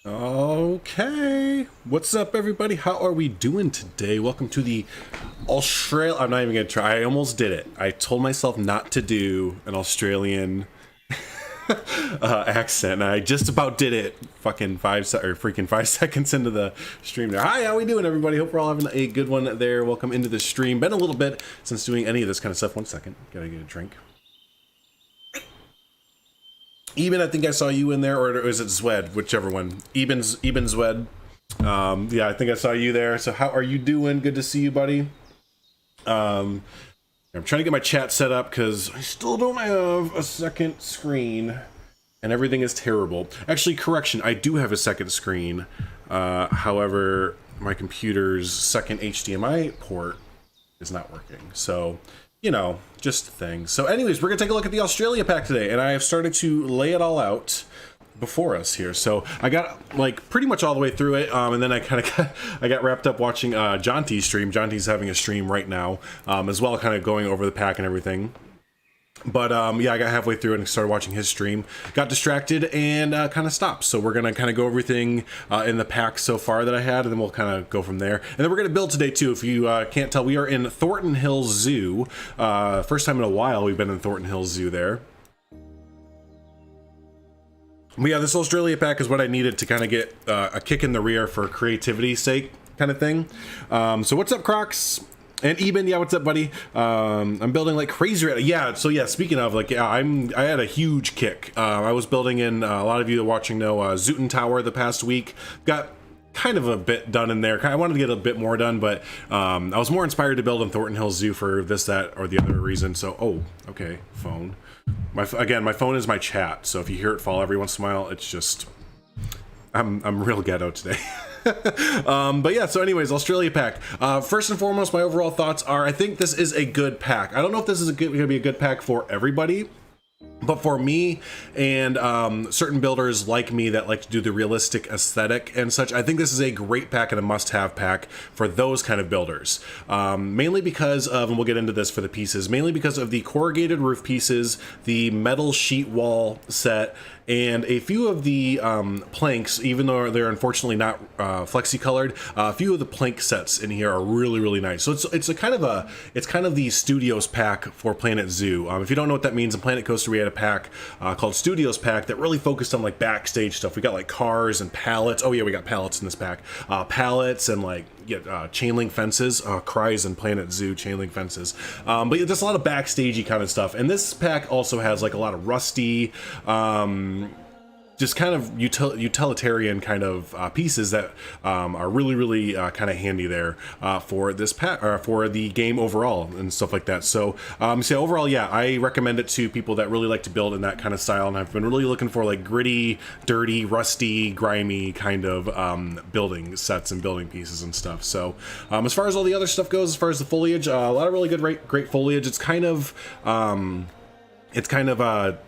Okay, what's up, everybody? How are we doing today? Welcome to the Australia. I'm not even gonna try. I almost did it. I told myself not to do an Australian accent, and I just about did it. Fucking freaking 5 seconds into the stream there. Hi, how we doing, everybody? Hope we're all having a good one there. Welcome into the stream. Been a little bit since doing any of this kind of stuff. 1 second, gotta get a drink. Eben, I think I saw you in there, or is it Zwed? Whichever one. Eben Zwed. Yeah, I think I saw you there. So how are you doing? Good to see you, buddy. I'm trying to get my chat set up because I still don't have a second screen, and everything is terrible. Actually, correction, I do have a second screen. However, my computer's second HDMI port is not working. So, you know, just things. So anyways, we're gonna take a look at the Australia pack today, and I have started to lay it all out before us here. So I got like pretty much all the way through it, and then I kind of got wrapped up watching Jonty's stream. Jonty's having a stream right now, as well, kind of going over the pack and everything. But yeah, I got halfway through and started watching his stream, got distracted, and kind of stopped. So we're gonna kind of go everything in the pack so far that I had, and then we'll kind of go from there. And then we're gonna build today too. If you can't tell, we are in Thornton Hills Zoo. First time in a while we've been in Thornton Hills Zoo there. But yeah, this Australia pack is what I needed to kind of get a kick in the rear for creativity's sake, kind of thing. So what's up, Crocs? And Eben, yeah, what's up, buddy? I'm building like crazy right now. Yeah, so yeah, speaking of, like, yeah, I had a huge kick. I was building in, a lot of you watching know, Zooton Tower the past week. Got kind of a bit done in there. I wanted to get a bit more done, but I was more inspired to build in Thornton Hills Zoo for this, that, or the other reason. So, oh, okay, phone. Again, my phone is my chat, so if you hear it fall every once in a while, it's just, I'm real ghetto today. But yeah, so anyways, Australia pack. First and foremost, my overall thoughts are, I think this is a good pack. I don't know if this is gonna be a good pack for everybody, but for me and certain builders like me that like to do the realistic aesthetic and such, I think this is a great pack and a must-have pack for those kind of builders. Mainly because of, and we'll get into this for the pieces, mainly because of the corrugated roof pieces, the metal sheet wall set, and a few of the planks, even though they're unfortunately not flexi colored, a few of the plank sets in here are really, really nice. So it's kind of the Studios pack for Planet Zoo. If you don't know what that means, in Planet Coaster we had a pack called Studios pack that really focused on like backstage stuff. We got like cars and pallets. Oh yeah, we got pallets in this pack. Pallets and like chain link fences, cries and Planet Zoo chain link fences. But yeah, there's a lot of backstagey kind of stuff. And this pack also has like a lot of rusty, just kind of utilitarian kind of pieces that are really, really kind of handy there for this pack, or for the game overall and stuff like that. So, so overall, yeah, I recommend it to people that really like to build in that kind of style, and I've been really looking for like gritty, dirty, rusty, grimy kind of building sets and building pieces and stuff. So, as far as all the other stuff goes, as far as the foliage, a lot of really good, great foliage. It's kind of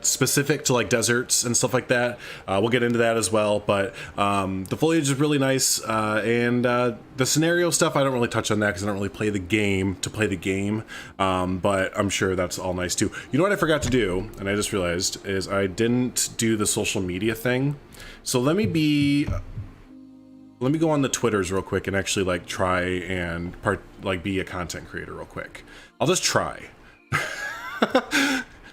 specific to like deserts and stuff like that. We'll get into that as well, but the foliage is really nice, and the scenario stuff, I don't really touch on that because I don't really play the game to play the game, but I'm sure that's all nice too. You know what I forgot to do, and I just realized, is I didn't do the social media thing. So let me go on the Twitters real quick and actually like try and be a content creator real quick. I'll just try.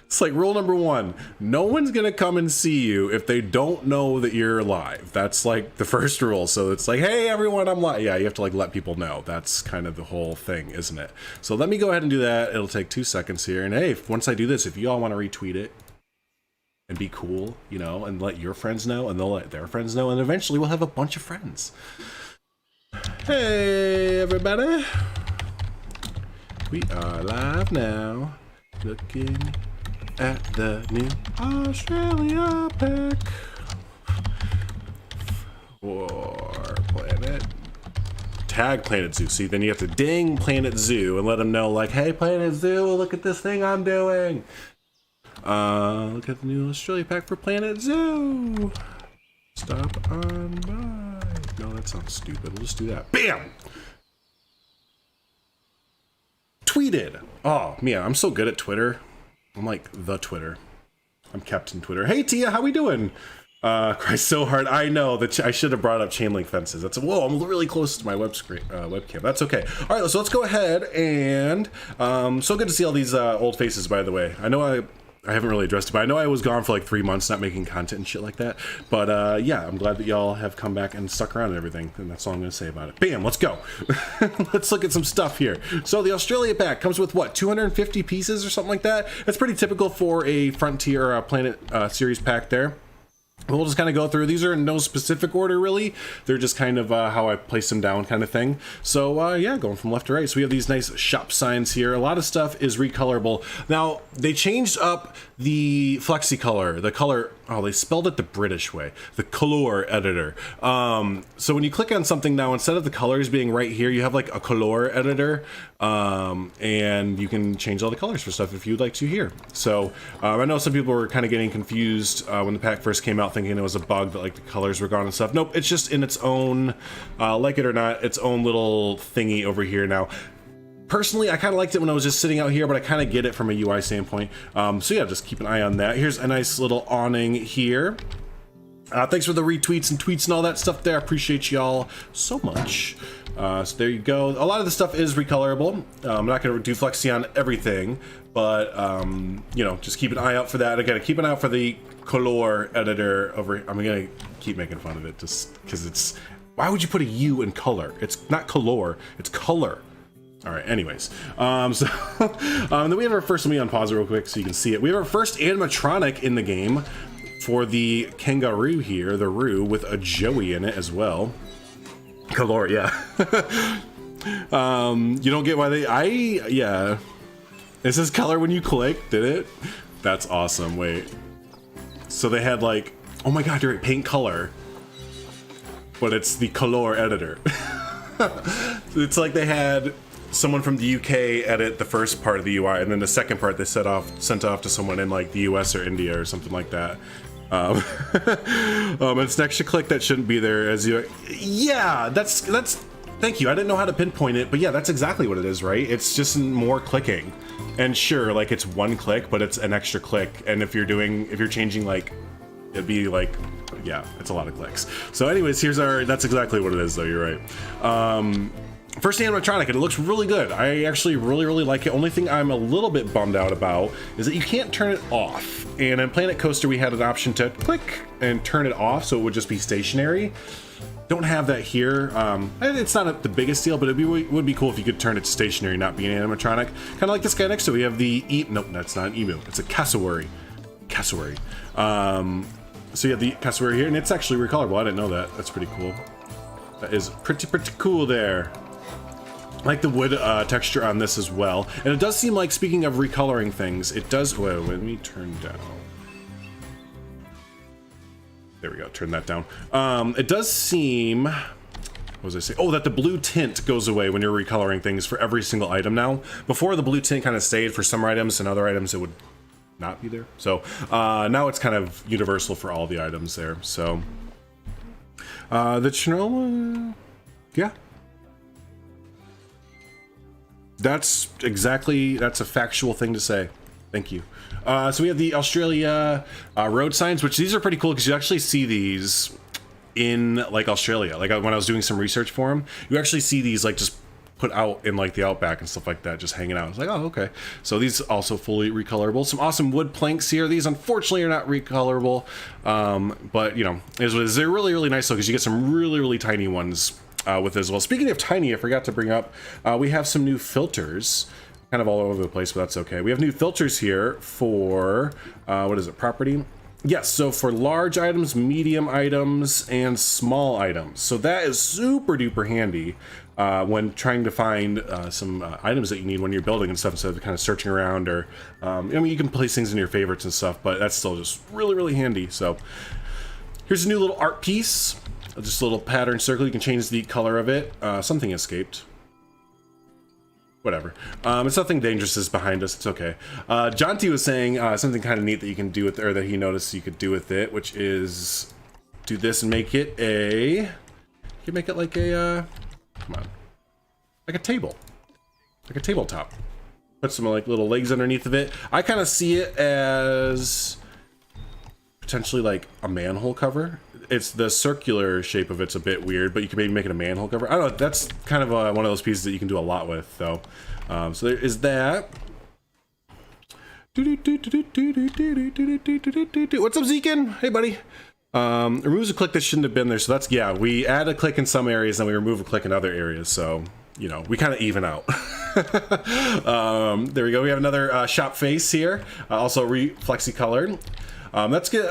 It's like rule number one, no one's gonna come and see you if they don't know that you're live. That's like the first rule. So it's like, hey everyone, I'm live. Yeah, you have to like let people know. That's kind of the whole thing, isn't it? So let me go ahead and do that. It'll take 2 seconds here. And hey, once I do this, if you all want to retweet it and be cool, you know, and let your friends know, and they'll let their friends know, and eventually we'll have a bunch of friends. Hey everybody, we are live now, looking at the new Australia pack for Planet. Tag Planet Zoo. See, then you have to ding Planet Zoo and let them know, like, hey, Planet Zoo, look at this thing I'm doing. Look at the new Australia pack for Planet Zoo. Stop on by. No, that sounds stupid. We'll just do that. Bam! Tweeted. Oh, man, I'm so good at Twitter. I'm like the Twitter. I'm Captain Twitter. Hey Tia, how we doing? Cry so hard. I know that I should have brought up chain link fences. That's whoa. I'm really close to my webcam. That's okay. All right, so let's go ahead and so good to see all these old faces. By the way, I know I haven't really addressed it, but I know I was gone for like 3 months not making content and shit like that. But yeah, I'm glad that y'all have come back and stuck around and everything. And that's all I'm going to say about it. Bam, let's go. Let's look at some stuff here. So the Australia pack comes with what, 250 pieces or something like that? That's pretty typical for a Frontier Planet series pack there. We'll just kind of go through. These are in no specific order, really. They're just kind of how I place them down kind of thing. So, yeah, going from left to right. So we have these nice shop signs here. A lot of stuff is recolorable. Now, they changed up the flexi color. The color, oh, they spelled it the British way. The color editor. So when you click on something now, instead of the colors being right here, you have like a color editor. And you can change all the colors for stuff if you'd like to here. So I know some people were kind of getting confused when the pack first came out, thinking it was a bug that like the colors were gone and stuff. Nope, it's just in its own, like it or not, its own little thingy over here now. Personally, I kind of liked it when I was just sitting out here, but I kind of get it from a UI standpoint. So yeah, just keep an eye on that. Here's a nice little awning here. Thanks for the retweets and tweets and all that stuff there. I appreciate y'all so much. So there you go. A lot of the stuff is recolorable. I'm not going to do flexi on everything, but you know, just keep an eye out for that. Again, keep an eye out for the color editor over. I'm going to keep making fun of it just because it's. Why would you put a U in color? It's not color. It's color. All right. Anyways, so then we have our first. Let me unpause it real quick so you can see it. We have our first animatronic in the game for the kangaroo here, the Roo, with a Joey in it as well. Color, yeah. You don't get why yeah. It says color when you click, did it? That's awesome. Wait. So they had like, oh my god, you're right, paint color. But it's the color editor. It's like they had someone from the UK edit the first part of the UI, and then the second part they sent off to someone in like the US or India or something like that. It's an extra click that shouldn't be there as you. Yeah, that's. Thank you. I didn't know how to pinpoint it, but yeah, that's exactly what it is, right? It's just more clicking, and sure, like it's one click, but it's an extra click. And if you're changing like, it'd be like, yeah, it's a lot of clicks. So, anyways, that's exactly what it is, though. You're right. First animatronic, and it looks really good. I actually really like it. Only thing I'm a little bit bummed out about is that you can't turn it off. And in Planet Coaster, we had an option to click and turn it off, so it would just be stationary. Don't have that here. It's not the biggest deal, but it would be cool if you could turn it to stationary, not be an animatronic. Kind of like this guy next to it. We have the nope, that's not an emu. It's a cassowary. Cassowary. So you have the cassowary here, and it's actually recolorable. I didn't know that. That's pretty cool. That is pretty cool there. I like the wood texture on this as well. And it does seem like, speaking of recoloring things, it does... Wait, let me turn down. There we go, turn that down. It does seem... What was I saying? Oh, that the blue tint goes away when you're recoloring things for every single item now. Before, the blue tint kind of stayed for some items, and other items it would not be there. So now it's kind of universal for all the items there. So the Chinola... Yeah. That's a factual thing to say. Thank you. So we have the Australia road signs, which these are pretty cool because you actually see these in like Australia. Like when I was doing some research for them, you actually see these like just put out in like the outback and stuff like that, just hanging out. It's like, oh, okay. So these also fully recolorable. Some awesome wood planks here. These unfortunately are not recolorable, but you know, they're really nice though because you get some really tiny ones. With as well. Speaking of tiny, I forgot to bring up, we have some new filters, kind of all over the place, but that's okay. We have new filters here for, what is it, property? Yes, so for large items, medium items, and small items. So that is super duper handy when trying to find some items that you need when you're building and stuff, instead of kind of searching around, or, I mean, you can place things in your favorites and stuff, but that's still just really handy. So here's a new little art piece. Just a little pattern circle. You can change the color of it. Something escaped. Whatever. It's nothing dangerous is behind us. It's okay. Jonty was saying something kind of neat that you can do with, or that he noticed you could do with it, which is do this and make it a... You can make it like a... come on. Like a table. Like a tabletop. Put some like little legs underneath of it. I kind of see it as... potentially like a manhole cover. It's the circular shape of it's a bit weird, but you can maybe make it a manhole cover. I don't know. That's kind of one of those pieces that you can do a lot with, though. So there is that. What's up, Zekin? Hey, buddy. Removes a click that shouldn't have been there. So that's, yeah, we add a click in some areas and we remove a click in other areas. So, you know, we kind of even out. There we go. We have another shop face here. Also flexi colored. That's good.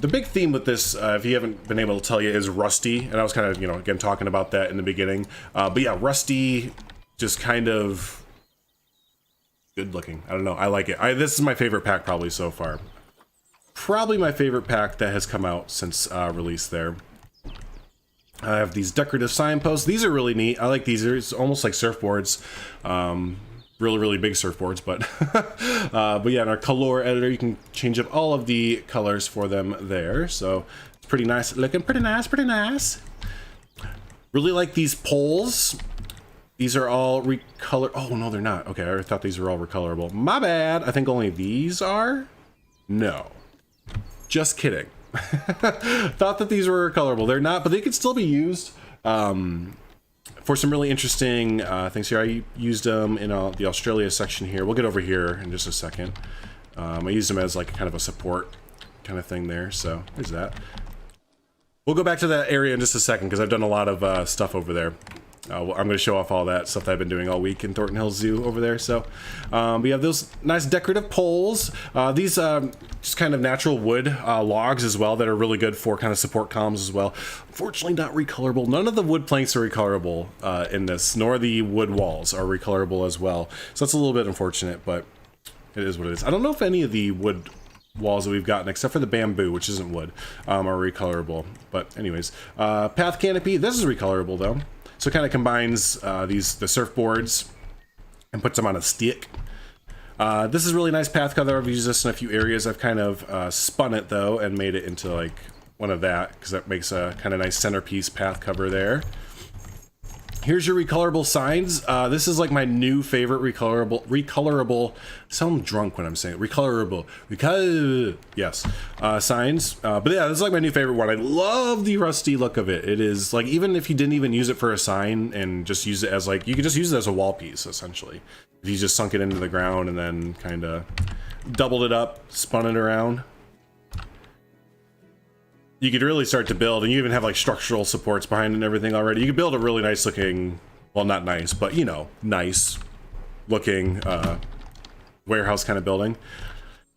The big theme with this, if you haven't been able to tell you, is rusty. And I was kind of, you know, again, talking about that in the beginning. But yeah, rusty, just kind of good looking. I don't know. I like it. This is my favorite pack probably so far. Probably my favorite pack that has come out since release there. I have these decorative signposts. These are really neat. I like these. It's almost like surfboards. Really big surfboards, but yeah, in our color editor you can change up all of the colors for them there, so it's pretty nice looking. Pretty nice. Really like these poles. These are all recolor. Oh no, they're not. Okay, I thought these were all recolorable. My bad. I think only these are. No, just kidding. Thought that these were recolorable. They're not, but they could still be used for some really interesting things here. I used them in the Australia section here. We'll get over here in just a second. I used them as like kind of a support kind of thing there. So there's that. We'll go back to that area in just a second because I've done a lot of stuff over there. I'm going to show off all that stuff that I've been doing all week in Thornton Hills Zoo over there. So we have those nice decorative poles. These just kind of natural wood logs as well that are really good for kind of support columns as well. Unfortunately not recolorable. None of the wood planks are recolorable in this, nor the wood walls are recolorable as well. So that's a little bit unfortunate, but it is what it is. I don't know if any of the wood walls that we've gotten, except for the bamboo, which isn't wood, are recolorable. But anyways, path canopy. This is recolorable though. So it kind of combines the surfboards and puts them on a stick. This is really nice path color. I've used this in a few areas. I've kind of spun it though and made it into like one of that because that makes a kind of nice centerpiece path cover there. Here's your recolorable signs. This is like my new favorite recolorable. Sound drunk when I'm saying it. Recolorable. Yes. Signs. But yeah, this is like my new favorite one. I love the rusty look of it. It is like, even if you didn't even use it for a sign and just use it as like, you could just use it as a wall piece essentially. If you just sunk it into the ground and then kind of doubled it up, spun it around. You could really start to build, and you even have like structural supports behind and everything already. You could build a really nice looking, well, not nice, but you know, nice looking warehouse kind of building.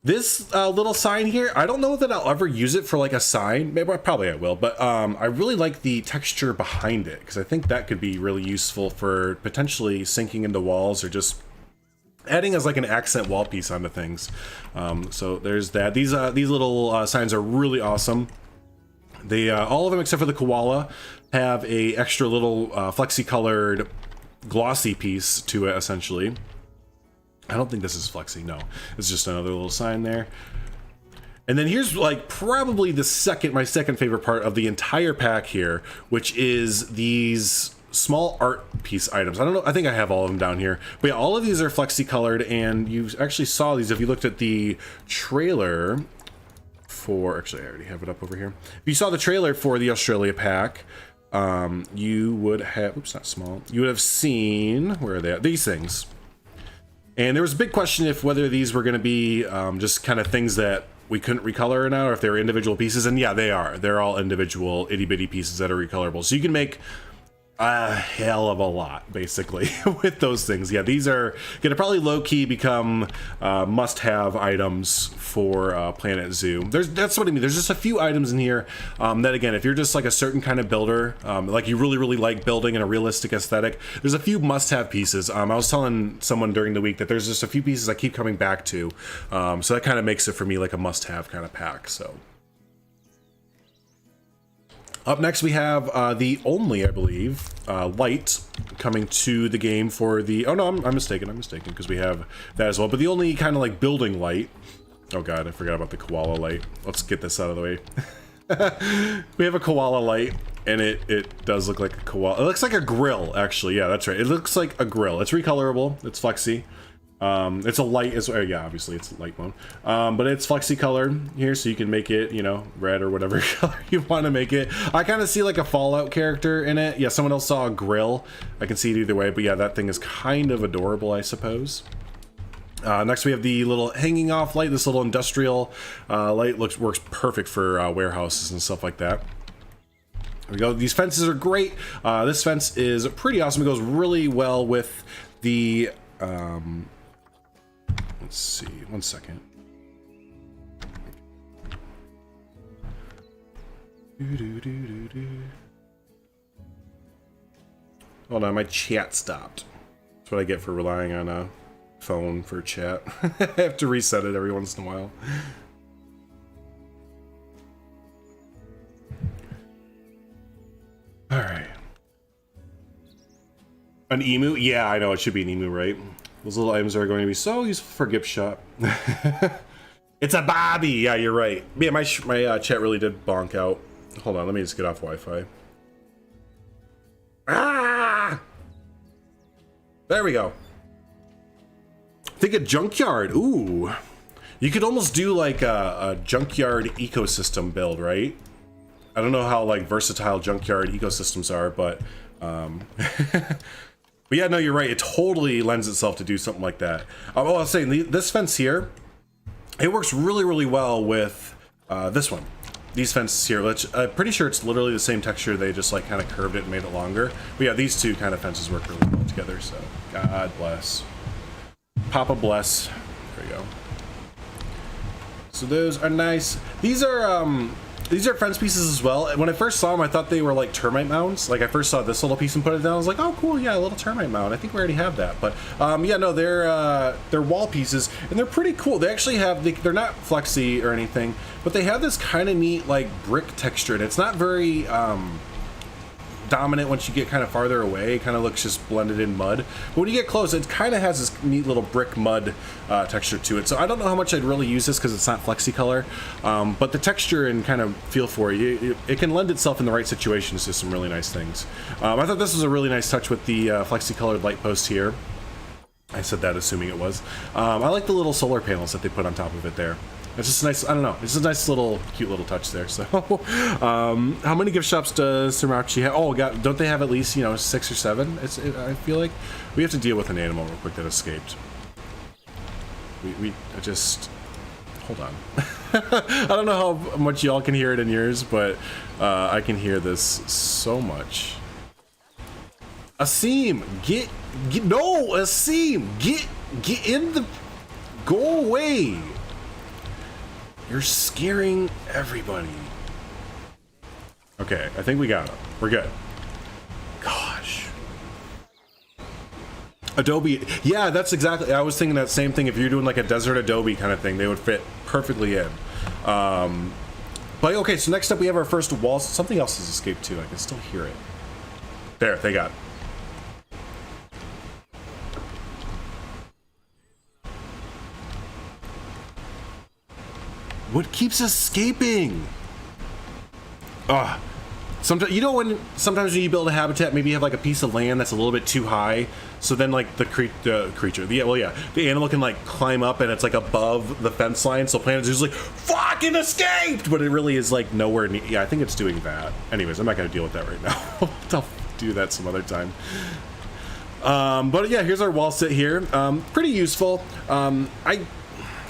This little sign here, I don't know that I'll ever use it for like a sign. Maybe probably I will, but I really like the texture behind it because I think that could be really useful for potentially sinking into walls or just adding as like an accent wall piece onto things. So there's that. These little signs are really awesome. They all of them except for the koala have a extra little flexi colored glossy piece to it essentially. I don't think this is flexi, no. It's just another little sign there. And then here's like probably my second favorite part of the entire pack here, which is these small art piece items. I don't know, I think I have all of them down here. But yeah, all of these are flexi colored, and you actually saw these if you looked at the trailer for, actually I already have it up over here. If you saw the trailer for the Australia pack, you would have, oops, not small, you would have seen, where are they at? These things. And there was a big question if whether these were going to be just kind of things that we couldn't recolor now, or if they were individual pieces, and yeah, they are. They're all individual itty bitty pieces that are recolorable. So you can make a hell of a lot basically with those things. Yeah, these are gonna probably low-key become must-have items for Planet Zoo. That's what I mean. There's just a few items in here that, again, if you're just like a certain kind of builder, like you really like building in a realistic aesthetic, there's a few must-have pieces. I was telling someone during the week that there's just a few pieces I keep coming back to, so that kind of makes it for me like a must-have kind of pack. So up next, we have the only, I believe, light coming to the game for the... Oh, no, I'm mistaken, because we have that as well. But the only kind of, like, building light... Oh, God, I forgot about the koala light. Let's get this out of the way. We have a koala light, and it does look like a koala. It looks like a grill, actually. Yeah, that's right. It looks like a grill. It's recolorable. It's flexi. It's a light as well. Yeah, obviously it's light mode. But it's flexi colored here, so you can make it, you know, red or whatever color you want to make it. I kind of see like a Fallout character in it. Yeah, someone else saw a grill. I can see it either way, but yeah, that thing is kind of adorable, I suppose. Next we have the little hanging off light. This little industrial light works perfect for warehouses and stuff like that. There we go. These fences are great. This fence is pretty awesome. It goes really well with the let's see, one second. Hold on, my chat stopped. That's what I get for relying on a phone for chat. I have to reset it every once in a while. All right. An emu? Yeah, I know, it should be an emu, right? Those little items are going to be so useful for gift shop. It's a Bobby! Yeah, you're right. Yeah, my chat really did bonk out. Hold on, let me just get off Wi-Fi. Ah! There we go. Think a junkyard. Ooh. You could almost do like a junkyard ecosystem build, right? I don't know how like versatile junkyard ecosystems are, but but yeah, no, you're right. It totally lends itself to do something like that. Oh, I was saying this fence here, it works really, really well with this one. These fences here, which I'm pretty sure it's literally the same texture. They just like kind of curved it and made it longer. But yeah, these two kind of fences work really well together. So God bless. Papa bless. There we go. So those are nice. These are fence pieces as well. When I first saw them, I thought they were like termite mounds. Like I first saw this little piece and put it down. I was like, oh cool, yeah, a little termite mound. I think we already have that. But yeah, no, they're wall pieces and they're pretty cool. They actually have, they're not flexy or anything, but they have this kind of neat like brick texture, and it's not very dominant once you get kind of farther away. It kind of looks just blended in mud, but when you get close, it kind of has this neat little brick mud texture to it. So I don't know how much I'd really use this because it's not flexi color, but the texture and kind of feel for it can lend itself in the right situations to some really nice things. I thought this was a really nice touch with the flexi colored light post here. I said that assuming it was. I like the little solar panels that they put on top of it there. It's just nice. I don't know. It's a nice little, cute little touch there. So, how many gift shops does Sriracha have? Oh, God, don't they have at least 6 or 7? I feel like we have to deal with an animal real quick that escaped. I just hold on. I don't know how much y'all can hear it in yours, but I can hear this so much. Asim, get no, Asim, get in the, go away. You're scaring everybody. Okay, I think we got him. We're good. Gosh. Adobe. Yeah, that's exactly. I was thinking that same thing. If you're doing like a desert Adobe kind of thing, they would fit perfectly in. But okay, so next up we have our first wall. Something else has escaped too. I can still hear it. There, they got it. What keeps escaping? Sometimes sometimes when you build a habitat, maybe you have like a piece of land that's a little bit too high, so then like the creature, the animal can like climb up and it's like above the fence line, so Planet Zoo's like fucking escaped, but it really is like nowhere near. Yeah, I think it's doing that. Anyways, I'm not gonna deal with that right now. I'll do that some other time. But yeah, here's our wall sit here. Pretty useful.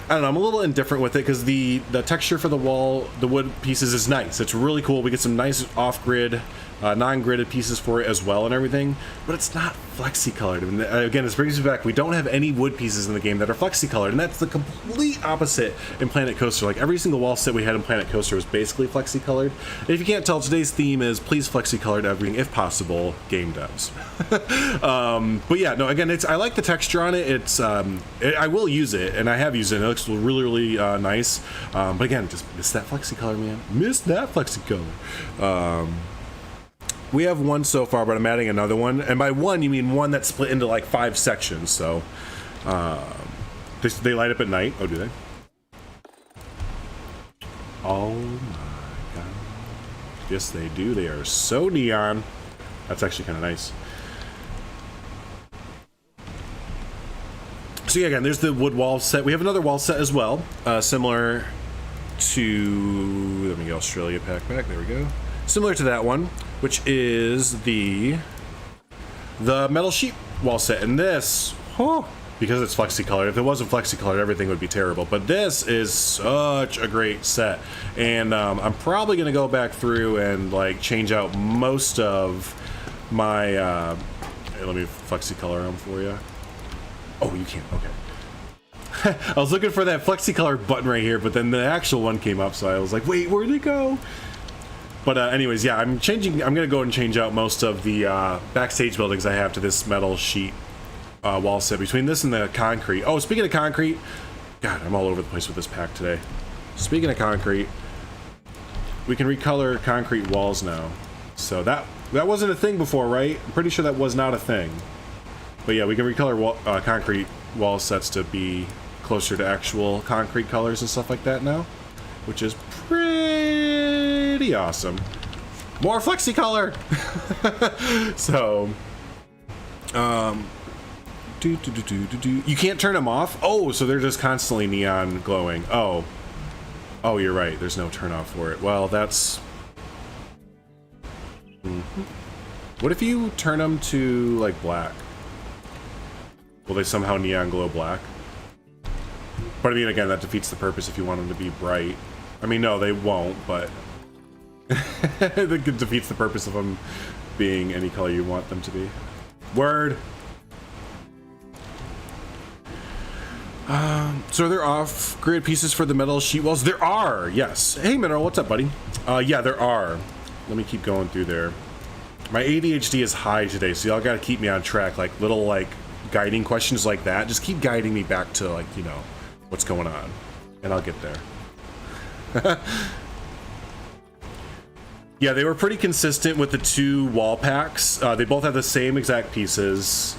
I don't know, I'm a little indifferent with it because the texture for the wall, the wood pieces is nice. It's really cool. We get some nice off-grid, non-gridded pieces for it as well and everything, but it's not flexi-colored. And again, this brings me back. We don't have any wood pieces in the game that are flexi-colored, and that's the complete opposite in Planet Coaster. Like every single wall set we had in Planet Coaster was basically flexi-colored. And if you can't tell, today's theme is please flexi-colored everything, if possible, game devs. But yeah, no, again, I like the texture on it. It's I will use it, and I have used it. It looks really, really nice. But again, just miss that flexi-color, man. Miss that flexi-color. We have one so far, but I'm adding another one. And by one, you mean one that's split into like 5 sections. So they light up at night. Oh, do they? Oh my god. Yes, they do. They are so neon. That's actually kind of nice. So yeah, again, there's the wood wall set. We have another wall set as well, similar to, let me get Australia pack back, there we go. Similar to that one, which is the metal sheet wall set. And this, because it's flexicolored, if it wasn't flexicolored, everything would be terrible. But this is such a great set. And I'm probably going to go back through and like change out most of my, hey, let me flexicolor them for you. Oh, you can't, okay. I was looking for that flexicolor button right here, but then the actual one came up, so I was like, wait, where'd it go? But anyways, yeah, I'm gonna go and change out most of the backstage buildings I have to this metal sheet wall set between this and the concrete. Oh, speaking of concrete, God, I'm all over the place with this pack today. Speaking of concrete, we can recolor concrete walls now. So that wasn't a thing before, right? I'm pretty sure that was not a thing. But yeah, we can recolor concrete wall sets to be closer to actual concrete colors and stuff like that now, which is pretty awesome. More flexicolor. So, you can't turn them off. Oh, so they're just constantly neon glowing. Oh, you're right. There's no turn off for it. Well, that's. What if you turn them to like black? Will they somehow neon glow black? But I mean, again, that defeats the purpose if you want them to be bright. I mean, no, they won't, but it defeats the purpose of them being any color you want them to be. Word. So are there off-grid pieces for the metal sheet walls? There are, yes. Hey, Mineral, what's up, buddy? Yeah, there are. Let me keep going through there. My ADHD is high today, so y'all gotta keep me on track. Like, little, like, guiding questions like that. Just keep guiding me back to, like, you know, what's going on. And I'll get there. Yeah, they were pretty consistent with the two wall packs. They both have the same exact pieces.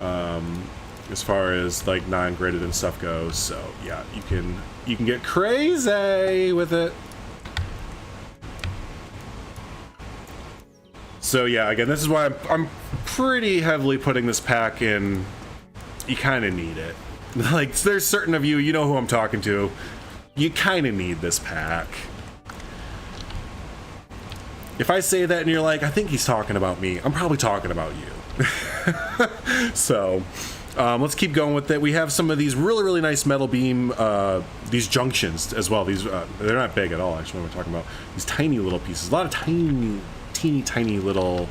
As far as like non-gridded and stuff goes, so yeah, you can get crazy with it. So yeah, again, this is why I'm pretty heavily putting this pack in. You kind of need it. Like, there's certain of you, you know who I'm talking to. You kind of need this pack. If I say that and you're like, I think he's talking about me, I'm probably talking about you. So. Let's keep going with it. We have some of these really nice metal beam, these junctions as well. These they're not big at all, actually. What we're talking about these tiny little pieces, a lot of teeny little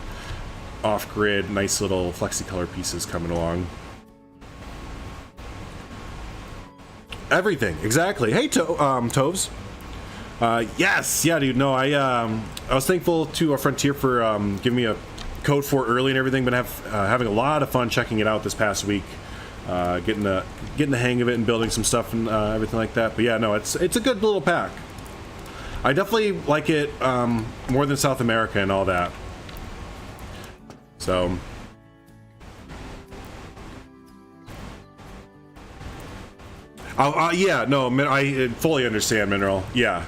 off-grid, nice little flexicolor pieces coming along. Everything, exactly. Hey, Toves. Yes, yeah, dude. No, I was thankful to Frontier for giving me a code for early and everything. Been having a lot of fun checking it out this past week, getting the hang of it and building some stuff and everything like that. But yeah, no, it's a good little pack. I definitely like it more than South America and all that. So yeah, no, I fully understand, Mineral. Yeah.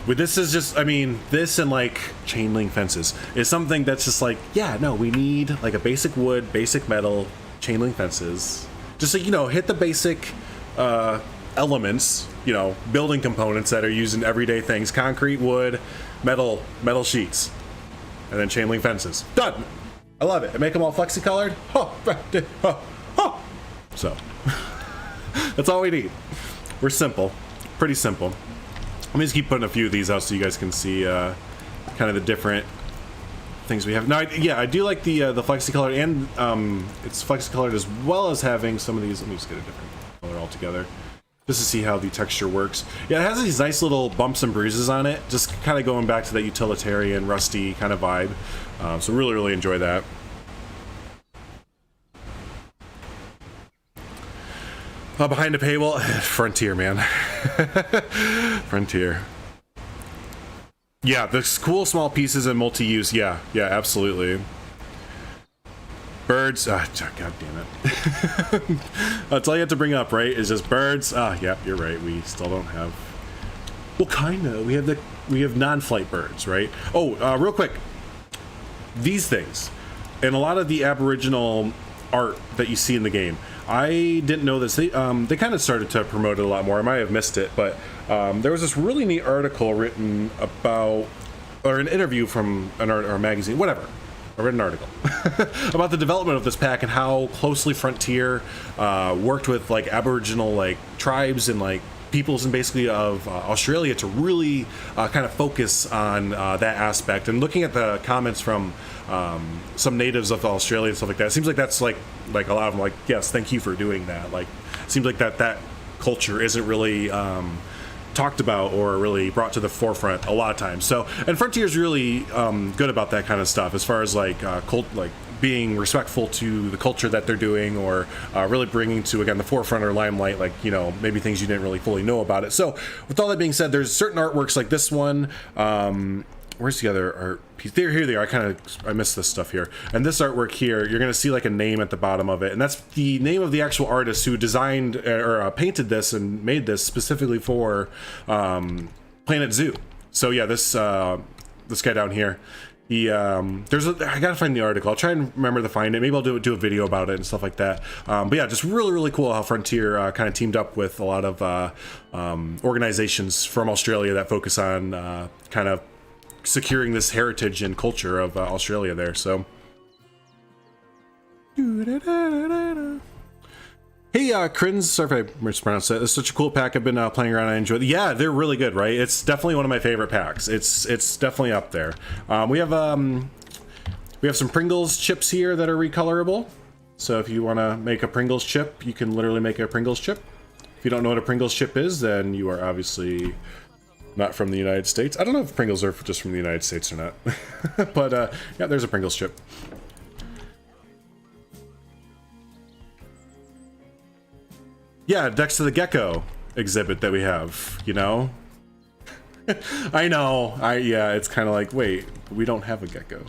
But this is just, I mean, this and like chain link fences is something that's just like, yeah, no, we need like a basic wood, basic metal, chain link fences. Just like, you know, hit the basic elements, you know, building components that are used in everyday things: concrete, wood, metal sheets, and then chain link fences. Done. I love it. And make them all flexicolored. So that's all we need. We're simple, pretty simple. Let me just keep putting a few of these out so you guys can see kind of the different things we have. Now, I do like the flexicolored, and it's flexicolored as well as having some of these. Let me just get a different color altogether, just to see how the texture works. Yeah, it has these nice little bumps and bruises on it, just kind of going back to that utilitarian, rusty kind of vibe. So really enjoy that. Behind a paywall, Frontier, man. Frontier. Yeah, the cool small pieces and multi-use. Yeah, absolutely. Birds. God damn it. That's all you have to bring up, right? Is just birds. Yeah, you're right. We still don't have. Well, kinda. We have non-flight birds, right? Oh, real quick. These things, and a lot of the Aboriginal art that you see in the game, I didn't know this. They kind of started to promote it a lot more. I might have missed it, but there was this really neat article written about, or an interview from an art or a magazine, whatever. I read an article about the development of this pack and how closely Frontier worked with like Aboriginal like tribes and like peoples and basically of Australia to really kind of focus on that aspect. And looking at the comments from some natives of Australia and stuff like that, it seems like that's like a lot of them like, yes, thank you for doing that. Like, it seems like that culture isn't really talked about or really brought to the forefront a lot of times. So, and Frontier's really good about that kind of stuff as far as like being respectful to the culture that they're doing, or really bringing to, again, the forefront or limelight, like, you know, maybe things you didn't really fully know about it. So with all that being said, there's certain artworks like this one. Where's the other art piece? Here they are. I missed this stuff here. And this artwork here, you're gonna see like a name at the bottom of it, and that's the name of the actual artist who designed or painted this and made this specifically for Planet Zoo. So yeah, this guy down here, he I gotta find the article. I'll try and remember to find it. Maybe I'll do a video about it and stuff like that. But yeah, just really cool how Frontier kind of teamed up with a lot of organizations from Australia that focus on kind of securing this heritage and culture of Australia there. So hey, Krins, sorry if I mispronounced that. It's such a cool pack. I've been playing around. I enjoy it. Yeah, they're really good, right? It's definitely one of my favorite packs. It's definitely up there. We have some Pringles chips here that are recolorable. So if you want to make a Pringles chip, you can literally make a Pringles chip. If you don't know what a Pringles chip is, then you are obviously not from the United States. I don't know if Pringles are just from the United States or not. But yeah, there's a Pringles chip. Yeah, next to the gecko exhibit that we have, you know? I know. Yeah, it's kind of like, wait, we don't have a gecko.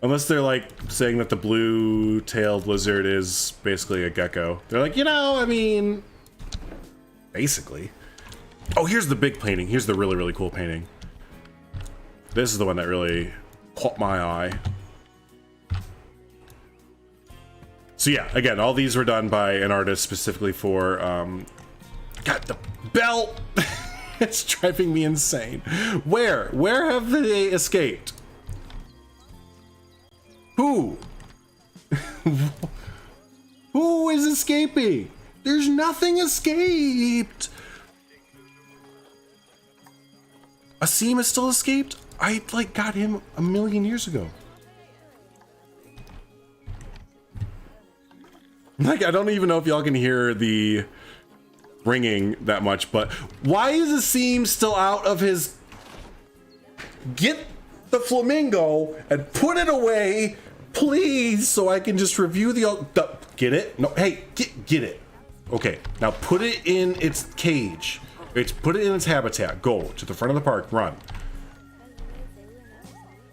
Unless they're like saying that the blue-tailed lizard is basically a gecko. They're like, you know, I mean, basically. Oh, here's the big painting. Here's the really cool painting. This is the one that really caught my eye. So yeah, again, all these were done by an artist specifically for, God, the belt! It's driving me insane. Where have they escaped? Who? Who is escaping? There's nothing escaped. Asim is still escaped? I like got him a million years ago. Like, I don't even know if y'all can hear the ringing that much, but why is Asim still out of his... Get the flamingo and put it away, please, so I can just review the get it? No, hey, get it. Okay, now put it in its cage. Put it in its habitat. Go to the front of the park. Run.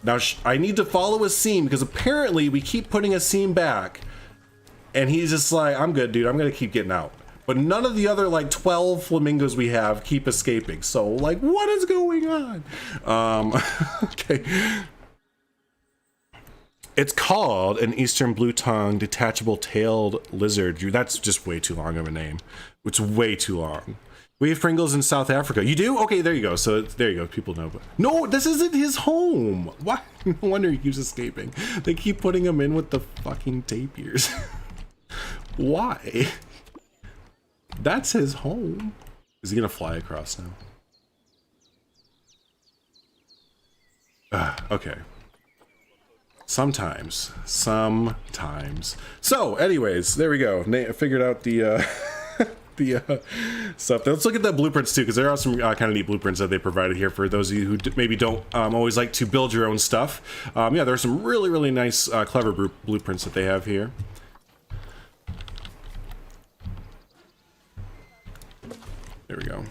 Now I need to follow Asim because apparently we keep putting Asim back, and he's just like, I'm good, dude. I'm gonna keep getting out. But none of the other like 12 flamingos we have keep escaping. So like, what is going on? Okay. It's called an eastern blue-tongued detachable tailed lizard. That's just way too long of a name. It's way too long. We have Pringles in South Africa. You do? Okay, there you go. So there you go. People know. But no, this isn't his home. Why? No wonder he keeps escaping. They keep putting him in with the fucking tapirs. Why? That's his home. Is he gonna fly across now? Okay. Sometimes. So, anyways, there we go. I figured out the stuff. Let's look at the blueprints too, because there are some kind of neat blueprints that they provided here for those of you who maybe don't always like to build your own stuff. Yeah, there are some really nice, clever blueprints that they have here. There we go.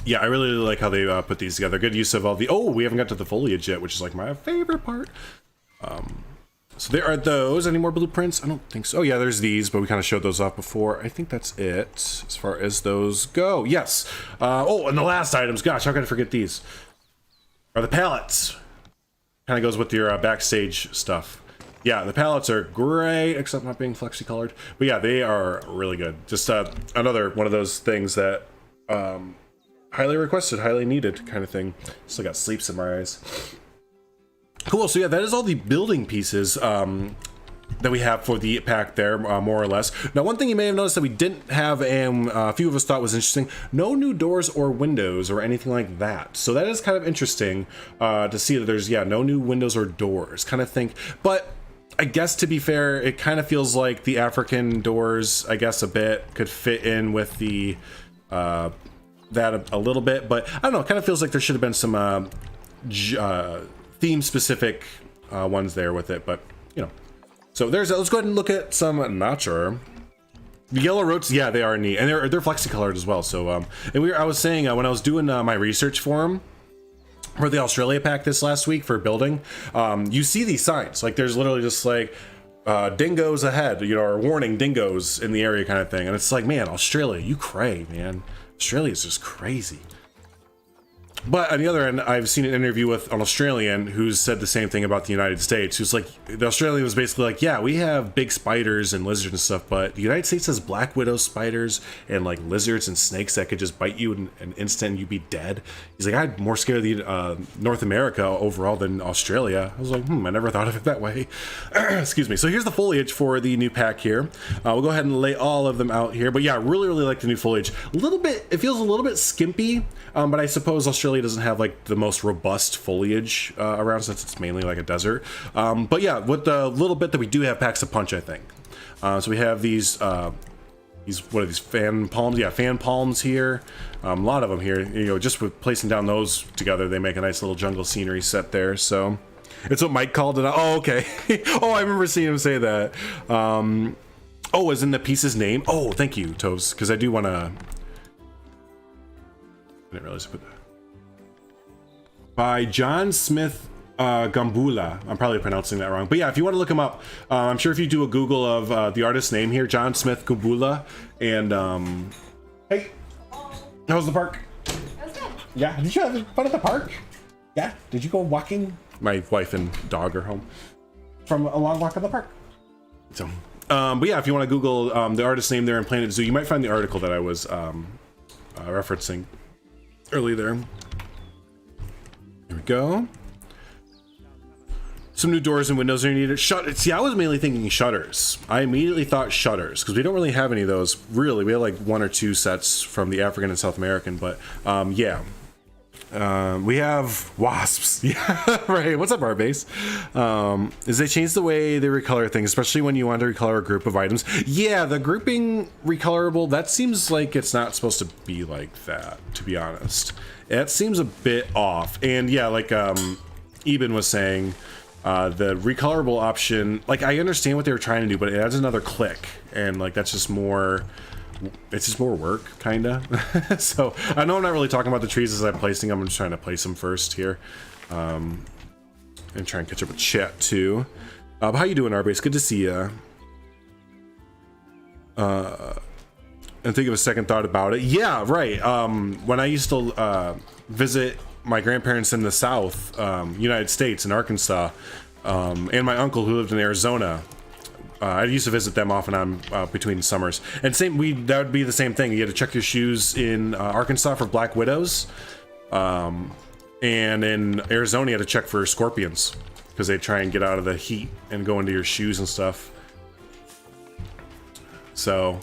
Yeah, I really like how they put these together. Good use of all the... Oh, we haven't got to the foliage yet, which is like my favorite part. So there are those. Any more blueprints? I don't think so. Oh yeah, there's these, but we kind of showed those off before. I think that's it as far as those go. Yes. Oh, and the last items. Gosh, how could I forget these? Are the pallets. kind of goes with your backstage stuff. Yeah, the palettes are great, except not being flexi-colored. But yeah, they are really good. Just another one of those things that highly requested, highly needed kind of thing. Still got sleeps in my eyes. Cool, so yeah, that is all the building pieces that we have for the pack there, more or less. Now, one thing you may have noticed that we didn't have, and a few of us thought was interesting, no new doors or windows or anything like that. So that is kind of interesting to see that there's, yeah, no new windows or doors, kind of think. But I guess to be fair, it kind of feels like the African doors, I guess a bit, could fit in with the that a little bit. But I don't know, it kind of feels like there should have been some theme-specific ones there with it, but, you know. So there's let's go ahead and look at some nature. The yellow roads, yeah, they are neat, and they're flexi-colored as well. So and I was saying when I was doing my research for them for the Australia pack this last week for building, you see these signs, like there's literally just like dingoes ahead, you know, or warning dingoes in the area kind of thing, and it's like, man, Australia, you cray, man. Australia is just crazy. But on the other end, I've seen an interview with an Australian who's said the same thing about the United States. Who's like, the Australian was basically like, yeah, we have big spiders and lizards and stuff, but the United States has black widow spiders and like lizards and snakes that could just bite you in an instant and you'd be dead. He's like, I'm more scared of the North America overall than Australia. I was like, I never thought of it that way. Excuse me. So here's the foliage for the new pack here. We'll go ahead and lay all of them out here. But yeah, really like the new foliage. A little bit, it feels a little bit skimpy, but I suppose Australia doesn't have like the most robust foliage around, since it's mainly like a desert. But yeah, with the little bit that we do have, packs a punch, I think. So we have these what are these, fan palms? Yeah, fan palms here. A lot of them here. You know, just with placing down those together, they make a nice little jungle scenery set there. So it's what Mike called it. Oh, okay. Oh, I remember seeing him say that. Oh, is in the piece's name? Oh, thank you, Toes, because I do want to. I didn't realize I put that. By John Smith Gumbula. I'm probably pronouncing that wrong, but yeah, if you want to look him up, I'm sure if you do a Google of the artist's name here, John Smith Gumbula, and hey, how was the park? It was good. Yeah, did you have fun at the park? Yeah, did you go walking? My wife and dog are home from a long walk at the park. So, but yeah, if you want to Google the artist's name there in Planet Zoo, you might find the article that I was referencing early there. Here we go. Some new doors and windows are needed. See, I was mainly thinking shutters. I immediately thought shutters, because we don't really have any of those. Really, we have like one or two sets from the African and South American, but yeah. We have wasps. Yeah, right. What's up, Barbase? Is they change the way they recolor things, especially when you want to recolor a group of items. Yeah, the grouping recolorable, that seems like it's not supposed to be like that, to be honest. It seems a bit off. And yeah, like Eben was saying, the recolorable option, like I understand what they were trying to do, but it adds another click, and like that's just more, it's just more work, kinda. So I know I'm not really talking about the trees as I'm placing them. I'm just trying to place them first here, and try and catch up with chat too. But how you doing, Arbase? Good to see ya. And think of a second thought about it. Yeah, right. When I used to visit my grandparents in the South, United States, in Arkansas, and my uncle who lived in Arizona, I used to visit them off and on between summers. And that would be the same thing. You had to check your shoes in Arkansas for black widows, and in Arizona you had to check for scorpions, because they try and get out of the heat and go into your shoes and stuff. So.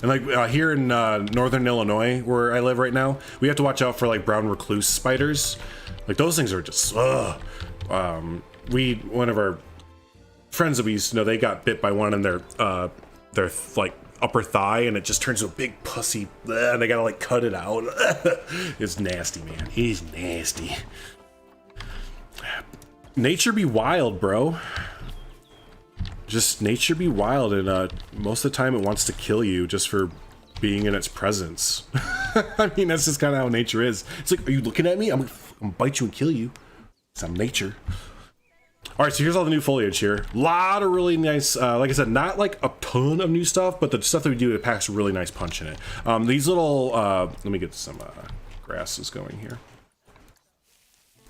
And like here in northern Illinois, where I live right now, we have to watch out for like brown recluse spiders. Like those things are just, one of our friends that we used to know, they got bit by one in their like upper thigh, and it just turns into a big pussy, and they gotta like cut it out. It's nasty, man. He's nasty. Nature be wild, bro. Just nature be wild, and most of the time it wants to kill you just for being in its presence. I mean, that's just kind of how nature is. It's like, are you looking at me? I'm gonna bite you and kill you. It's nature. All right, so here's all the new foliage here. A lot of really nice, like I said, not like a ton of new stuff, but the stuff that we do, it packs a really nice punch in it. These little, let me get some grasses going here.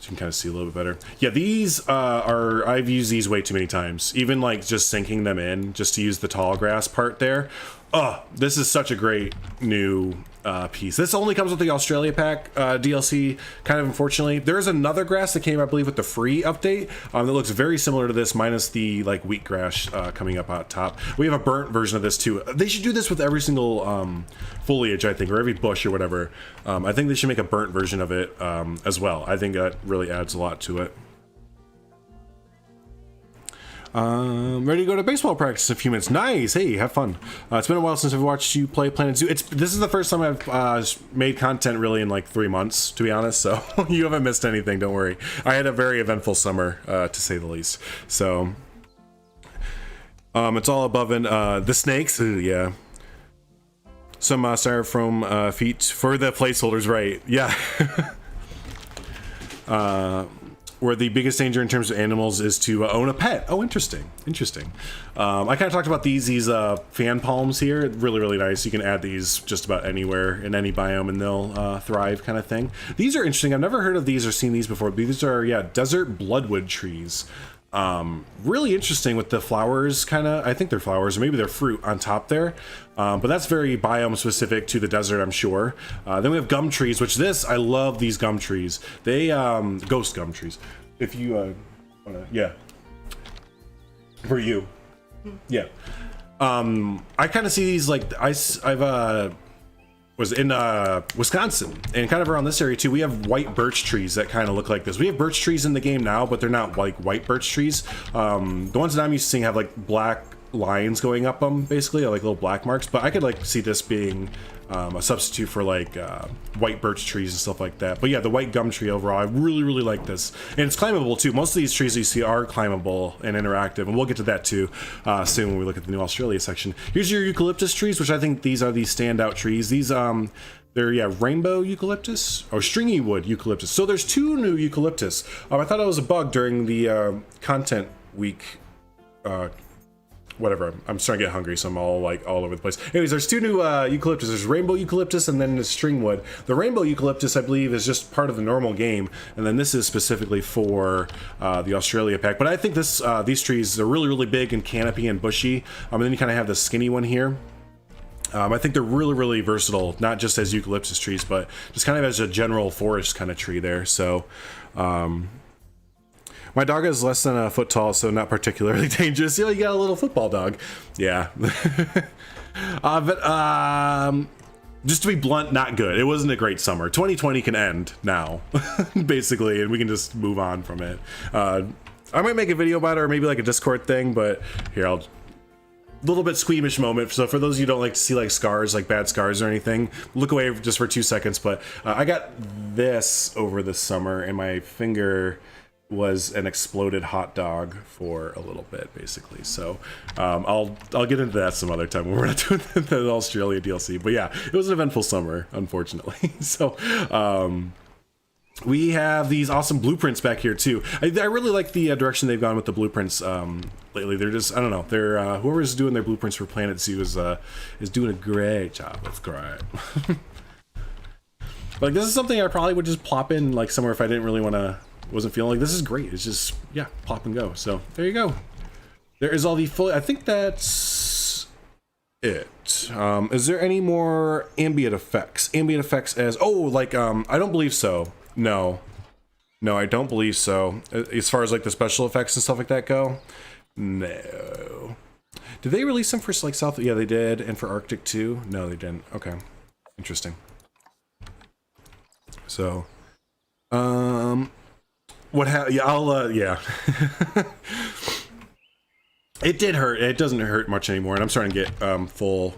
So you can kind of see a little bit better. Yeah, these I've used these way too many times. Even like just sinking them in just to use the tall grass part there. Oh, this is such a great new piece. This only comes with the Australia pack DLC, kind of unfortunately. There is another grass that came, I believe, with the free update that looks very similar to this, minus the like wheatgrass coming up on top. We have a burnt version of this too. They should do this with every single foliage, I think, or every bush or whatever. I think they should make a burnt version of it as well. I think that really adds a lot to it. Ready to go to baseball practice in a few minutes. Nice. Hey, have fun. It's been a while since I've watched you play Planet Zoo. This is the first time I've made content really in like 3 months, to be honest. So you haven't missed anything. Don't worry. I had a very eventful summer, to say the least. So it's all above and the snakes. Yeah. Some styrofoam feet for the placeholders, right? Yeah. Where the biggest danger in terms of animals is to own a pet. Oh, interesting. Interesting. I kind of talked about these fan palms here. Really, really nice. You can add these just about anywhere in any biome and they'll thrive, kind of thing. These are interesting. I've never heard of these or seen these before. But these are, yeah, desert bloodwood trees. Really interesting with the flowers, kind of. I think they're flowers, or maybe they're fruit on top there. But that's very biome specific to the desert, I'm sure. Then we have gum trees, which I love these gum trees. They, ghost gum trees. If you, wanna, yeah. For you. Yeah. I kind of see these, like, I've, was in Wisconsin and kind of around this area too. We have white birch trees that kind of look like this. We have birch trees in the game now, but they're not like white birch trees. The ones that I'm used to seeing have like black lines going up them, basically, like little black marks. But I could like see this being a substitute for like white birch trees and stuff like that. But yeah, the white gum tree overall, I really, really like this. And it's climbable too. Most of these trees you see are climbable and interactive, and we'll get to that too soon when we look at the new Australia section. Here's your eucalyptus trees, which I think these are the standout trees. These they're, yeah, rainbow eucalyptus or stringy wood eucalyptus. So there's 2 new eucalyptus. I thought it was a bug during the content week. Whatever, I'm starting to get hungry, so I'm all over the place. Anyways, there's 2 new eucalyptus. There's rainbow eucalyptus and then the stringwood. The rainbow eucalyptus, I believe, is just part of the normal game, and then this is specifically for the Australia pack. But I think these trees are really, really big and canopy and bushy. And then you kind of have the skinny one here. I think they're really, really versatile, not just as eucalyptus trees, but just kind of as a general forest kind of tree there. So, my dog is less than a foot tall, so not particularly dangerous. You know, you got a little football dog. Yeah. But just to be blunt, not good. It wasn't a great summer. 2020 can end now, basically, and we can just move on from it. I might make a video about it, or maybe like a Discord thing, but here, a little bit squeamish moment. So for those of you who don't like to see like scars, like bad scars or anything, look away just for 2 seconds. But I got this over the summer, and my finger was an exploded hot dog for a little bit, basically. So I'll get into that some other time when we're not doing the Australia DLC. But yeah, it was an eventful summer, unfortunately. So we have these awesome blueprints back here too. I really like the direction they've gone with the blueprints lately. They're just, I don't know, they're whoever's doing their blueprints for Planet Zoo is doing a great job. That's great. Like, this is something I probably would just plop in like somewhere if I didn't really wasn't feeling like this is great. It's just, yeah, plop and go. So there you go. There is all the full, I think that's it. Is there any more ambient effects? Ambient effects as, like, I don't believe so. No, I don't believe so. As far as like the special effects and stuff like that go, no. Did they release them for like South? Yeah, they did. And for Arctic too? No, they didn't. Okay. Interesting. So, yeah. It did hurt. It doesn't hurt much anymore, and I'm starting to get full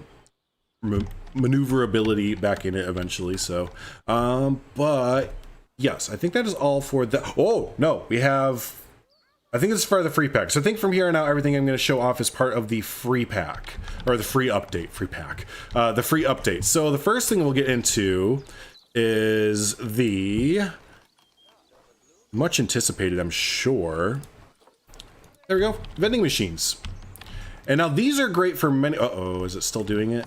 maneuverability back in it eventually. So, but yes, I think that is all for the. Oh no, we have. I think this is part of the free pack. So I think from here on out, everything I'm going to show off is part of the free pack or the free update. The free update. So the first thing we'll get into is the much anticipated, I'm sure. There we go, vending machines. And now these are great for many. Is it still doing it?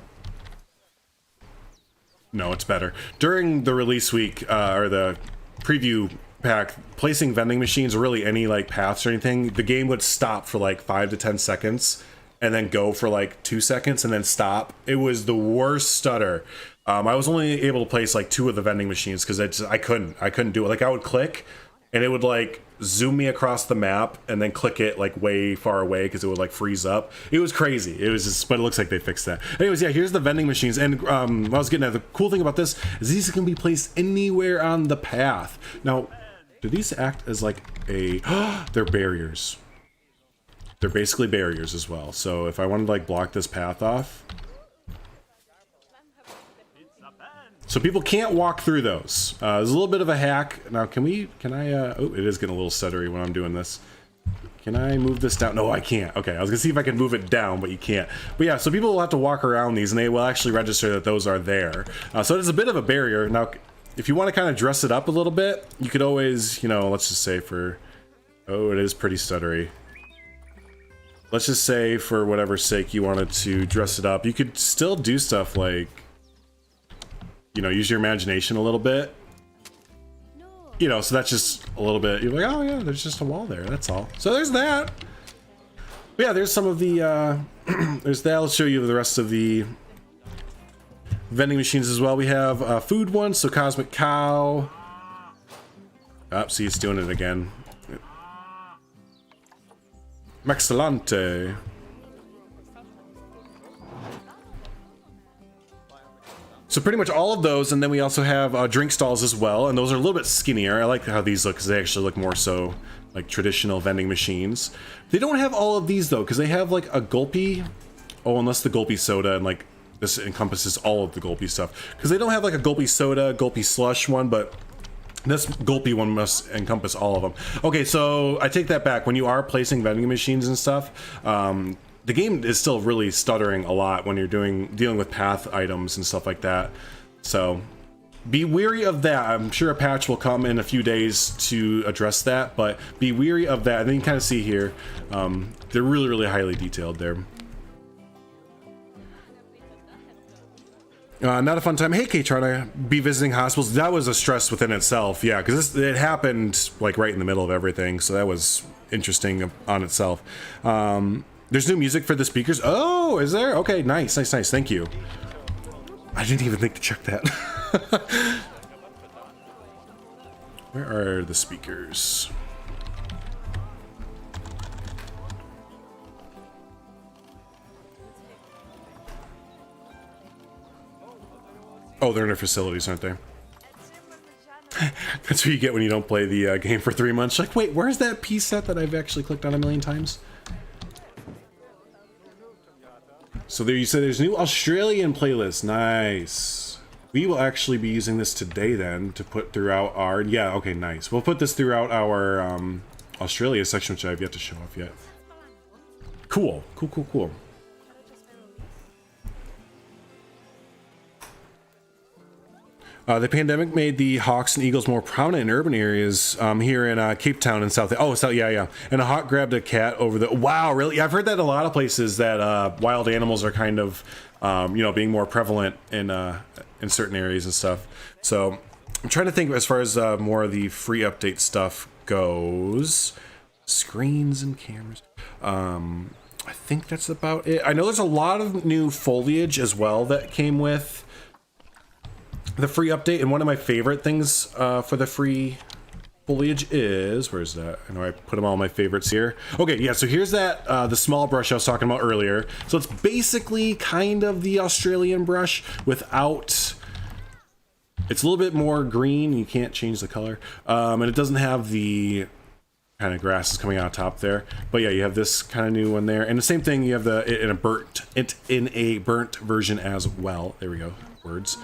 No, it's better. During the release week or the preview pack, placing vending machines or really any like paths or anything, the game would stop for like 5 to 10 seconds and then go for like 2 seconds and then stop. It was the worst stutter. I was only able to place like 2 of the vending machines because I couldn't do it. Like I would click and it would like zoom me across the map and then click it like way far away because it would like freeze up. It was crazy. It was just, but it looks like they fixed that. Anyways, yeah, here's the vending machines. And what I was getting at, the cool thing about this is these can be placed anywhere on the path. Now, do these act as like a, they're barriers. They're basically barriers as well. So if I wanted to like block this path off, so people can't walk through those. There's a little bit of a hack. Now, can I, oh, it is getting a little stuttery when I'm doing this. Can I move this down? No, I can't. Okay, I was gonna see if I can move it down, but you can't. But yeah, so people will have to walk around these and they will actually register that those are there. So it's a bit of a barrier. Now, if you want to kind of dress it up a little bit, you could always, you know, let's just say for, oh, it is pretty stuttery. Let's just say for whatever sake you wanted to dress it up, you could still do stuff like, you know, use your imagination a little bit. You know, so that's just a little bit, you're like, oh yeah, there's just a wall there, that's all. So there's that. But yeah, there's some of the, there's that. I'll show you the rest of the vending machines as well. We have a food one, so Cosmic Cow. Oh, see, it's doing it again. Maxilante. So pretty much all of those, and then we also have drink stalls as well, and those are a little bit skinnier. I like how these look because they actually look more so like traditional vending machines. They don't have all of these though, because they have like a gulpy. Oh, unless the gulpy soda, and like this encompasses all of the gulpy stuff. Because they don't have like a gulpy soda, gulpy slush one, but this gulpy one must encompass all of them. Okay, so I take that back. When you are placing vending machines and stuff, the game is still really stuttering a lot when you're dealing with path items and stuff like that. So be wary of that. I'm sure a patch will come in a few days to address that, but be wary of that. And then you can kind of see here, they're really, really highly detailed there. Not a fun time. Hey, Kay, trying to be visiting hospitals. That was a stress within itself. Yeah, because it happened like right in the middle of everything. So that was interesting on itself. There's new music for the speakers. Oh, is there? Okay, nice, nice, nice. Thank you. I didn't even think to check that. Where are the speakers? Oh, they're in their facilities, aren't they? That's what you get when you don't play the game for 3 months. Like, wait, where's that piece set that I've actually clicked on a million times? So there you said there's a new Australian playlist. Nice. We will actually be using this today then to put throughout our, yeah, okay, nice. We'll put this throughout our Australia section, which I have yet to show off yet. Cool, cool, cool, cool. The pandemic made the hawks and eagles more prominent in urban areas here in Cape Town in South. Oh, so yeah. And a hawk grabbed a cat over the. Wow, really? I've heard that in a lot of places that wild animals are kind of, you know, being more prevalent in certain areas and stuff. So I'm trying to think as far as more of the free update stuff goes. Screens and cameras. I think that's about it. I know there's a lot of new foliage as well that came with the free update, and one of my favorite things for the free foliage is, where's that? I know I put them all my favorites here. Okay, yeah, so here's that, the small brush I was talking about earlier. So it's basically kind of the Australian brush without, it's a little bit more green, you can't change the color, and it doesn't have the kind of grasses coming out top there. But yeah, you have this kind of new one there, and the same thing, you have it in a burnt version as well. There we go, words.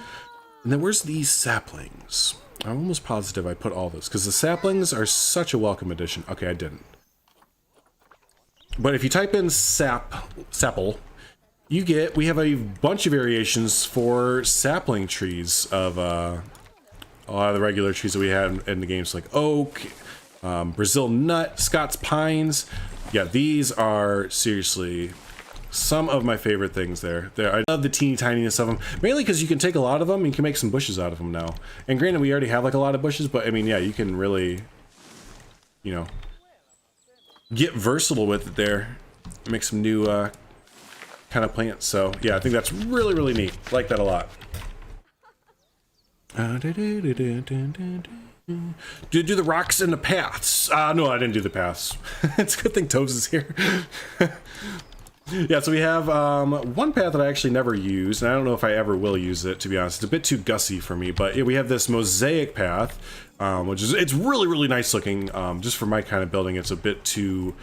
And then where's these saplings? I'm almost positive I put all this because the saplings are such a welcome addition. Okay, I didn't. But if you type in sapple, we have a bunch of variations for sapling trees of a lot of the regular trees that we had in the games, like oak, Brazil nut, Scots pines. Yeah, these are seriously some of my favorite things there. I love the teeny tininess of them, mainly because you can take a lot of them and you can make some bushes out of them now. And granted, we already have like a lot of bushes, but I mean, yeah, you can really, you know, get versatile with it there. Make some new kind of plants. So yeah, I think that's really, really neat. I like that a lot. Did you do the rocks and the paths? No, I didn't do the paths. It's a good thing Toes is here. Yeah, so we have one path that I actually never used, and I don't know if I ever will use it, to be honest. It's a bit too gussy for me, but yeah, we have this mosaic path, which is, it's really, really nice looking. Just for my kind of building, it's a bit too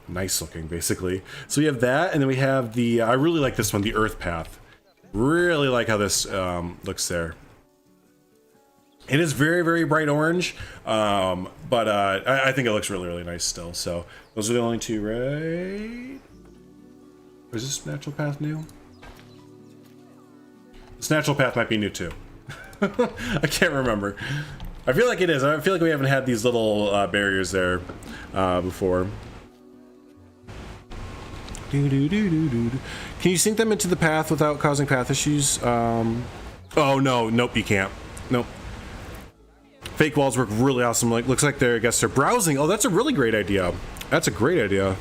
nice looking, basically. So we have that, and then we have the, I really like this one, the earth path. Really like how this looks there. It is very, very bright orange, but I think it looks really, really nice still. So those are the only two, right? Or is this natural path new? This natural path might be new too. I can't remember. I feel like it is. I feel like we haven't had these little barriers there before. Can you sync them into the path without causing path issues? Oh no, nope, you can't. Nope. Fake walls work really awesome. Like, looks like they're, I guess they're browsing. Oh, that's a really great idea. That's a great idea.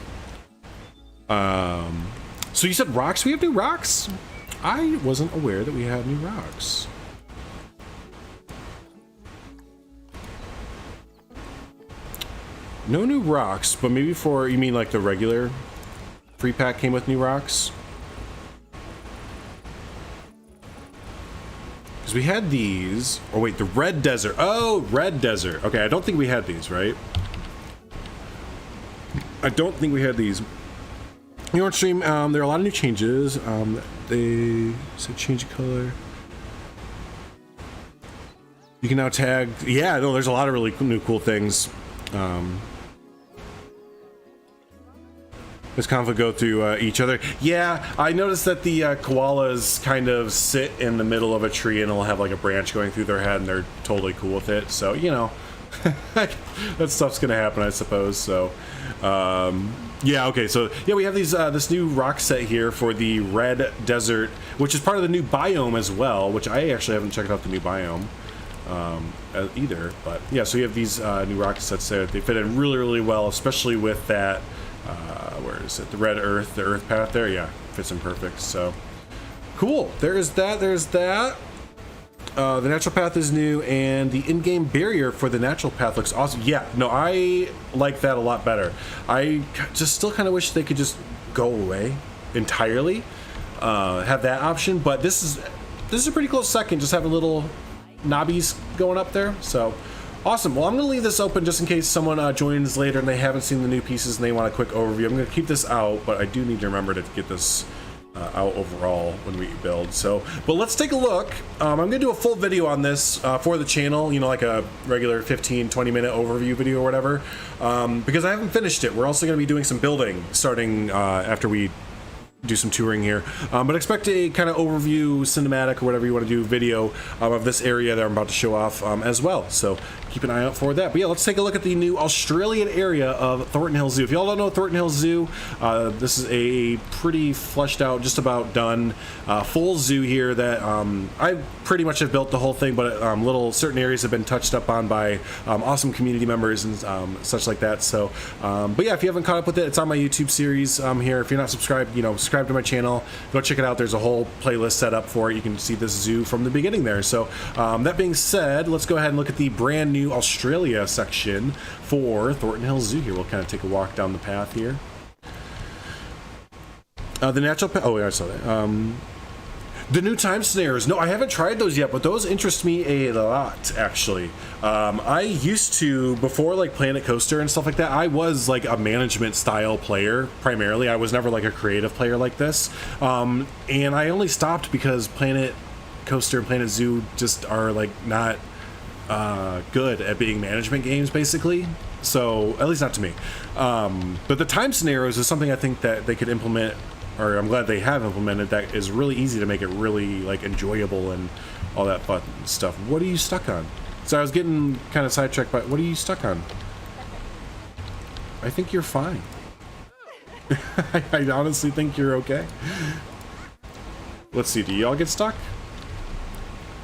So you said rocks? We have new rocks? I wasn't aware that we had new rocks. No new rocks, but maybe for, you mean like the regular free pack came with new rocks? Because we had these. Oh wait, the red desert. Oh, red desert. Okay, I don't think we had these, right? I don't think we had these. You know, on stream, there are a lot of new changes. They said change of color. You can now tag. Yeah, no, there's a lot of really new cool things. This conflict go through each other. Yeah, I noticed that the koalas kind of sit in the middle of a tree and it'll have like a branch going through their head and they're totally cool with it. So, you know, that stuff's gonna happen, I suppose. So, yeah, okay, so yeah, we have these this new rock set here for the red desert, which is part of the new biome as well, which I actually haven't checked out the new biome either. But yeah, so you have these new rock sets there. They fit in really, really well, especially with that. Where is it? The red earth, the earth path there. Yeah, fits in perfect. So cool. There is that. There's that. The natural path is new, and the in-game barrier for the natural path looks awesome. Yeah, no, I like that a lot better. I just still kind of wish they could just go away entirely, have that option. But this is a pretty close second. Just having little knobbies going up there. So. Awesome. Well, I'm going to leave this open just in case someone joins later and they haven't seen the new pieces and they want a quick overview. I'm going to keep this out, but I do need to remember to get this out overall when we build. So, but let's take a look. I'm going to do a full video on this for the channel, you know, like a regular 15-20 minute overview video or whatever, because I haven't finished it. We're also going to be doing some building starting after we do some touring here, but expect a kind of overview, cinematic, or whatever you want to do, video of this area that I'm about to show off as well. So keep an eye out for that. But yeah, let's take a look at the new Australian area of Thornton Hills Zoo. If y'all don't know Thornton Hills Zoo, this is a pretty fleshed out, just about done, full zoo here that I pretty much have built the whole thing, but little certain areas have been touched up on by awesome community members and such like that. So, but yeah, if you haven't caught up with it, it's on my YouTube series here. If you're not subscribed, you know, subscribe to my channel, go check it out. There's a whole playlist set up for it. You can see this zoo from the beginning there. So that being said, let's go ahead and look at the brand new Australia section for Thornton Hills Zoo here. We'll kind of take a walk down the path here. The natural path. Oh, yeah, I saw that. The new time snares. No, I haven't tried those yet, but those interest me a lot, actually. I used to, before like Planet Coaster and stuff like that, I was like a management style player primarily. I was never like a creative player like this. And I only stopped because Planet Coaster and Planet Zoo just are like not good at being management games, basically. So, at least not to me. But the time scenarios is something I think that they could implement, or I'm glad they have implemented, that is really easy to make it really like enjoyable and all that fun stuff. What are you stuck on? So I was getting kind of sidetracked, but what are you stuck on? I think you're fine. I honestly think you're okay. Let's see, do y'all get stuck?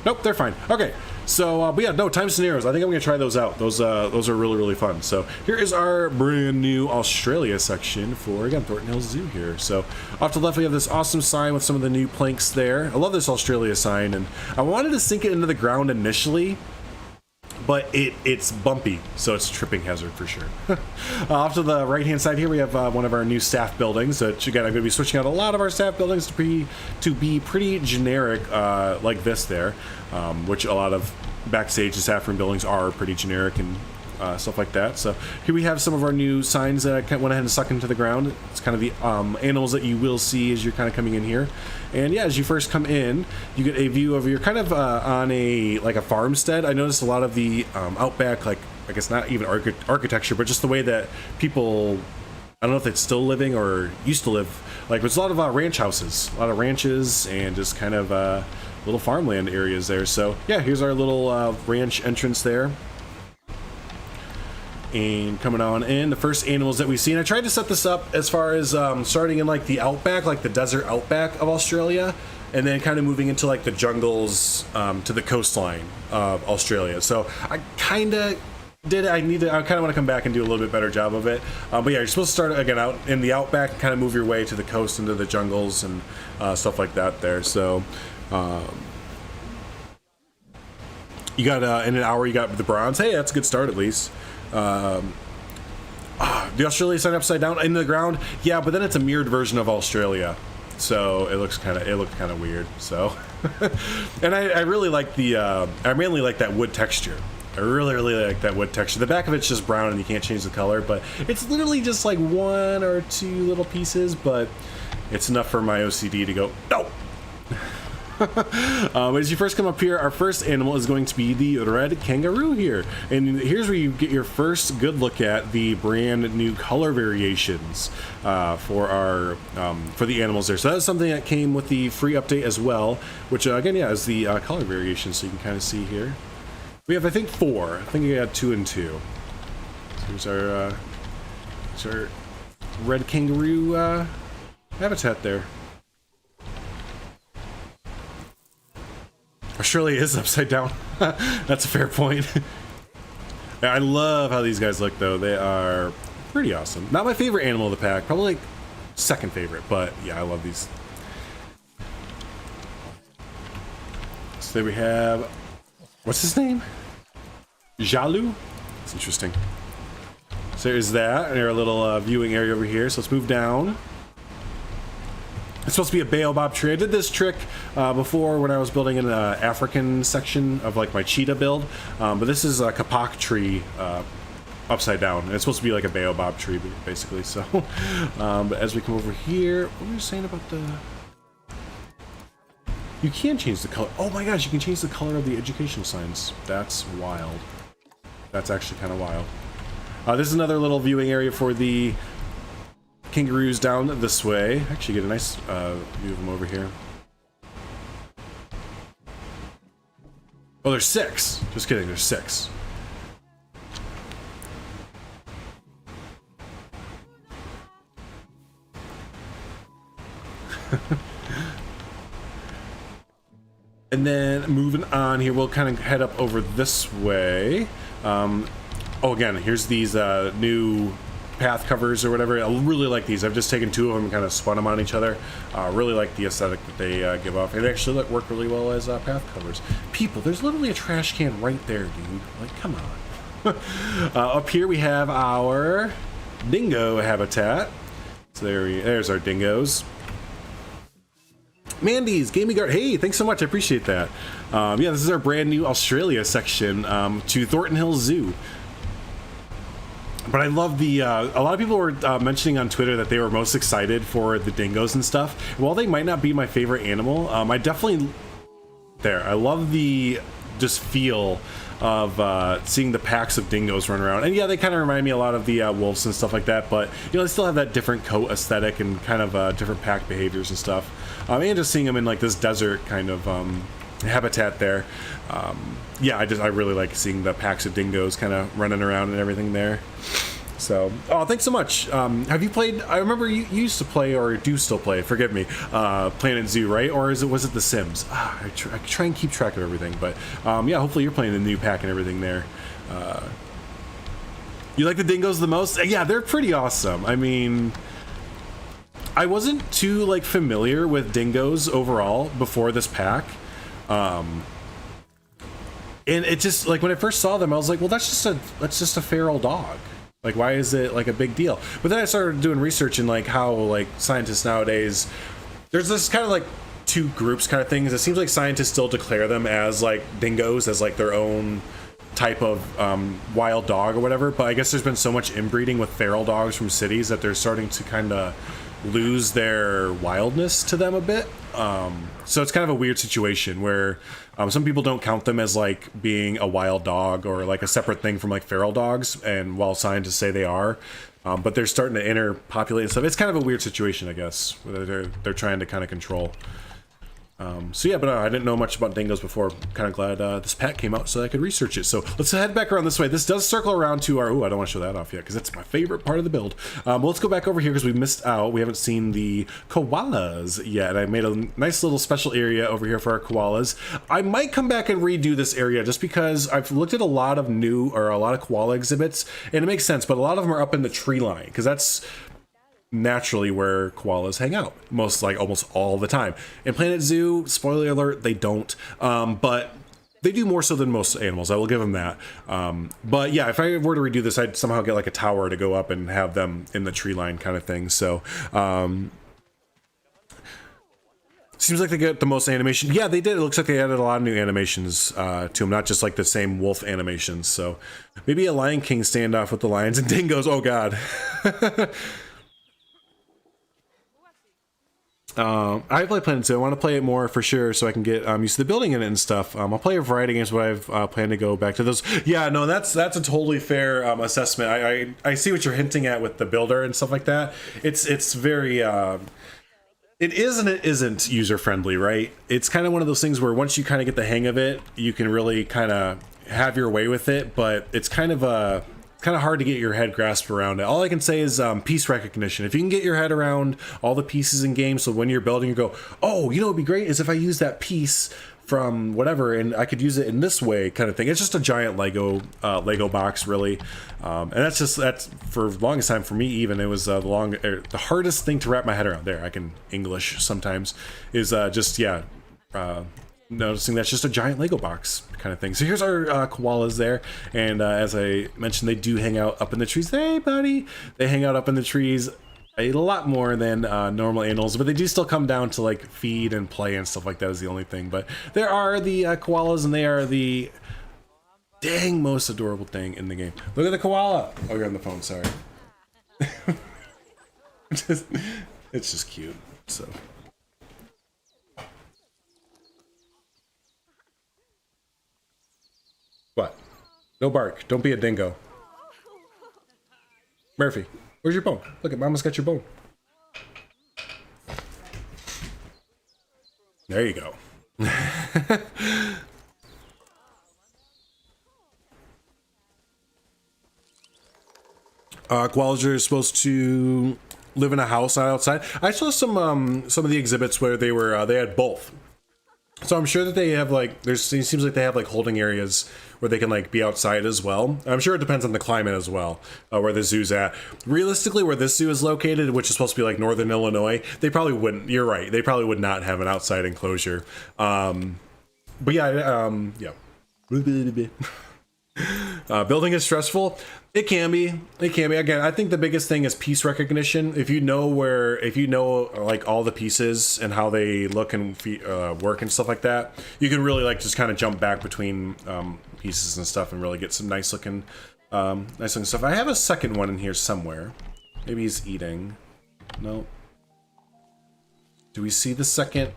Nope, they're fine. Okay, so, but yeah, no, time scenarios. I think I'm gonna try those out. Those are really, really fun. So here is our brand new Australia section for, again, Thornton Hills Zoo here. So off to the left, we have this awesome sign with some of the new planks there. I love this Australia sign, and I wanted to sink it into the ground initially, but it's bumpy, so it's a tripping hazard for sure. Off to the right-hand side here, we have one of our new staff buildings. Which, again, I'm going to be switching out a lot of our staff buildings to be pretty generic, like this there, which a lot of backstage staff room buildings are pretty generic and stuff like that. So here we have some of our new signs that I went ahead and stuck into the ground. It's kind of the animals that you will see as you're kind of coming in here. And yeah, as you first come in, you get a view of, you're kind of on a farmstead. I noticed a lot of the outback, like, I guess not even architecture, but just the way that people, I don't know if it's still living or used to live, like there's a lot of ranch houses, a lot of ranches, and just kind of little farmland areas there. So yeah, here's our little ranch entrance there. And coming on in, the first animals that we see, and I tried to set this up as far as starting in like the outback, like the desert outback of Australia, and then kind of moving into like the jungles to the coastline of Australia. So I kind of did. I kind of want to come back and do a little bit better job of it. But yeah, you're supposed to start again out in the outback and kind of move your way to the coast, into the jungles and stuff like that there. So you got in an hour, you got the bronze. Hey, that's a good start at least. The Australia sign upside down in the ground, yeah, but then it's a mirrored version of Australia, so it looked kind of weird. So, and I really like I mainly like that wood texture. I really like that wood texture. The back of it's just brown and you can't change the color, but it's literally just like one or two little pieces, but it's enough for my OCD to go no. As you first come up here, our first animal is going to be the red kangaroo here, and here's where you get your first good look at the brand new color variations for our for the animals there. So that's something that came with the free update as well, which again, yeah, is the color variations. So you can kind of see here we have, I think, 4. I think we got 2 and 2. So here's our red kangaroo habitat there. Australia is upside down. That's a fair point. I love how these guys look, though. They are pretty awesome. Not my favorite animal of the pack. Probably like second favorite, but yeah, I love these. So there we have, what's his name? Jalu? That's interesting. So there's that, and our little viewing area over here. So let's move down. It's supposed to be a baobab tree. I did this trick before when I was building an African section of like my cheetah build, but this is a kapok tree upside down. And it's supposed to be like a baobab tree, basically. So, but as we come over here, what were you saying about the? You can change the color. Oh my gosh, you can change the color of the education signs. That's wild. That's actually kind of wild. This is another little viewing area for the kangaroos down this way. Actually get a nice view of them over here. Oh, there's 6. Just kidding, there's 6. And then moving on here, we'll kind of head up over this way. Oh, again, here's these new path covers or whatever. I really like these. I've just taken 2 of them and kind of spun them on each other. Really like the aesthetic that they give off. They actually work really well as path covers. People, there's literally a trash can right there, dude. Like, come on. Up here we have our dingo habitat. So there's our dingoes. Mandy's Gaming Art. Hey, thanks so much. I appreciate that. Yeah, this is our brand new Australia section to Thornton Hills Zoo. But I love the, a lot of people were mentioning on Twitter that they were most excited for the dingoes and stuff. While they might not be my favorite animal, I definitely, I love the just feel of seeing the packs of dingoes run around. And yeah, they kind of remind me a lot of the wolves and stuff like that, but you know, they still have that different coat aesthetic and kind of different pack behaviors and stuff. And just seeing them in like this desert kind of habitat there. Yeah, I really like seeing the packs of dingoes kind of running around and everything there. So, oh, thanks so much. Have you played? I remember you used to play, or do still play. Forgive me. Planet Zoo, right? Or was it The Sims? I try and keep track of everything, but yeah. Hopefully, you're playing the new pack and everything there. You like the Dingoes the most? Yeah, they're pretty awesome. I mean, I wasn't too like familiar with Dingoes overall before this pack. And it just like when I first saw them, I was like, well, that's just a feral dog. Like, why is it like a big deal? But then I started doing research in like how like scientists nowadays, there's this kind of like two groups kind of things. It seems like scientists still declare them as like dingoes, as like their own type of wild dog or whatever. But I guess there's been so much inbreeding with feral dogs from cities that they're starting to kind of lose their wildness to them a bit. So it's kind of a weird situation where some people don't count them as like being a wild dog or like a separate thing from like feral dogs, and while scientists say they are, but they're starting to interpopulate and stuff. It's kind of a weird situation, I guess, where they're trying to kind of control. So yeah, but I didn't know much about dingoes before. Kind of glad this pack came out so I could research it. So let's head back around this way. This does circle around to our... Ooh, I don't want to show that off yet because that's my favorite part of the build. Well, let's go back over here because we missed out. We haven't seen the koalas yet. And I made a nice little special area over here for our koalas. I might come back and redo this area just because I've looked at a lot of koala exhibits, and it makes sense, but a lot of them are up in the tree line because that's naturally where koalas hang out almost all the time. In Planet Zoo, spoiler alert, they don't, but they do more so than most animals. I will give them that. But yeah, if I were to redo this, I'd somehow get like a tower to go up and have them in the tree line kind of thing. So seems like they get the most animation. Yeah, they did. It looks like they added a lot of new animations to them, not just like the same wolf animations. So maybe a Lion King standoff with the lions and dingoes. Oh god. I play Planet Zoo. I want to play it more for sure so I can get used to the building in it and stuff. I'll play a variety of games, but I've planned to go back to those. Yeah, no, that's a totally fair assessment. I see what you're hinting at with the builder and stuff like that. It's very... it is and it isn't user-friendly, right? It's kind of one of those things where once you kind of get the hang of it, you can really kind of have your way with it, but it's kind of hard to get your head grasped around it. All I can say is piece recognition. If you can get your head around all the pieces in game, so when you're building, you go, oh, you know what'd be great is if I use that piece from whatever and I could use it in this way kind of thing. It's just a giant Lego box, really. And that's for the longest time for me, even it was the hardest thing to wrap my head around. There, I can English sometimes, is noticing that's just a giant Lego box kind of thing. So here's our koalas there, and as I mentioned, they do hang out up in the trees. Hey buddy, they hang out up in the trees a lot more than normal animals, but they do still come down to like feed and play and stuff like that is the only thing. But there are the koalas, and they are the dang most adorable thing in the game. Look at the koala. Oh, you're on the phone, sorry. It's just cute. So what? No bark. Don't be a dingo. Murphy, where's your bone? Look at Mama's got your bone. There you go. Koalas are supposed to live in a house outside. I saw some of the exhibits where they had both. So I'm sure that they have like it seems like they have like holding areas where they can like be outside as well. I'm sure it depends on the climate as well, where the zoo's at. Realistically, where this zoo is located, which is supposed to be like northern Illinois, they probably wouldn't. You're right. They probably would not have an outside enclosure. But yeah, yeah. Building is stressful. It can be. Again, I think the biggest thing is piece recognition. If you know like all the pieces and how they look and work and stuff like that, you can really like just kind of jump back between pieces and stuff and really get some nice looking stuff. I have a second one in here somewhere. Maybe he's eating. No. Do we see the second?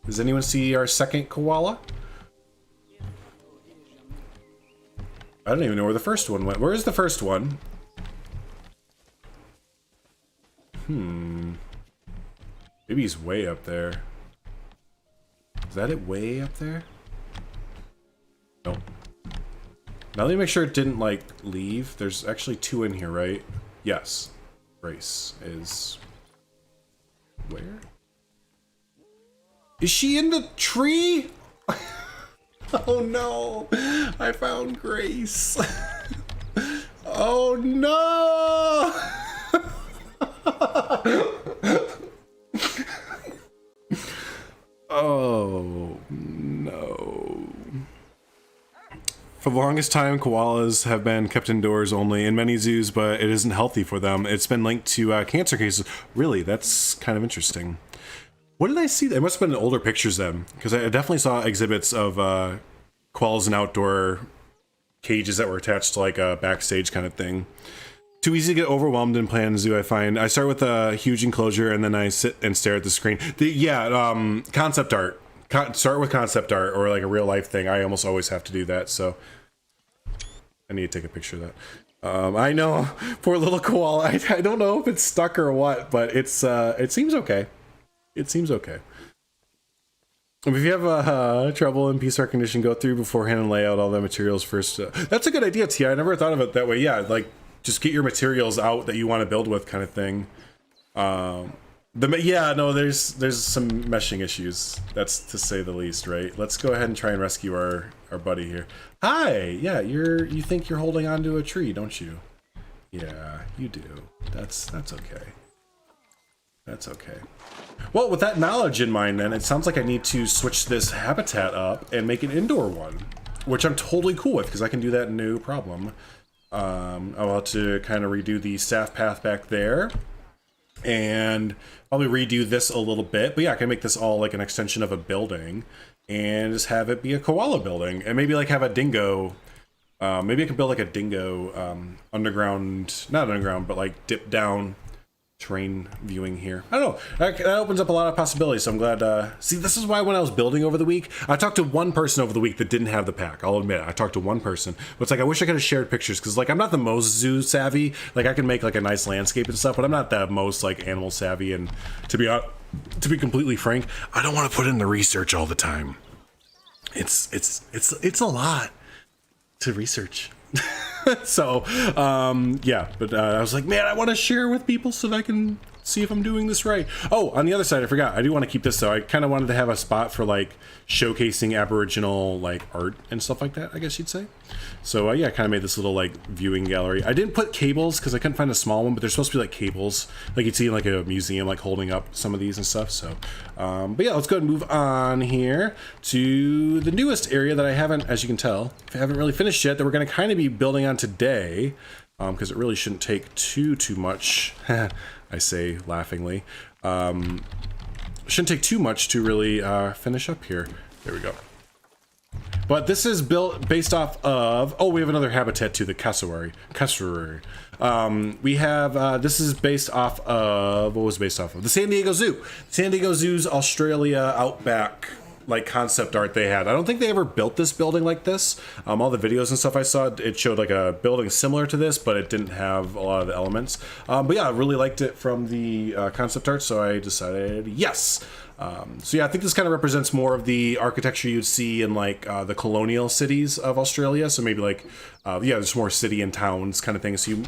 Does anyone see our second koala? I don't even know where the first one went. Where is the first one? Maybe he's way up there. Is that it way up there? Nope. Now let me make sure it didn't like leave. There's actually 2 in here, right? Yes. Grace is where? Is she in the tree? Oh no, I found Grace. Oh no. Oh no. For the longest time, koalas have been kept indoors only in many zoos, but it isn't healthy for them. It's been linked to cancer cases. Really, that's kind of interesting. What did I see? It must have been older pictures then, because I definitely saw exhibits of koalas in outdoor cages that were attached to like a backstage kind of thing. Too easy to get overwhelmed in Plan Zoo, I find. I start with a huge enclosure and then I sit and stare at the screen. Concept art. Start with concept art or like a real life thing. I almost always have to do that, so I need to take a picture of that. I know, poor little koala. I don't know if it's stuck or what, but it's it seems okay. It seems okay. If you have trouble in piece recognition, go through beforehand and lay out all the materials first. That's a good idea, Tia. I never thought of it that way. Yeah, like just get your materials out that you want to build with, kind of thing. There's some meshing issues. That's to say the least, right? Let's go ahead and try and rescue our buddy here. Hi, yeah, you think you're holding onto a tree, don't you? Yeah, you do. That's okay. That's okay. Well, with that knowledge in mind, then it sounds like I need to switch this habitat up and make an indoor one, which I'm totally cool with because I can do that no problem. I'll have to kind of redo the staff path back there. And probably redo this a little bit, but yeah, I can make this all like an extension of a building and just have it be a koala building and maybe like have a dingo. Maybe I can build like a dingo underground, not underground, but like dip down terrain viewing here. I don't know. That opens up a lot of possibilities. So I'm glad. See, this is why when I was building over the week, I talked to one person over the week that didn't have the pack. I'll admit, I talked to one person, but it's like I wish I could have shared pictures because like I'm not the most zoo savvy. Like I can make like a nice landscape and stuff, but I'm not the most like animal savvy. And to be completely frank, I don't want to put in the research all the time. It's a lot to research. So I was like, man, I want to share with people so that I can see if I'm doing this right. Oh, on the other side, I forgot, I do want to keep this though. I kind of wanted to have a spot for like showcasing Aboriginal like art and stuff like that, I guess you'd say. So I kind of made this little like viewing gallery. I didn't put cables because I couldn't find a small one, but there's supposed to be like cables like you'd see in like a museum, like holding up some of these and stuff. So but yeah, let's go ahead and move on here to the newest area that I haven't, as you can tell, I haven't really finished yet, that we're going to kind of be building on today, because it really shouldn't take too much. I say laughingly, shouldn't take too much to really finish up here. There we go. But this is built based off of, we have another habitat too, the cassowary. We have, this is based off of, what was it based off of? The San Diego Zoo. San Diego Zoo's Australia Outback, like concept art they had. I don't think they ever built this building like this. All the videos and stuff I saw, it showed like a building similar to this, but it didn't have a lot of the elements. But yeah, I really liked it from the concept art, so I decided yes. So yeah, I think this kind of represents more of the architecture you'd see in like the colonial cities of Australia. So maybe like, there's more city and towns kind of thing. So you,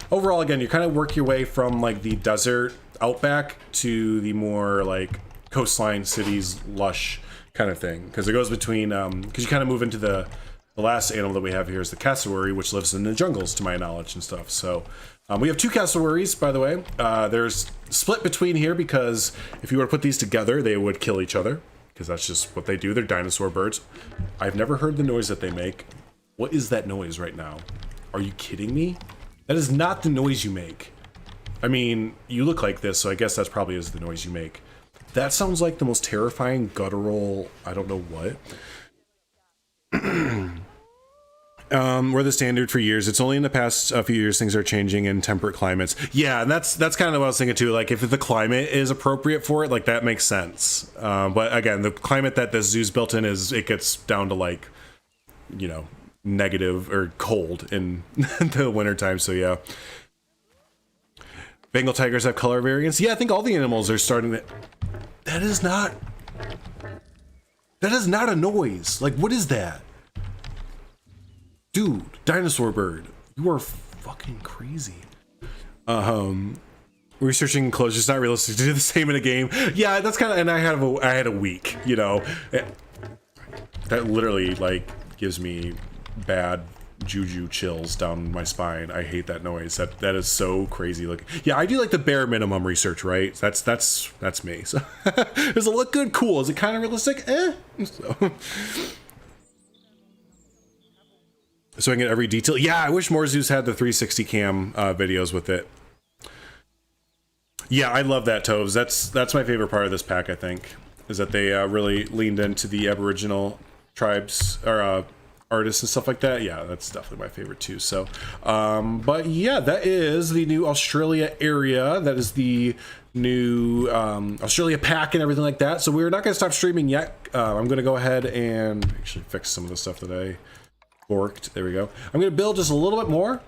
overall, again, you kind of work your way from like the desert outback to the more like coastline cities, lush kind of thing. Because it goes between, because you kind of move into the last animal that we have here is the cassowary, which lives in the jungles, to my knowledge and stuff. So we have 2 cassowaries, by the way. There's split between here because if you were to put these together, they would kill each other because that's just what they do. They're dinosaur birds. I've never heard the noise that they make. What is that noise right now? Are you kidding me? That is not the noise you make. I mean, you look like this, so I guess that's probably is the noise you make. That sounds like the most terrifying guttural, I don't know what. We're the standard for years. It's only in the past few years things are changing in temperate climates. Yeah, and that's kind of what I was thinking too. Like if the climate is appropriate for it, like that makes sense. But again, the climate that the zoo's built in is, it gets down to like, negative or cold in the wintertime. So yeah. Bengal tigers have color variants. Yeah, I think all the animals are starting to... That is not a noise. Like, what is that? dude, dinosaur bird, you are fucking crazy. Researching enclosures not realistic to do the same in a game. Yeah, that's kind of, and I had a week, you know. That literally like gives me bad juju chills down my spine. I hate that noise. That is so crazy looking. Yeah, I do like the bare minimum research, right? That's me. So does it look good? Cool. Is it kind of realistic? So I can get every detail. Yeah, I wish more zoos had the 360 cam videos with it. Yeah, I love that, Toves. That's my favorite part of this pack, I think, is that they really leaned into the Aboriginal tribes or artists and stuff like that. Yeah, that's definitely my favorite too. So, but yeah, that is the new Australia area. That is the new Australia pack and everything like that. So we're not going to stop streaming yet. I'm going to go ahead and actually fix some of the stuff that I borked. There we go. I'm going to build just a little bit more.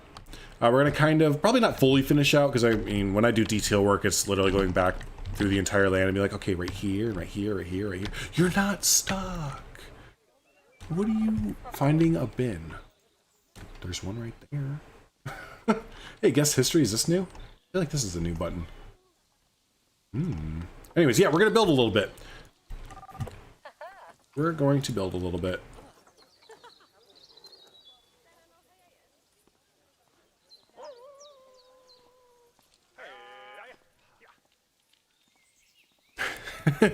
We're going to kind of probably not fully finish out because I mean, when I do detail work, it's literally going back through the entire land and be like, okay, right here, right here, right here, right here. You're not stuck. What are you finding a bin? There's one right there. Hey, guess history, is this new? I feel like this is a new button. Anyways, yeah, we're gonna build a little bit. We're going to build a little bit.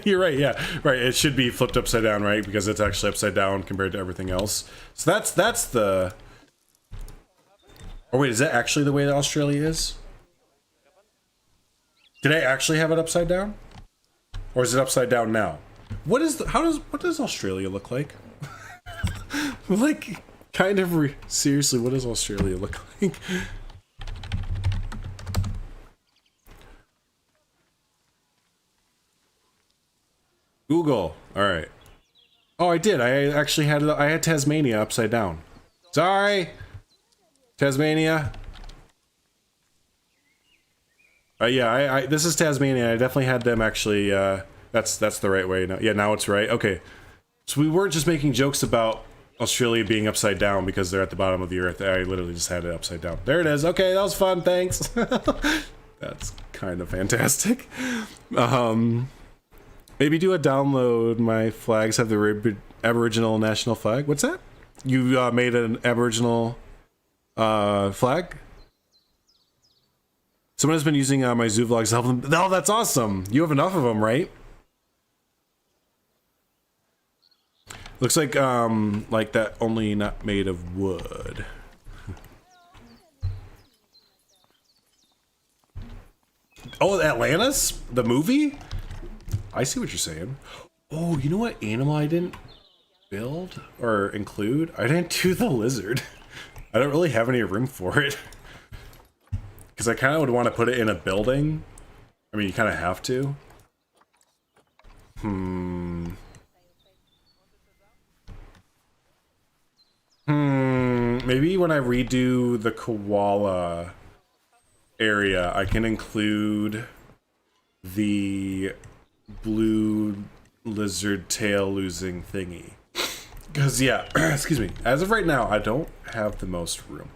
You're right, yeah, right. It should be flipped upside down, right? Because it's actually upside down compared to everything else. So that's the. Oh wait, is that actually the way that Australia is? Did I actually have it upside down, or is it upside down now? What is the, what does Australia look like? Like, kind of seriously, what does Australia look like? Google. All right. Oh, I did. I actually had it. I had Tasmania upside down. Sorry, Tasmania. Yeah, this is Tasmania. I definitely had them actually. That's the right way now. Yeah, now it's right. Okay, so we weren't just making jokes about Australia being upside down because they're at the bottom of the earth. I literally just had it upside down. There it is. Okay, that was fun. Thanks. That's kind of fantastic. Maybe do a download. My flags have the Aboriginal national flag. What's that? You made an Aboriginal flag? Someone has been using my zoo vlogs to help them. Oh, that's awesome. You have enough of them, right? Looks like that, only not made of wood. Oh, Atlantis? The movie? I see what you're saying. Oh, you know what animal I didn't build or include? I didn't do the lizard. I don't really have any room for it. Because I kind of would want to put it in a building. I mean, you kind of have to. Maybe when I redo the koala area, I can include the blue lizard tail losing thingy. Because, yeah, excuse me, as of right now, I don't have the most room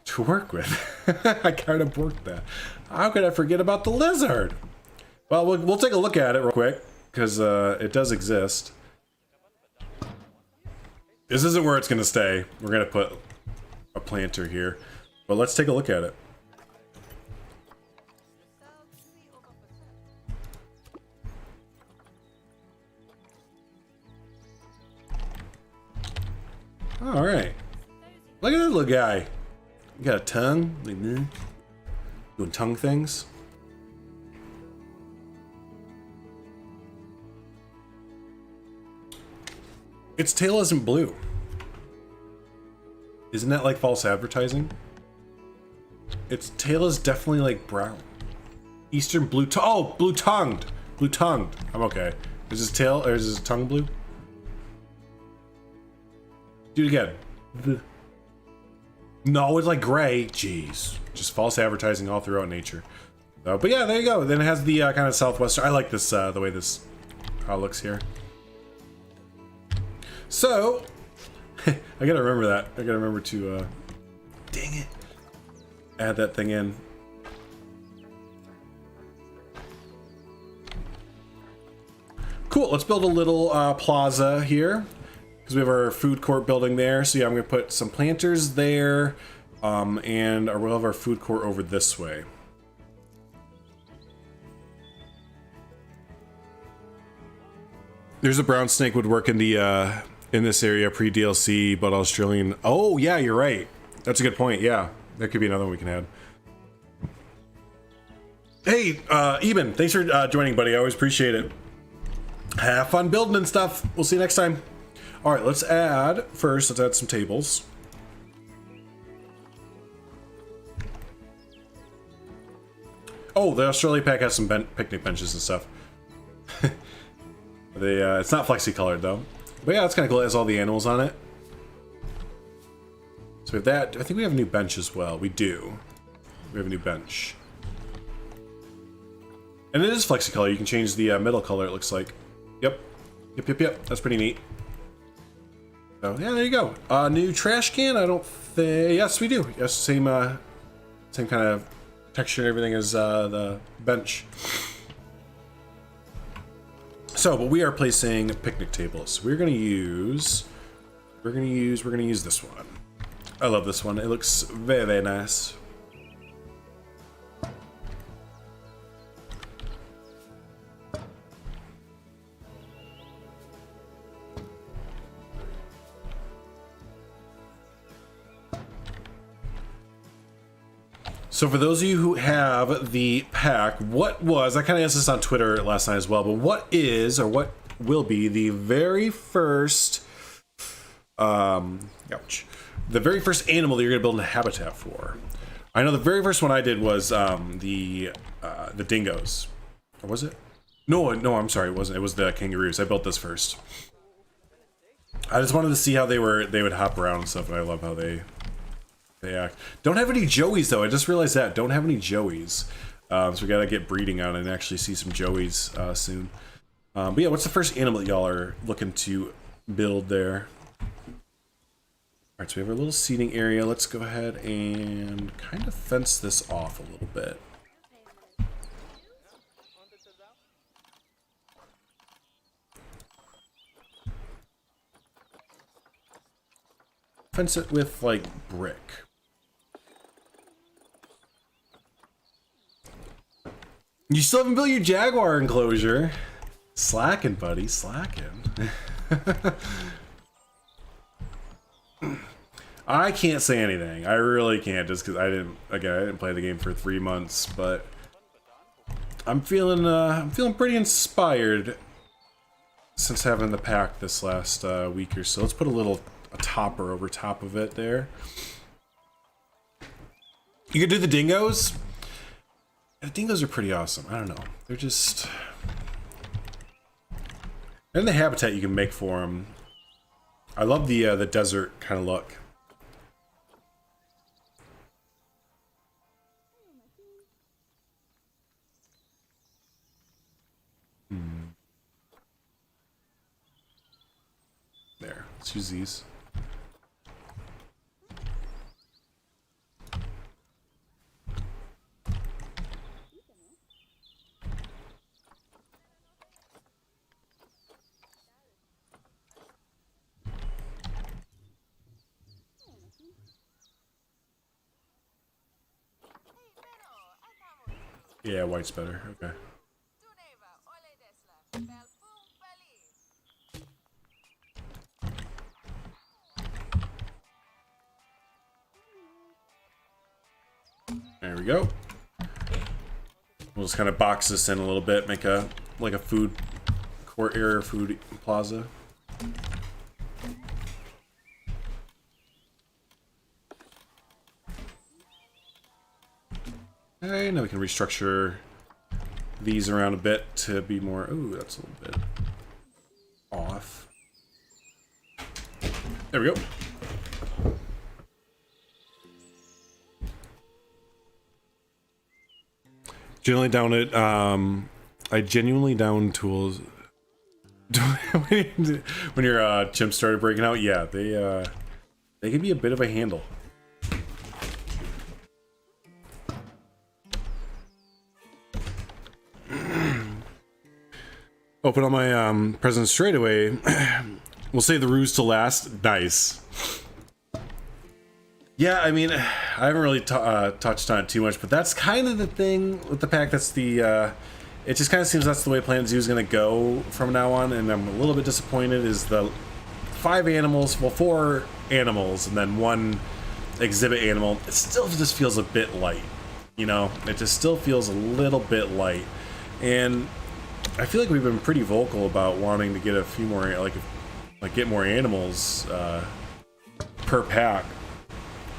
to work with. I kind of borked that. How could I forget about the lizard? Well, we'll take a look at it real quick, because it does exist. This isn't where it's going to stay. We're going to put a planter here. But let's take a look at it. All right. Look at that little guy. You got a tongue, like that. Doing tongue things. Its tail isn't blue. Isn't that like false advertising? Its tail is definitely like brown. Eastern blue. Oh, blue tongued. Blue tongued. I'm okay. Is his tail or is his tongue blue? Do it again. No, it's like gray. Jeez. Just false advertising all throughout nature. But yeah, there you go. Then it has the kind of southwestern. I like this, the way this looks here. So, I gotta remember that. I gotta remember to, dang it, add that thing in. Cool, let's build a little plaza here, because we have our food court building there. So yeah, I'm gonna put some planters there, and we'll have our food court over this way. There's a brown snake would work in the in this area pre-DLC, but Australian. Oh yeah, you're right. That's a good point. Yeah, there could be another one we can add. Hey, Eben, thanks for joining, buddy. I always appreciate it. Have fun building and stuff. We'll see you next time. All right, let's add some tables. Oh, the Australia pack has some picnic benches and stuff. It's not flexi colored though. But yeah, that's kind of cool. It has all the animals on it. So we have that. I think we have a new bench as well. We do. We have a new bench. And it is flexi color. You can change the middle color, it looks like. Yep. Yep. That's pretty neat. So yeah, there you go. New trash can. I don't think. Yes, we do. Yes, same kind of texture and everything as the bench. So, but we are placing picnic tables. We're gonna use this one. I love this one. It looks very, very nice. So for those of you who have the pack, what was, I kind of asked this on Twitter last night as well, but what is, or what will be the very first, the very first animal that you're going to build a habitat for? I know the very first one I did was the dingoes. Or was it? No, I'm sorry, it wasn't. It was the kangaroos. I built this first. I just wanted to see how they would hop around and stuff, and I love how they act. Don't have any joeys though. I just realized that. Don't have any joeys. So we gotta get breeding on and actually see some joeys soon. But yeah, what's the first animal that y'all are looking to build there? Alright, so we have our little seating area. Let's go ahead and kind of fence this off a little bit. Fence it with like brick. You still haven't built your jaguar enclosure. Slacking, buddy, slacking. I can't say anything. I really can't, just because I didn't play the game for 3 months, but I'm feeling pretty inspired since having the pack this last week or so. Let's put a topper over top of it there. You could do the dingoes. The dingoes are pretty awesome. I don't know. They're just... And the habitat you can make for them. I love the desert kind of look. There. Let's use these. Yeah, white's better. Okay. There we go. We'll just kind of box this in a little bit, make like a food court area, food plaza. Okay, now we can restructure these around a bit to be more... Ooh, that's a little bit off. There we go. Generally down it, I genuinely down tools. when your chimp started breaking out, yeah, they can be a bit of a handle. Open all my presents straight away. We'll save the ruse to last. Nice. Yeah, I mean, I haven't really touched on it too much, but that's kind of the thing with the pack. That's the it just kind of seems that's the way Planet Zoo is going to go from now on, and I'm a little bit disappointed. Is the 5 animals, well, 4 animals, and then 1 exhibit animal. It still just feels a bit light, you know. It just still feels a little bit light, and I feel like we've been pretty vocal about wanting to get a few more, like get more animals per pack.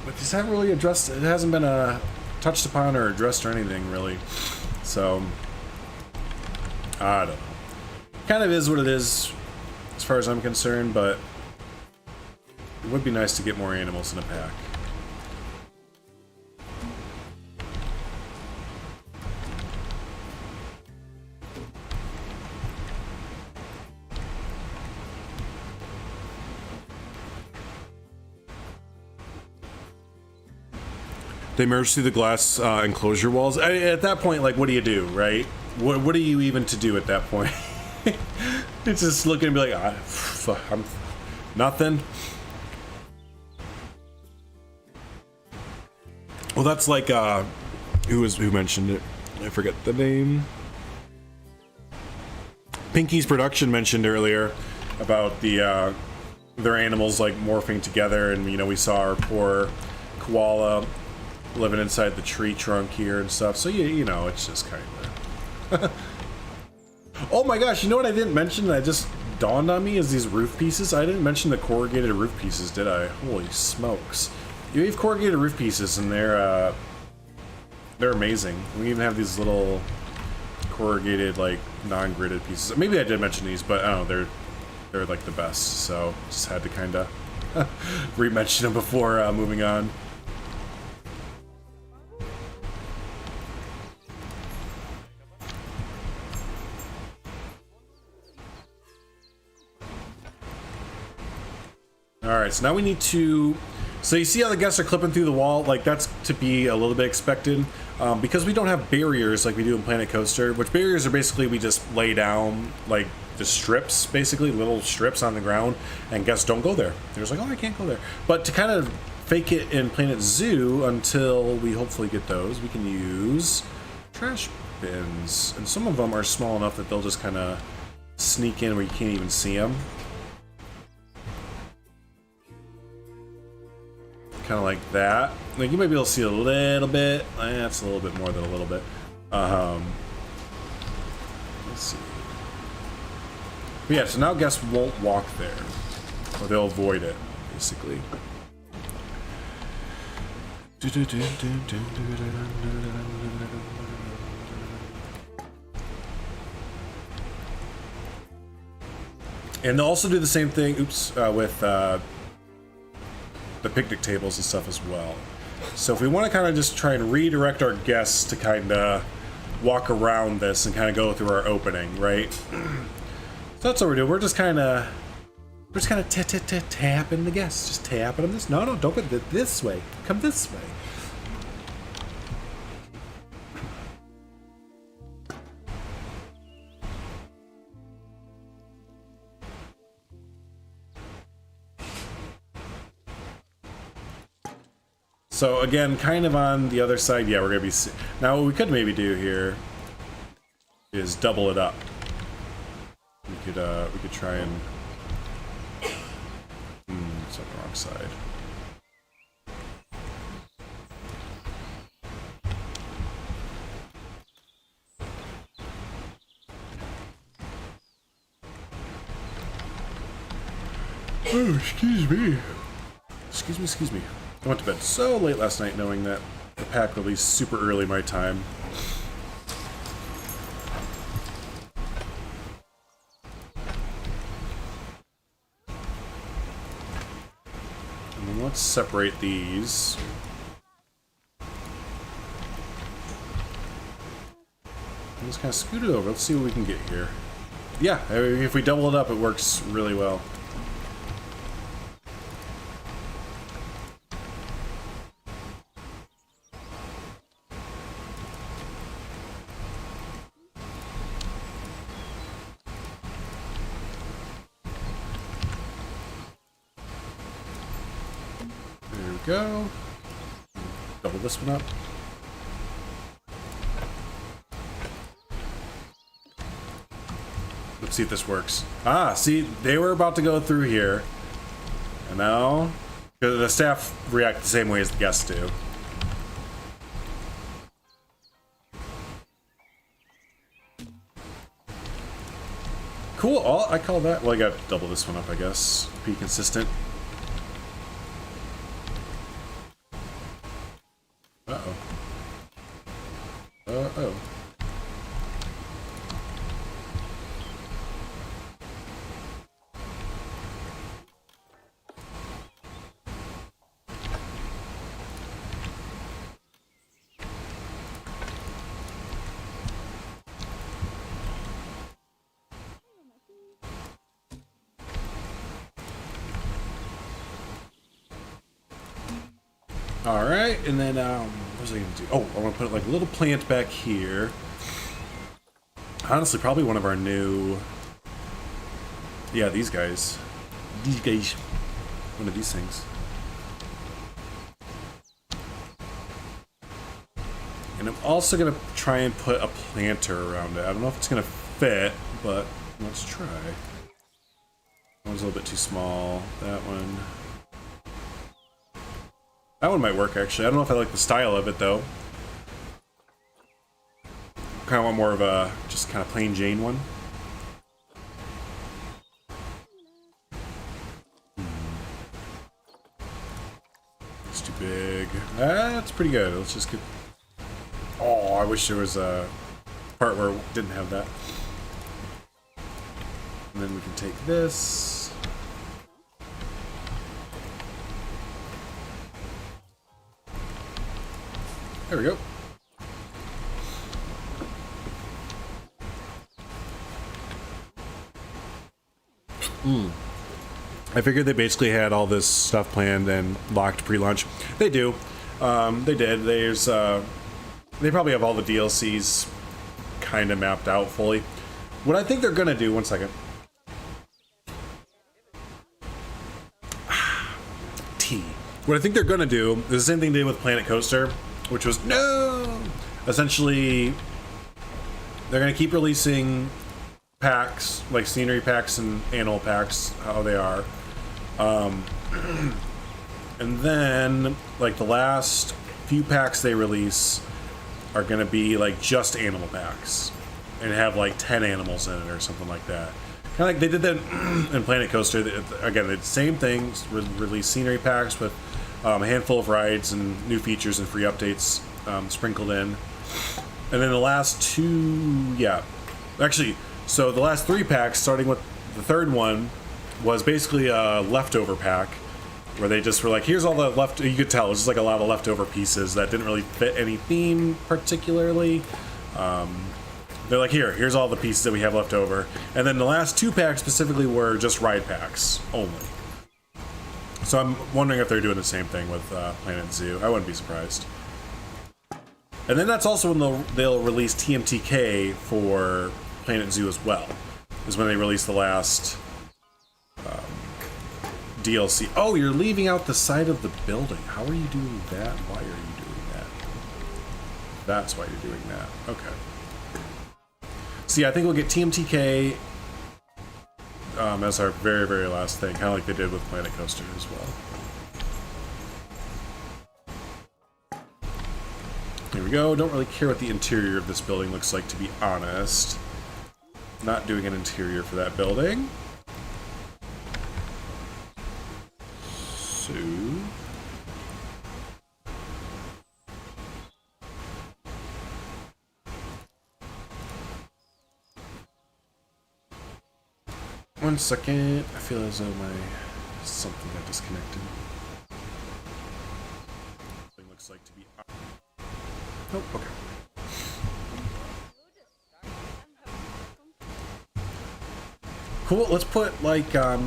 But these haven't really addressed. It hasn't been touched upon or addressed or anything really. So I don't know. Kind of is what it is, as far as I'm concerned. But it would be nice to get more animals in a pack. They merge through the glass enclosure walls. At that point, like, what do you do, right? What are you even to do at that point? It's just looking and be like, I'm nothing. Well, that's like who mentioned it? I forget the name. Pinky's Production mentioned earlier about the their animals like morphing together, and you know, we saw our poor koala living inside the tree trunk here and stuff. So you know, it's just kind of. Oh my gosh! You know what I didn't mention that just dawned on me is these roof pieces. I didn't mention the corrugated roof pieces, did I? Holy smokes! You have corrugated roof pieces, and they're amazing. We even have these little corrugated, like non-gridded pieces. Maybe I did mention these, but I don't know. They're like the best. So just had to kind of re-mention them before moving on. Alright, so now we need to... So you see how the guests are clipping through the wall? Like, that's to be a little bit expected. Because we don't have barriers like we do in Planet Coaster, which barriers are basically we just lay down, like, the strips, basically, little strips on the ground, and guests don't go there. They're just like, oh, I can't go there. But to kind of fake it in Planet Zoo until we hopefully get those, we can use trash bins. And some of them are small enough that they'll just kind of sneak in where you can't even see them. Kind of like that. Like, you might be able to see a little bit. That's a little bit more than a little bit. Let's see. But yeah, so now guests won't walk there, or they'll avoid it, basically. And they'll also do the same thing. Oops, with. The picnic tables and stuff as well. So if we want to kind of just try and redirect our guests to kind of walk around this and kind of go through our opening, right? So that's what we're doing. We're just kind of tapping the guests, just tapping them. No, don't go this way. Come this way. So again, kind of on the other side, yeah, we're gonna be. Now what we could maybe do here is double it up. We could try and. It's on the wrong side. Oh, excuse me. Excuse me. I went to bed so late last night knowing that the pack released super early my time. And then let's separate these. Let's kind of scoot it over. Let's see what we can get here. Yeah, if we double it up, it works really well. There we go. Double this one up. Let's see if this works. Ah, see, they were about to go through here. And now, the staff react the same way as the guests do. Cool. I call that. Well, I got to double this one up, I guess. Be consistent. Uh-oh. Uh-oh. All right, and then what was I gonna do? Oh, I want to put like a little plant back here. Honestly, probably one of our new. Yeah, these guys. These guys. One of these things. And I'm also gonna try and put a planter around it. I don't know if it's gonna fit, but let's try. That one's a little bit too small. That one. That one might work, actually. I don't know if I like the style of it, though. Kind of want more of a just kind of plain Jane one. It's too big. That's pretty good. Let's just get... Oh, I wish there was a part where it didn't have that. And then we can take this. There we go. I figured they basically had all this stuff planned and locked pre-launch. They do. They did. There's they probably have all the DLCs kind of mapped out fully. What I think they're gonna do, one second. Tea. What I think they're gonna do is the same thing they did with Planet Coaster, which was no. Essentially, they're gonna keep releasing packs, like scenery packs and animal packs, how they are. And then, like, the last few packs they release are gonna be like just animal packs and have like 10 animals in it or something like that. Kind of like they did that in Planet Coaster. Again, the same thing. Release scenery packs with a handful of rides and new features and free updates sprinkled in. And then the last two, yeah, actually, so the last 3 packs, starting with the third one, was basically a leftover pack where they just were like, here's all the left. You could tell it was just like a lot of leftover pieces that didn't really fit any theme particularly. They're like, here's all the pieces that we have left over. And then the last 2 packs specifically were just ride packs only. So I'm wondering if they're doing the same thing with Planet Zoo. I wouldn't be surprised. And then that's also when they'll release TMTK for Planet Zoo as well. Is when they release the last DLC. Oh, you're leaving out the side of the building. How are you doing that? Why are you doing that? That's why you're doing that. Okay. See, I think we'll get TMTK as our very, very last thing, kind of like they did with Planet Coaster as well. Here we go. Don't really care what the interior of this building looks like, to be honest. Not doing an interior for that building. So... One second. I feel as though something got disconnected. It looks like to be... Oh, okay. Cool. Let's put like a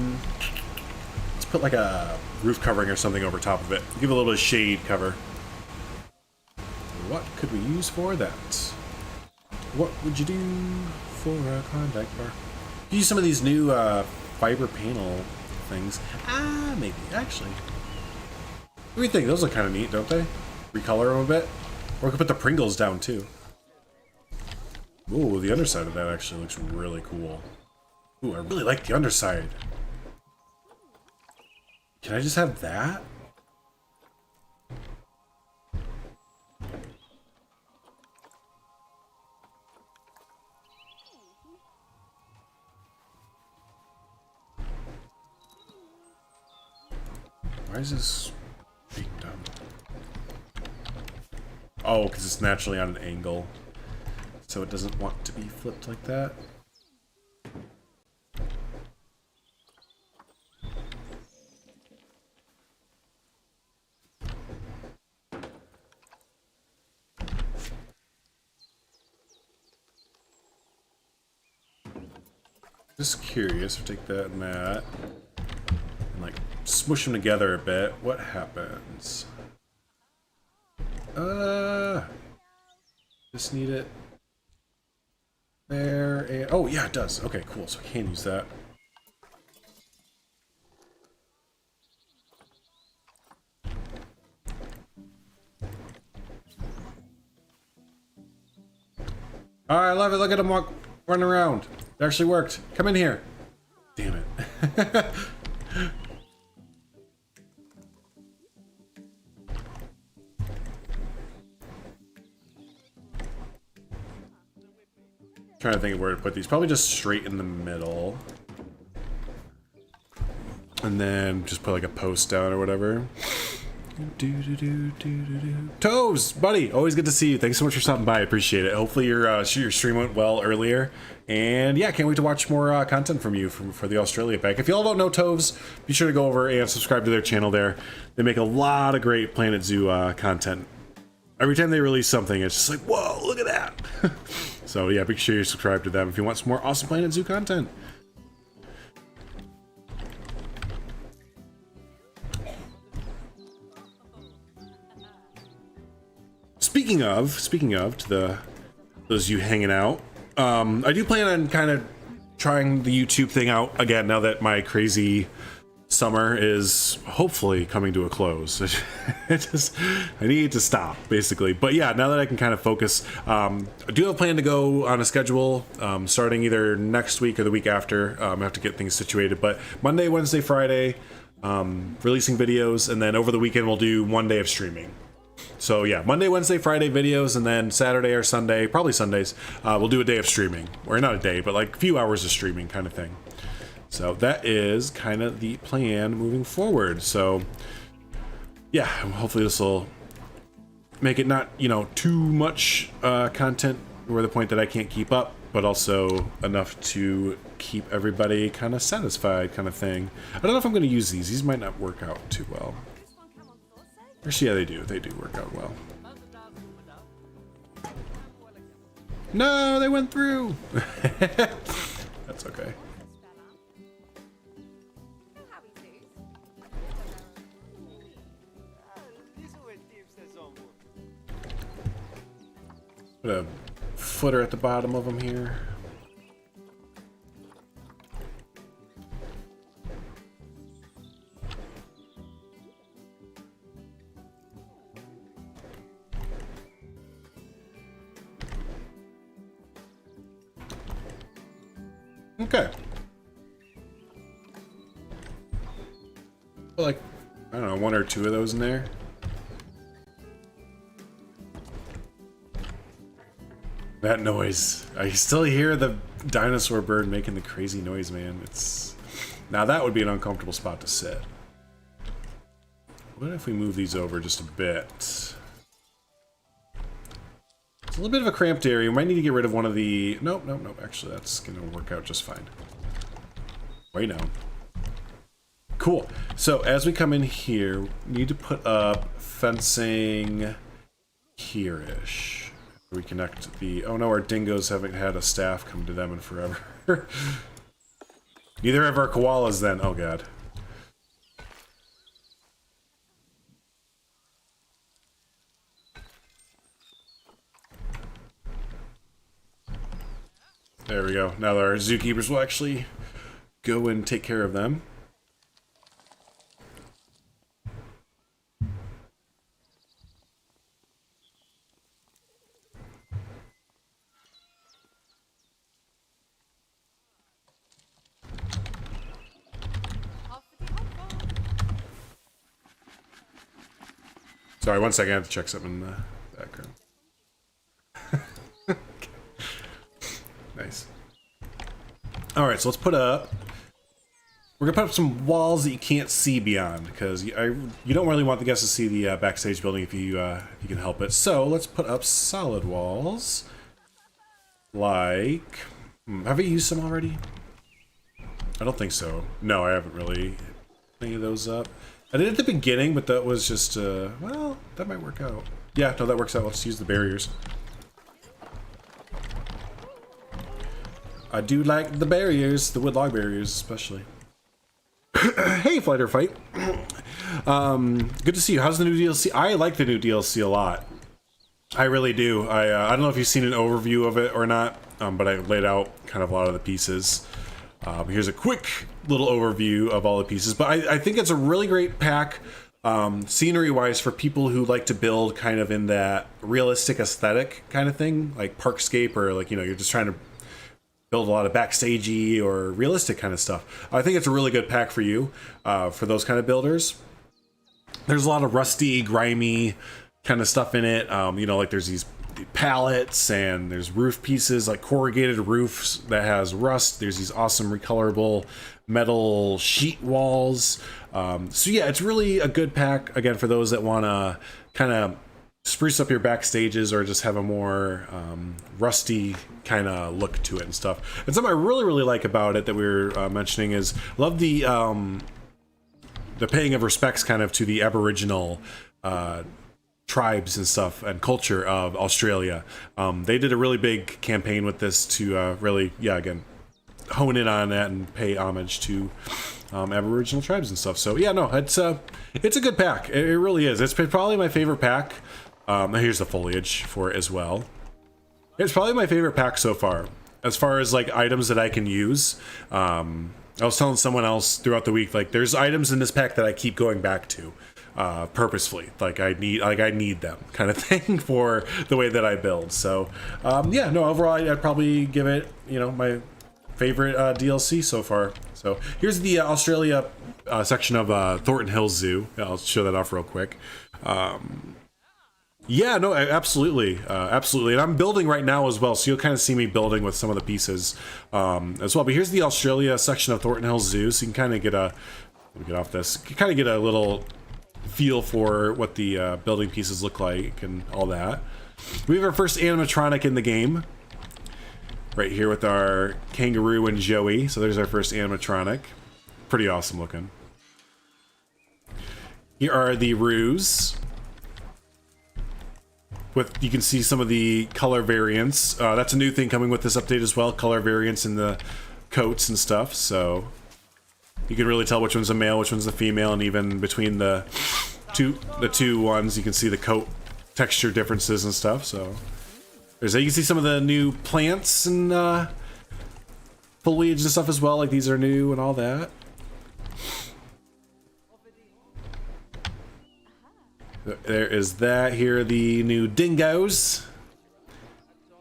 roof covering or something over top of it. Give it a little bit of shade cover. What could we use for that? What would you do for a contact bar? Use some of these new fiber panel things. Ah, maybe actually. What do you think? Those look kind of neat, don't they? Recolor them a bit. Or we could put the Pringles down too. Ooh, the underside of that actually looks really cool. Ooh, I really like the underside. Can I just have that? Why is this baked up? Oh, because it's naturally on an angle. So it doesn't want to be flipped like that. Just curious, if we take that and that, and like smush them together a bit, what happens? Just need it there, and oh yeah, it does. Okay, cool. So I can use that. Oh, I love it. Look at him walk, running around. It actually worked. Come in here. Damn it. Trying to think of where to put these. Probably just straight in the middle. And then just put like a post down or whatever. Toes, buddy, always good to see you. Thanks so much for stopping by. I appreciate it. Hopefully your stream went well earlier. And yeah, can't wait to watch more content from you for the Australia pack. If y'all don't know Toves, be sure to go over and subscribe to their channel there. They make a lot of great Planet Zoo content. Every time they release something, it's just like, whoa, look at that. So yeah, make sure you subscribe to them if you want some more awesome Planet Zoo content. Speaking of, to those of you hanging out, I do plan on kind of trying the YouTube thing out again now that my crazy summer is hopefully coming to a close. I need to stop basically, but yeah, now that I can kind of focus, I do have a plan to go on a schedule starting either next week or the week after. I have to get things situated, but Monday, Wednesday, Friday, releasing videos, and then over the weekend we'll do one day of streaming. So yeah, Monday, Wednesday, Friday videos, and then Saturday or Sunday, probably Sundays, we'll do a day of streaming. Or not a day, but like a few hours of streaming kind of thing. So that is kind of the plan moving forward. So yeah, hopefully this will make it not, you know, too much content or the point that I can't keep up, but also enough to keep everybody kind of satisfied kind of thing. I don't know if I'm going to use these. These might not work out too well. Actually, yeah, they do. They do work out well. No, they went through. That's okay. Put a footer at the bottom of them here. Okay. Like, I don't know, one or two of those in there. That noise. I still hear the dinosaur bird making the crazy noise, man. It's... Now that would be an uncomfortable spot to sit. What if we move these over just a bit? It's a little bit of a cramped area. We might need to get rid of one of the... Nope. Actually, that's going to work out just fine. Right now. Cool. So, as we come in here, we need to put up fencing here-ish. Reconnect the... Oh no, our dingoes haven't had a staff come to them in forever. Neither of our koalas then. Oh god. There we go. Now our zookeepers will actually go and take care of them. Sorry, 1 second. I have to check something in the background. Nice. All right, so let's put up. We're gonna put up some walls that you can't see beyond, because you don't really want the guests to see the backstage building if you can help it. So let's put up solid walls. Like, have I used some already? I don't think so. No, I haven't really put any of those up. I did at the beginning, but that was just well, that might work out. Yeah, no, that works out. Let's use the barriers. I do like the barriers, the wood log barriers especially. Hey, Flight or Fight. Good to see you. How's the new DLC? I like the new DLC a lot. I really do. I don't know if you've seen an overview of it or not, but I laid out kind of a lot of the pieces. Here's a quick little overview of all the pieces, but I think it's a really great pack, scenery-wise, for people who like to build kind of in that realistic aesthetic kind of thing, like Parkscape, or like, you know, you're just trying to build a lot of backstagey or realistic kind of stuff. I think it's a really good pack for you, for those kind of builders. There's a lot of rusty, grimy kind of stuff in it. You know, like there's these pallets and there's roof pieces, like corrugated roofs that has rust. There's these awesome recolorable metal sheet walls. So yeah, it's really a good pack, again, for those that want to kind of spruce up your backstages or just have a more rusty kind of look to it and stuff. And something I really like about it that we were mentioning is, love the paying of respects kind of to the Aboriginal tribes and stuff and culture of Australia. They did a really big campaign with this to really, yeah, again, hone in on that and pay homage to Aboriginal tribes and stuff. So yeah, no, it's a good pack. It really is. It's probably my favorite pack. Here's the foliage for it as well. It's probably my favorite pack so far, as far as like items that I can use. I was telling someone else throughout the week, like there's items in this pack that I keep going back to purposefully, like I need them kind of thing for the way that I build. So yeah, no, overall I'd probably give it, you know, my favorite DLC so far. So here's the Australia section of Thornton Hills Zoo. I'll show that off real quick. Yeah, no, absolutely, absolutely, and I'm building right now as well, so you'll kind of see me building with some of the pieces as well. But here's the Australia section of Thornton Hills Zoo, so you can kind of get a, let me get off this, you can kind of get a little feel for what the building pieces look like and all that. We have our first animatronic in the game, right here with our kangaroo and Joey. So there's our first animatronic, pretty awesome looking. Here are the roos. With, you can see some of the color variants. That's a new thing coming with this update as well, color variants in the coats and stuff. So you can really tell which one's a male, which one's a female, and even between the two ones, you can see the coat texture differences and stuff. So there's that. You can see some of the new plants and foliage and stuff as well. Like these are new and all that. There is that. Here are the new dingoes,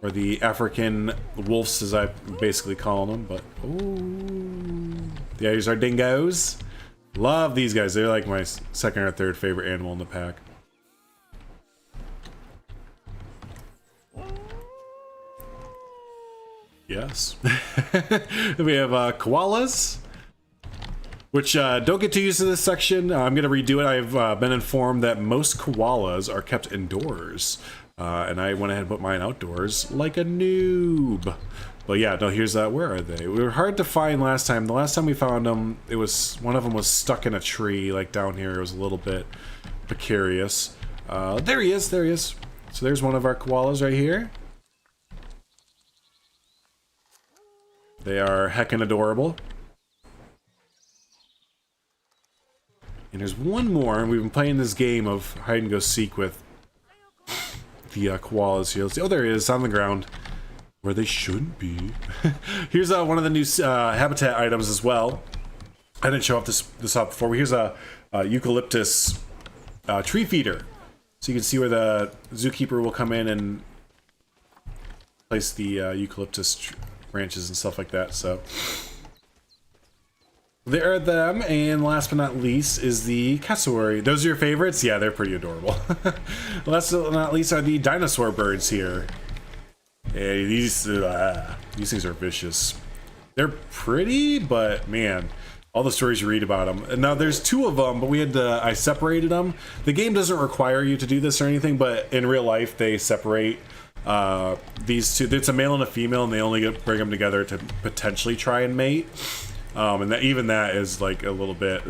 or the African wolves, as I basically call them. But ooh, yeah, these are dingoes. Love these guys. They're like my second or third favorite animal in the pack. Yes. We have koalas, which don't get too used to this section. I'm going to redo it. I've been informed that most koalas are kept indoors, and I went ahead and put mine outdoors like a noob. But yeah, no, here's where are they? We were hard to find last time. The last time we found them, it was, one of them was stuck in a tree, like down here. It was a little bit precarious. There he is, there he is. So there's one of our koalas right here. They are heckin' adorable. And there's one more, and we've been playing this game of hide and go seek with the koalas here. Oh, there he is on the ground where they should be. Here's one of the new habitat items as well. I didn't show off this up before. Here's a eucalyptus tree feeder, so you can see where the zookeeper will come in and place the eucalyptus branches and stuff like that. So there are them, and last but not least is the cassowary. Those are your favorites? Yeah, they're pretty adorable. Last but not least are the dinosaur birds here. Hey, these things are vicious. They're pretty, but man, all the stories you read about them. And now there's two of them, but I separated them. The game doesn't require you to do this or anything, but in real life they separate these two. It's a male and a female, and they only bring them together to potentially try and mate. And even that is like a little bit.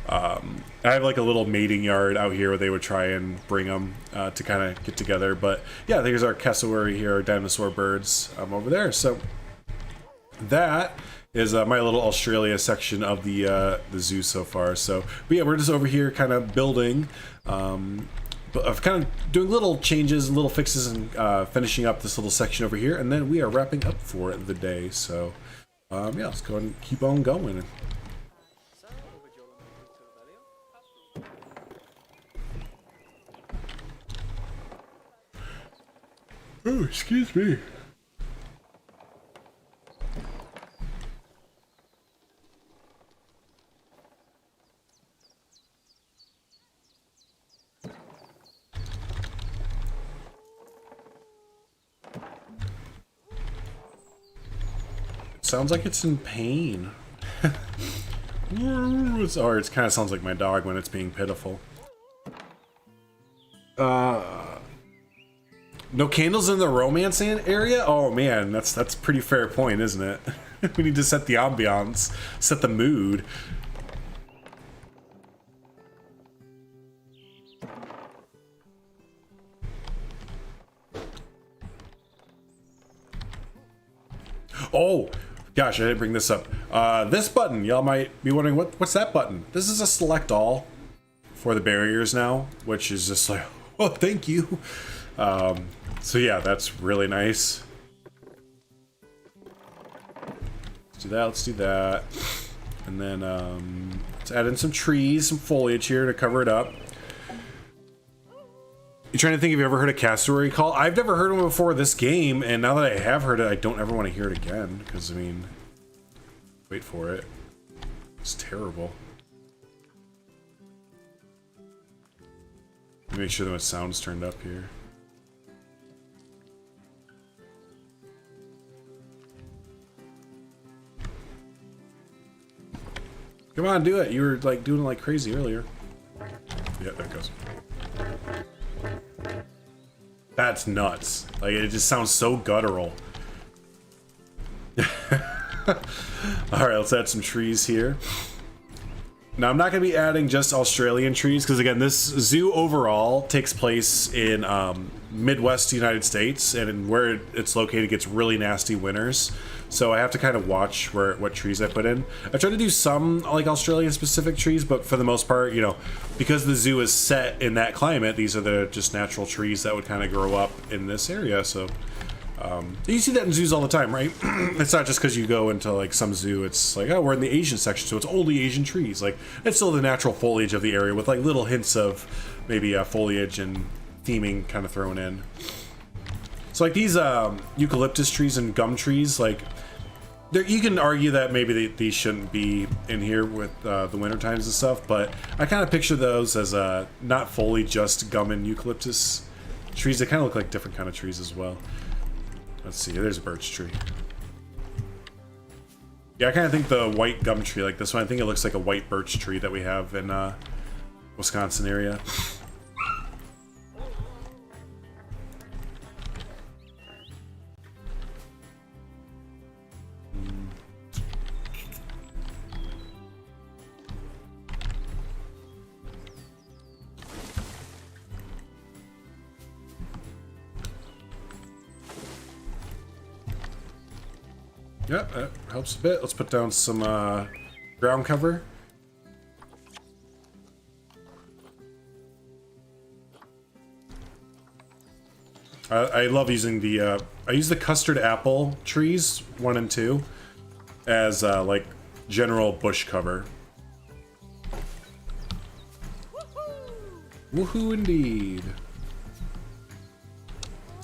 I have like a little mating yard out here where they would try and bring them to kind of get together. But yeah, there's our cassowary here, our dinosaur birds over there. So that is my little Australia section of the zoo so far. So, but yeah, we're just over here kind of building, of kind of doing little changes and little fixes and finishing up this little section over here, and then we are wrapping up for the day. So yeah, let's go ahead and keep on going. Oh, excuse me. Sounds like it's in pain. Or it kind of sounds like my dog when it's being pitiful. No candles in the romance area? Oh man, that's pretty fair point, isn't it? We need to set the ambiance, set the mood. Oh, gosh, I didn't bring this up. This button, y'all might be wondering, what's that button? This is a select all for the barriers now, which is just like, oh, thank you. So yeah, that's really nice. Let's do that. And then let's add in some trees, some foliage here to cover it up. You're trying to think if you ever heard a cassowary call? I've never heard one before this game, and now that I have heard it, I don't ever want to hear it again, because, I mean, wait for it. It's terrible. Let me make sure that my sound's turned up here. Come on, do it. You were, like, doing it like crazy earlier. Yeah, there it goes. That's nuts. Like, it just sounds so guttural. Alright, let's add some trees here. Now, I'm not going to be adding just Australian trees, because again, this zoo overall takes place in Midwest United States, and where it's located gets really nasty winters. So I have to kind of watch what trees I put in. I try to do some like Australian specific trees, but for the most part, you know, because the zoo is set in that climate, these are the just natural trees that would kind of grow up in this area. So you see that in zoos all the time, right? It's not just because you go into like some zoo, it's like, oh, we're in the Asian section, so it's only Asian trees. Like, it's still the natural foliage of the area with like little hints of maybe foliage and theming kind of thrown in. So like these eucalyptus trees and gum trees, like you can argue that maybe these shouldn't be in here with the winter times and stuff, but I kind of picture those as not fully just gum and eucalyptus trees. They kind of look like different kind of trees as well. Let's see, there's a birch tree. Yeah, I kind of think the white gum tree like this one, I think it looks like a white birch tree that we have in Wisconsin area. Yeah, that helps a bit. Let's put down some ground cover. I love using the, I use the custard apple trees, 1 and 2, as like general bush cover. Woohoo indeed.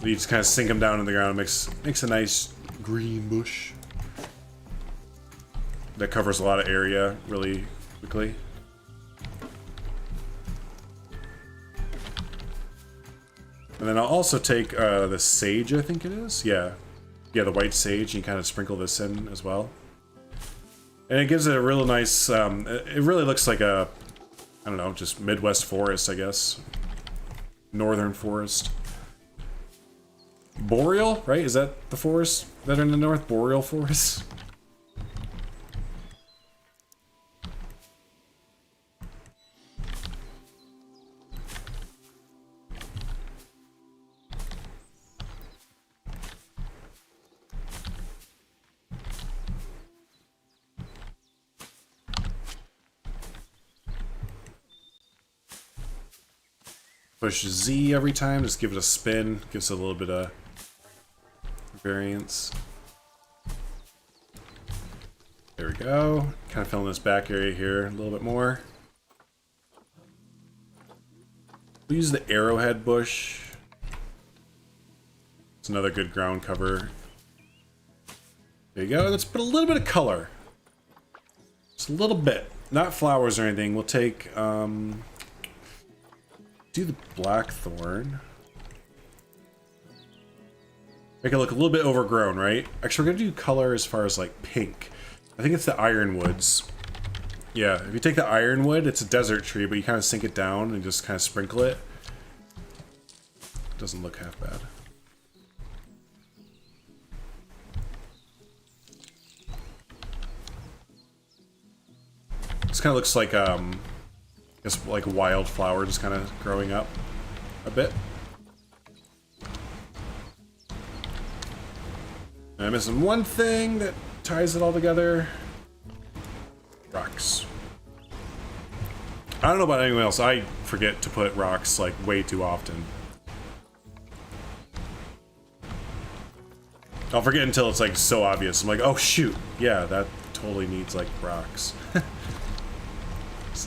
You just kind of sink them down in the ground, makes a nice green bush. That covers a lot of area really quickly. And then I'll also take the sage, I think it is. Yeah, the white sage. You kind of sprinkle this in as well, and it gives it a real nice. It really looks like a, I don't know, just Midwest forest, I guess. Northern forest. Boreal, right? Is that the forest that are in the north? Boreal forest. Push Z every time, just give it a spin, gives it a little bit of variance. There we go. Kind of filling this back area here a little bit more. We'll use the arrowhead bush. It's another good ground cover. There you go. Let's put a little bit of color. Just a little bit. Not flowers or anything. We'll take, do the blackthorn. Make it look a little bit overgrown, right? Actually, we're gonna do color as far as like pink. I think it's the ironwoods. Yeah, if you take the ironwood, it's a desert tree, but you kind of sink it down and just kind of sprinkle it. Doesn't look half bad. This kind of looks like just like a wildflower just kind of growing up a bit. I'm missing one thing that ties it all together. Rocks. I don't know about anyone else. I forget to put rocks like way too often. I'll forget until it's like so obvious. I'm like, oh shoot, yeah, that totally needs like rocks.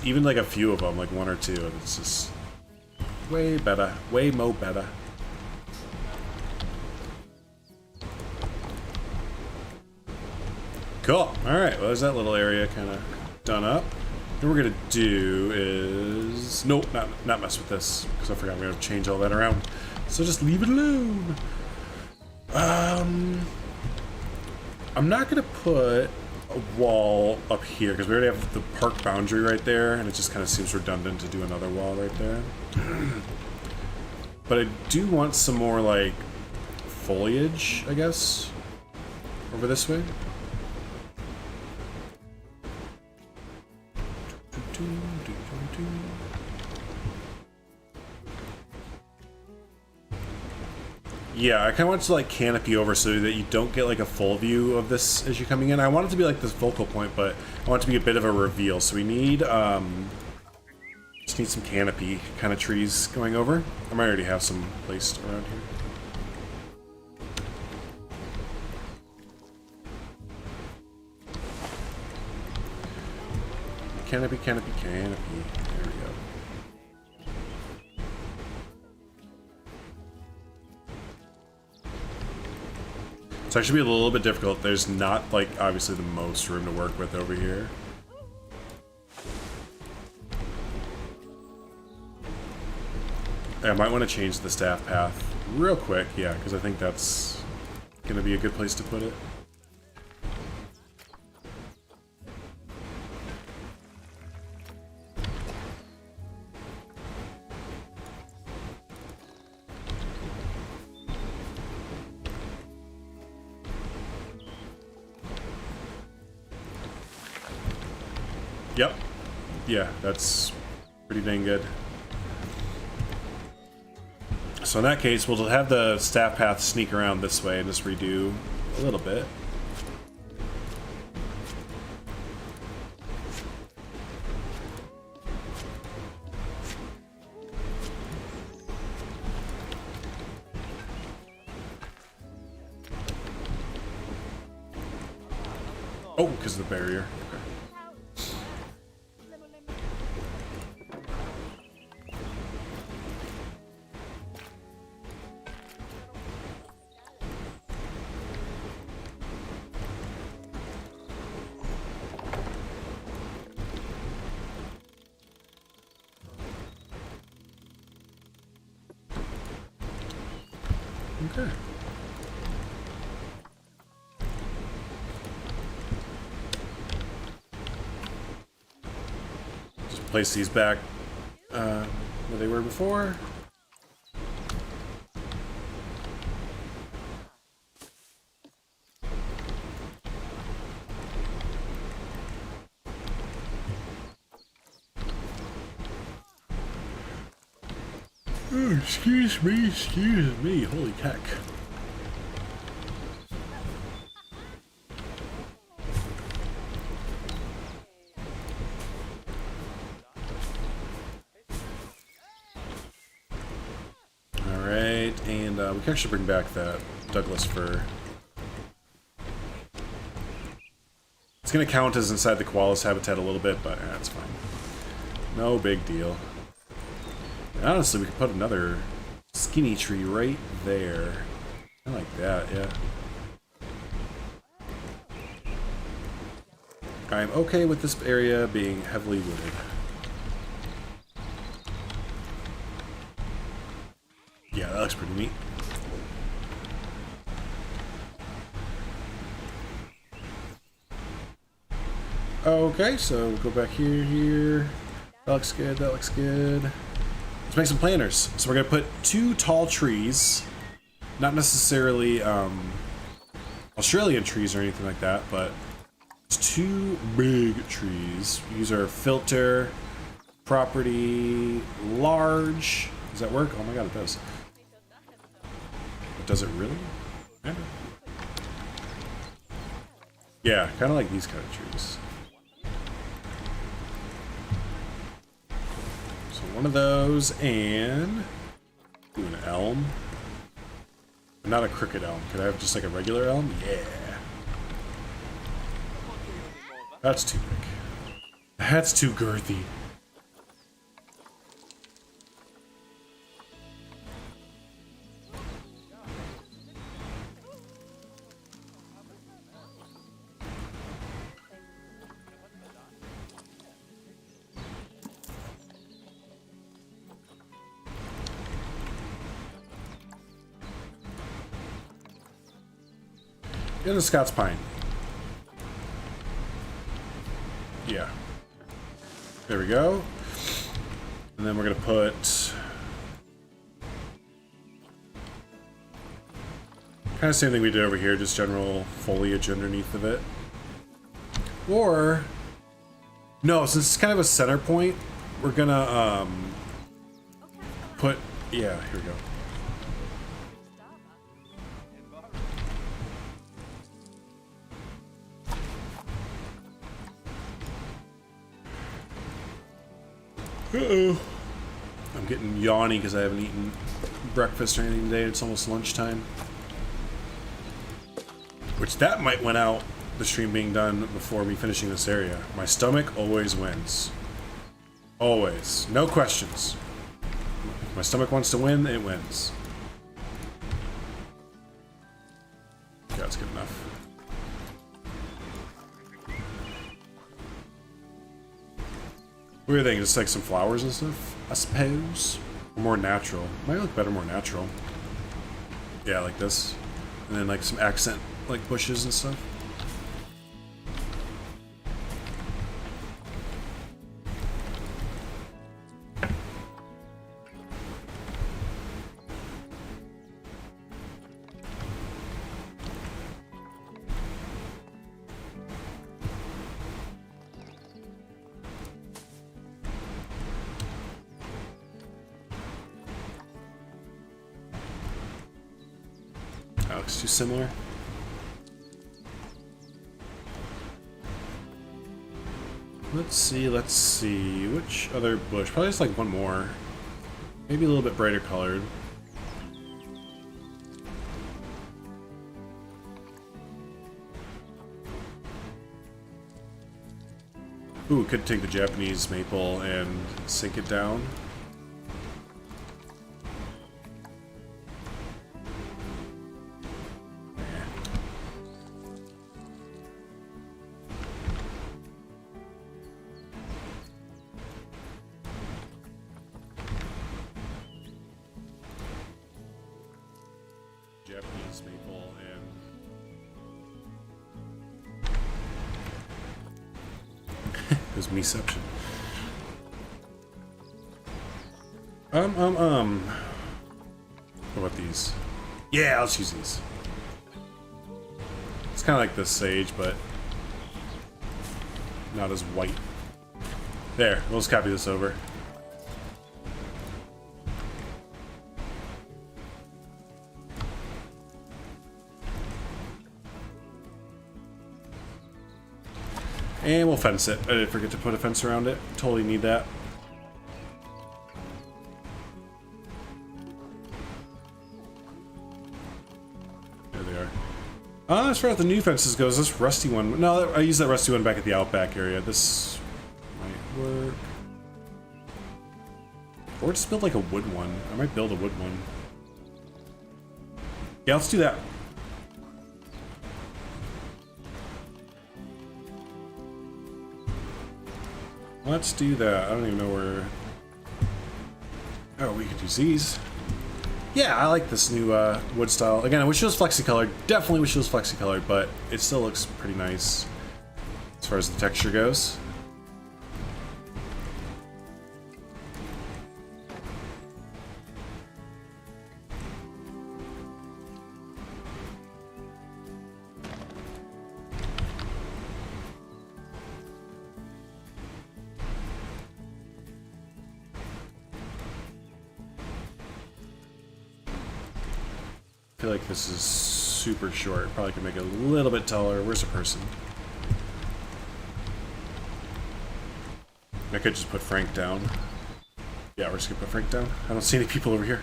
Even like a few of them, like 1 or 2, and it's just way better, way more better. Cool. All right. Well, there's that little area kind of done up. What we're gonna do is nope, not mess with this because I forgot we have to change all that around. So just leave it alone. I'm not gonna put a wall up here because we already have the park boundary right there, and it just kind of seems redundant to do another wall right there. But I do want some more like foliage, I guess, over this way. Yeah, I kind of want to like canopy over so that you don't get like a full view of this as you're coming in. I want it to be like this focal point, but I want it to be a bit of a reveal. So we need just need some canopy kind of trees going over. I might already have some placed around here. Canopy, canopy, canopy. There we go. It's actually be a little bit difficult. There's not, like, obviously the most room to work with over here. I might want to change the staff path real quick, yeah, because I think that's going to be a good place to put it. Yep. Yeah, that's pretty dang good. So in that case, we'll have the staff path sneak around this way and just redo a little bit. Oh, because of the barrier. Okay. Okay. Just place these back where they were before. Oh, excuse me, holy heck. Alright, and we can actually bring back that Douglas fir. It's gonna count as inside the koala's habitat a little bit, but that's fine. No big deal. And honestly, we could put another skinny tree right there. I like that, yeah. I'm okay with this area being heavily wooded. Yeah, that looks pretty neat. Okay, so we'll go back here. That looks good, that looks good. Let's make some planters. So we're gonna put 2 tall trees. Not necessarily Australian trees or anything like that, but it's 2 big trees. Use our filter, property, large. Does that work? Oh my god, it does. But does it really? Yeah, kind of like these kind of trees. So one of those and ooh, an elm. Not a crooked elm. Could I have just like a regular elm? Yeah. That's too big. That's too girthy. And a Scots pine. Yeah. There we go. And then we're gonna put kind of same thing we did over here, just general foliage underneath of it. Or no, since it's kind of a center point, we're gonna put yeah, here we go. Uh-oh. I'm getting yawny because I haven't eaten breakfast or anything today. It's almost lunchtime. Which that might win out the stream being done before me finishing this area. My stomach always wins. Always. No questions. If my stomach wants to win, it wins. Okay, that's good enough. What do you think? Just like some flowers and stuff, I suppose? Or more natural. Might look better more natural. Yeah, like this. And then like some accent, like bushes and stuff. That looks too similar. Let's see. Which other bush? Probably just like one more. Maybe a little bit brighter colored. Ooh, could take the Japanese maple and sink it down. Japanese maple and it was meception. What about these? Yeah, let's use these. It's kind of like the sage, but not as white. There, we'll just copy this over. And we'll fence it. I did forget to put a fence around it. Totally need that. There they are. As far as the new fences goes, this rusty one... No, I used that rusty one back at the Outback area. This might work. Or just build like a wood one. I might build a wood one. Yeah, let's do that. Let's do that. I don't even know where... Oh, we could use these. Yeah, I like this new wood style. Again, I wish it was flexi-colored. Definitely wish it was flexi-colored, but it still looks pretty nice as far as the texture goes. I feel like this is super short. Probably could make it a little bit taller. Where's the person? I could just put Frank down. Yeah, we're just gonna put Frank down. I don't see any people over here.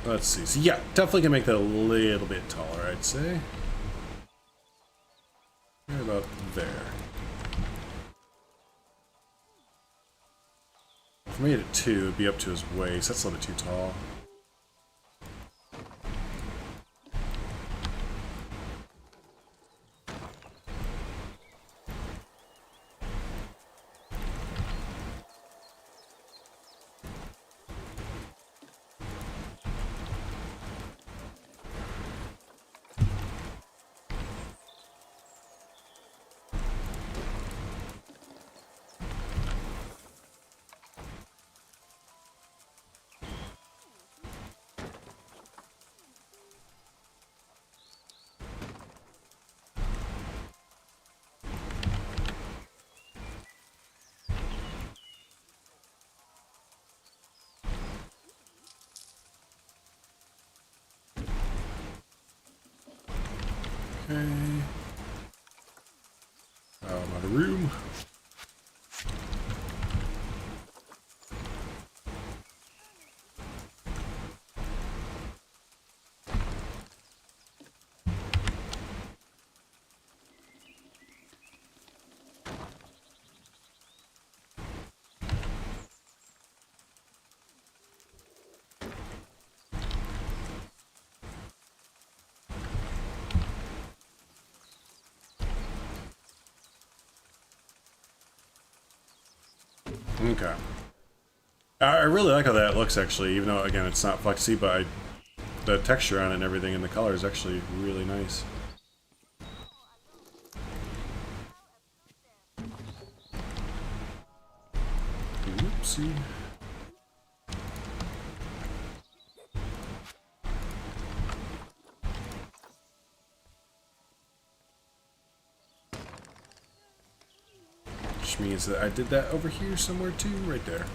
Let's see. So yeah, definitely can make that a little bit taller, I'd say. Right about there. If I made it 2, it'd be up to his waist. That's a little bit too tall. Okay. Oh, I'm out of room. Okay. I really like how that looks, actually, even though, again, it's not flexy, but the texture on it and everything and the color is actually really nice. Oopsie. Which means that I did that over here somewhere too, right there.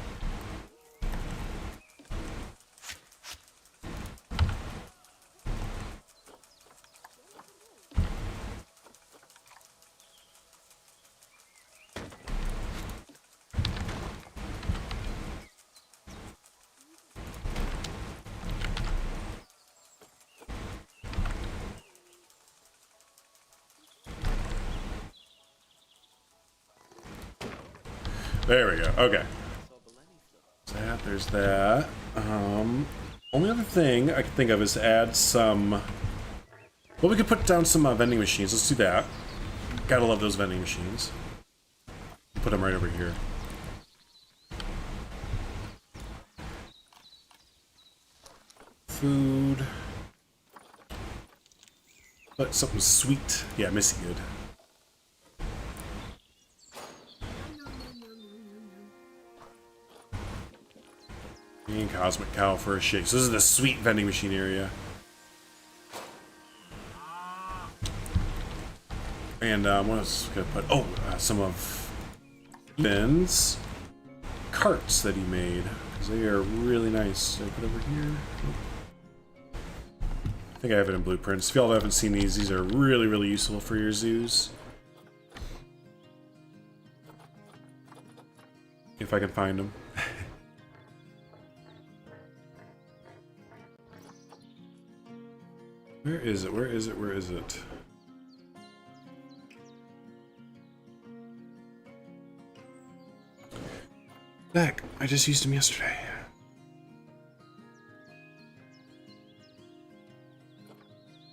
There we go. Okay. There's that. Only other thing I can think of is to add some. Well, we could put down some vending machines. Let's do that. Gotta love those vending machines. Put them right over here. Food. But something sweet. Yeah, Missy good. And Cosmic Cow for a shake. So this is the sweet vending machine area. And what else gonna put? Oh, some of Ben's carts that he made. Because they are really nice. Did I put over here? I think I have it in blueprints. If y'all haven't seen these are really, really useful for your zoos. If I can find them. Where is it? Where is it? Where is it? Heck, I just used them yesterday.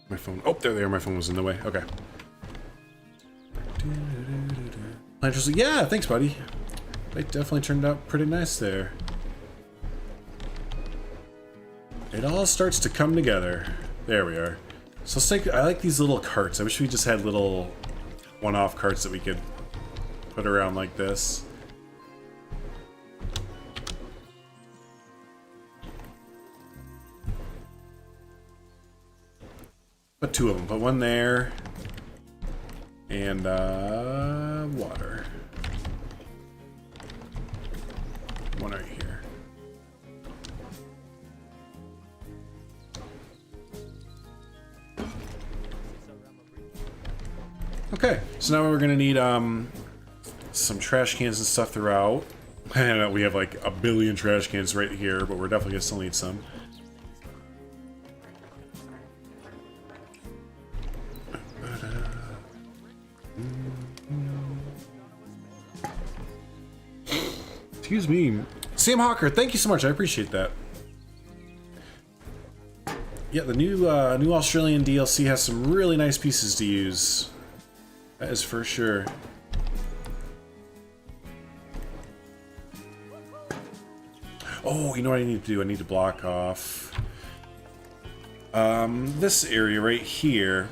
My phone. Oh, there they are. My phone was in the way. Okay. Planters. Yeah, thanks, buddy. They definitely turned out pretty nice there. It all starts to come together. There we are. So let's take, I like these little carts. I wish we just had little one-off carts that we could put around like this. Put two of them. Put one there. And, water. One right here. Okay, so now we're gonna need, some trash cans and stuff throughout. I know we have like a billion trash cans right here, but we're definitely gonna still need some. Excuse me. Sam Hawker, thank you so much. I appreciate that. Yeah, the new Australian DLC has some really nice pieces to use. That is for sure. Oh, you know what I need to do? I need to block off this area right here.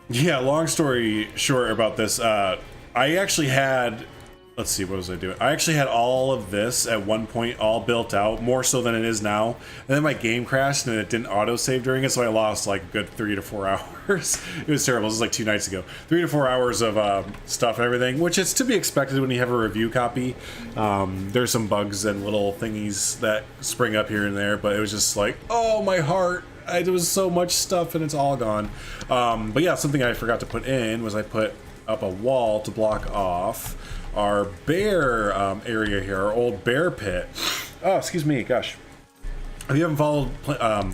Yeah, long story short about this, I actually had, let's see, what was I doing? I actually had all of this at one point all built out, more so than it is now. And then my game crashed and it didn't autosave during it, so I lost like a good 3 to 4 hours. It was terrible. This was like 2 nights ago. 3 to 4 hours of stuff and everything, which is to be expected when you have a review copy. There's some bugs and little thingies that spring up here and there, but it was just like, oh, my heart. There was so much stuff and it's all gone. But yeah, something I forgot to put in was I put up a wall to block off our bear area here, our old bear pit. Oh, excuse me, gosh. If you haven't followed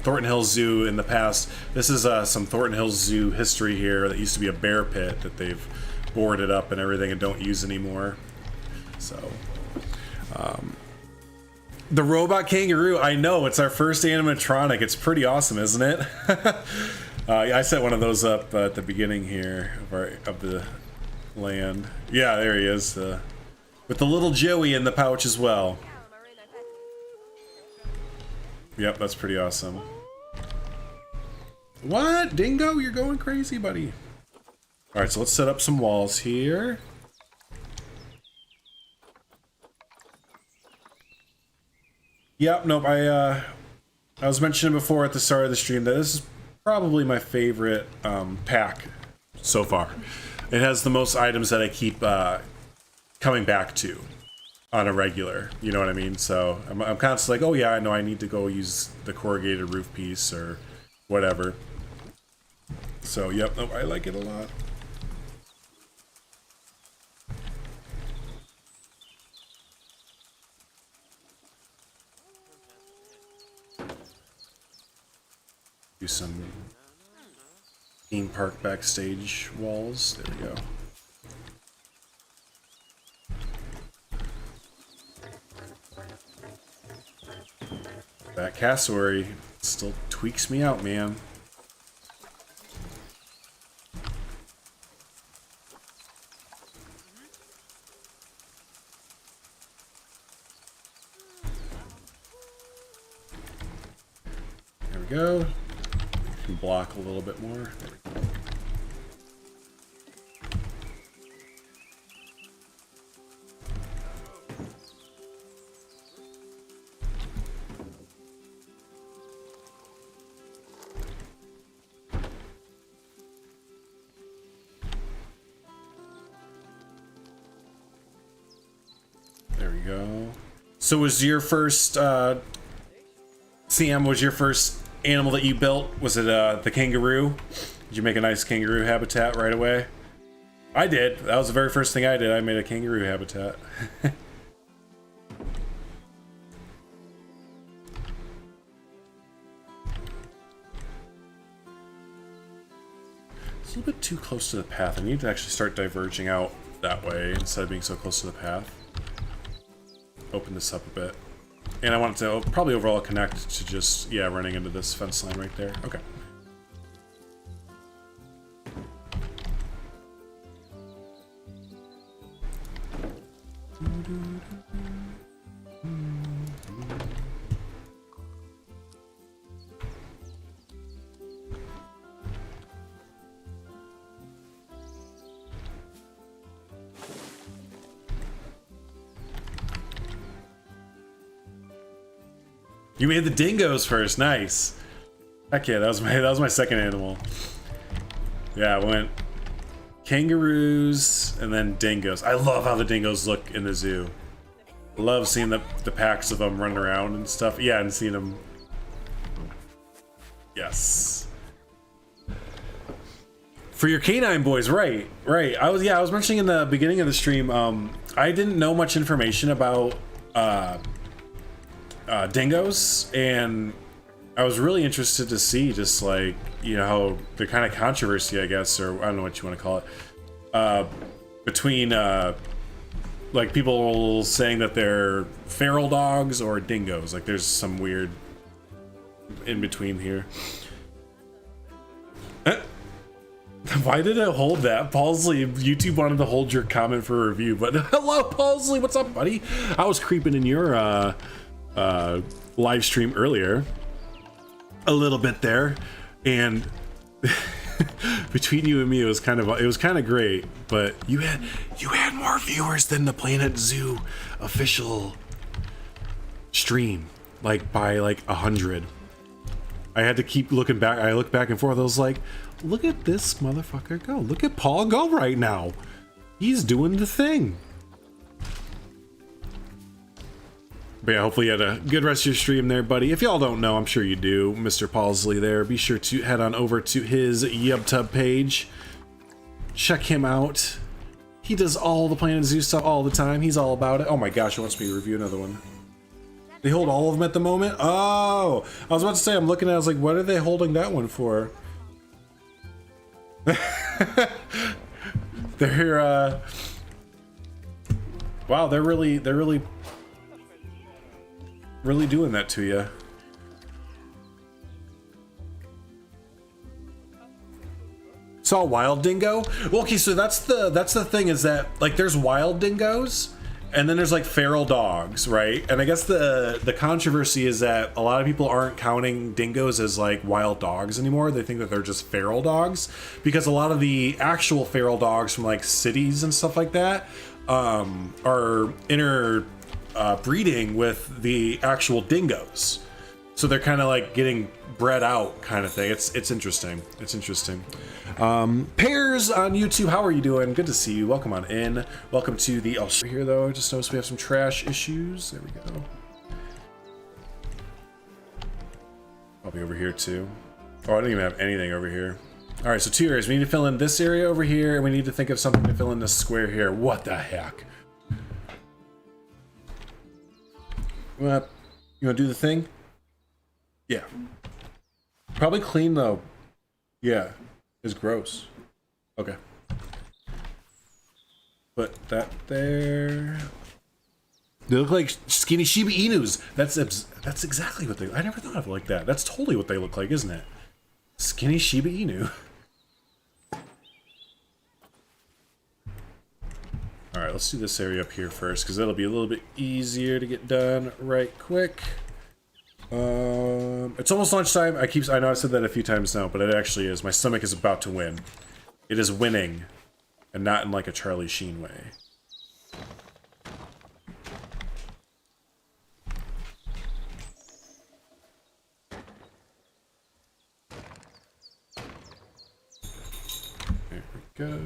Thornton Hills Zoo in the past, this is some Thornton Hills Zoo history here that used to be a bear pit that they've boarded up and everything and don't use anymore. So, the robot kangaroo, I know, it's our first animatronic. It's pretty awesome, isn't it? I set one of those up at the beginning here of the land. Yeah, there he is, with the little Joey in the pouch as well. Yep, that's pretty awesome. What? Dingo, you're going crazy, buddy. Alright, so let's set up some walls here. Yep, nope, I was mentioning before at the start of the stream that this is probably my favorite pack so far. It has the most items that I keep coming back to on a regular, you know what I mean? So I'm constantly like, oh yeah, I know I need to go use the corrugated roof piece or whatever. So yep, no, I like it a lot. Do some theme park backstage walls. There we go. cassowary still tweaks me out, man. There we go. Can block a little bit more. There we go. There we go. So was your first CM, was your first animal that you built, was it the kangaroo? Did you make a nice kangaroo habitat right away? I did. That was the very first thing I did. I made a kangaroo habitat. It's a little bit too close to the path. I need to actually start diverging out that way instead of being so close to the path. Open this up a bit. And I want it to probably overall connect to just, yeah, running into this fence line right there. Okay. You made the dingoes first, nice. Heck yeah, that was my second animal. Yeah, I went kangaroos and then dingoes. I love how the dingoes look in the zoo. Love seeing the packs of them running around and stuff. Yeah, and seeing them. Yes. For your canine boys, right. I was mentioning in the beginning of the stream, I didn't know much information about dingoes, and I was really interested to see just like, you know, how the kind of controversy, I guess, or I don't know what you want to call it, between like people saying that they're feral dogs or dingoes. Like there's some weird in between here. Why did it hold that? Paulsley, YouTube wanted to hold your comment for a review, but hello Paulsley, what's up, buddy? I was creeping in your live stream earlier a little bit there, and between you and me it was kind of great, but you had more viewers than the Planet Zoo official stream, like by like 100. I had to keep looking back. I looked back and forth. I was like, look at this motherfucker go. Look at Paul go right now. He's doing the thing. But yeah, hopefully you had a good rest of your stream there, buddy. If y'all don't know, I'm sure you do, Mr. Paulsley there. Be sure to head on over to his YubTub page. Check him out. He does all the Planet Zoo stuff all the time. He's all about it. Oh my gosh, he wants me to review another one. They hold all of them at the moment? Oh! I was about to say, I'm looking at it, I was like, what are they holding that one for? They're, wow, they're really doing that to you. Saw wild dingo? Well, okay, so that's the thing, is that like there's wild dingoes and then there's like feral dogs, right? And I guess the controversy is that a lot of people aren't counting dingoes as like wild dogs anymore. They think that they're just feral dogs, because a lot of the actual feral dogs from like cities and stuff like that are breeding with the actual dingoes. So they're kind of like getting bred out kind of thing. It's interesting. It's interesting. Pears on YouTube, how are you doing? Good to see you. Welcome on in. Welcome to the here though. I just noticed we have some trash issues. There we go. Probably over here too. Oh, I don't even have anything over here. All right, so 2 areas. We need to fill in this area over here, and we need to think of something to fill in this square here. What the heck? What? You wanna do the thing? Yeah. Probably clean though. Yeah. It's gross. Okay. Put that there. They look like skinny Shiba Inus. That's exactly what they. I never thought of it like that. That's totally what they look like, isn't it? Skinny Shiba Inu. All right, let's do this area up here first because that'll be a little bit easier to get done right quick. It's almost lunchtime. I know I said that a few times now, but it actually is. My stomach is about to win. It is winning, and not in like a Charlie Sheen way. There we go.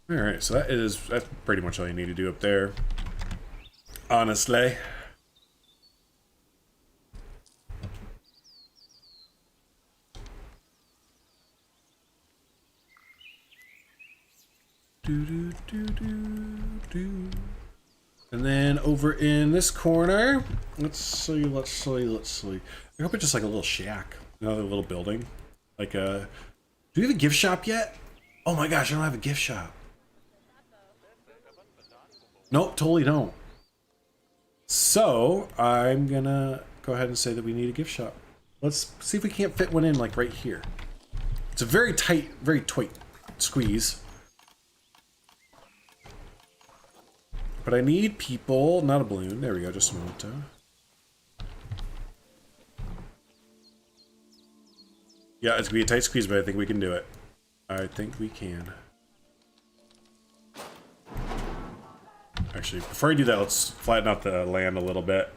Alright, so that's pretty much all you need to do up there. Honestly. And then over in this corner, let's see. I hope it's just like a little shack, another little building. Like a, do we have a gift shop yet? Oh my gosh, I don't have a gift shop. Nope, totally don't. So I'm gonna go ahead and say that we need a gift shop. Let's see if we can't fit one in like right here. It's a very tight squeeze. But I need people, not a balloon. There we go, just a moment. Yeah, it's gonna be a tight squeeze, but I think we can do it. I think we can. Actually, before I do that, let's flatten out the land a little bit.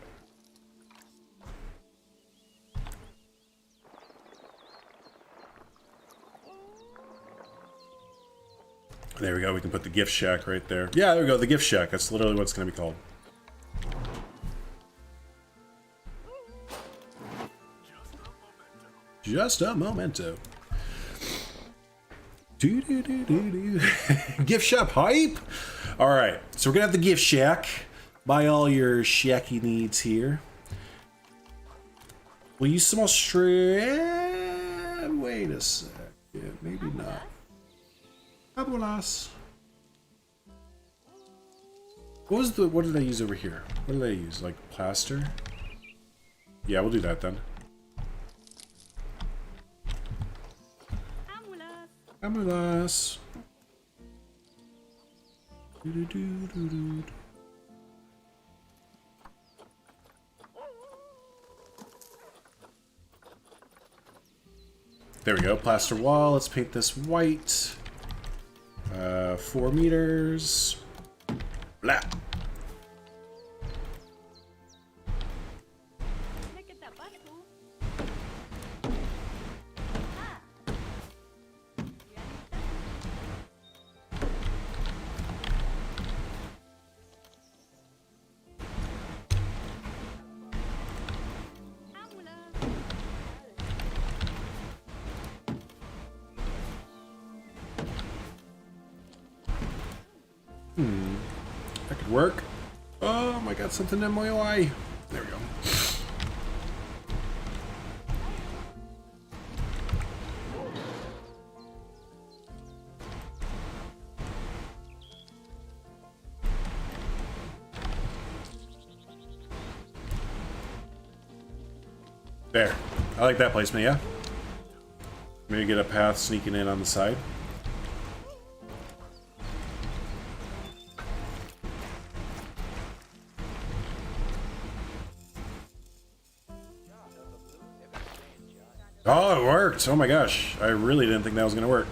There we go, we can put the gift shack right there. Yeah, there we go, the gift shack. That's literally what it's going to be called. Just a memento. Gift shop hype! Alright, so we're going to have the gift shack. Buy all your shacky needs here. We'll use some Australian... Wait a sec. Yeah, maybe not. Abuelas. What did I use over here? What did I use? Like plaster? Yeah, we'll do that then. Abuelas. There we go, plaster wall. Let's paint this white. 4 meters. Blah. That could work. Oh, I got something in my eye. There we go. There. I like that placement, yeah? Maybe get a path sneaking in on the side. Oh, it worked! Oh my gosh. I really didn't think that was gonna work.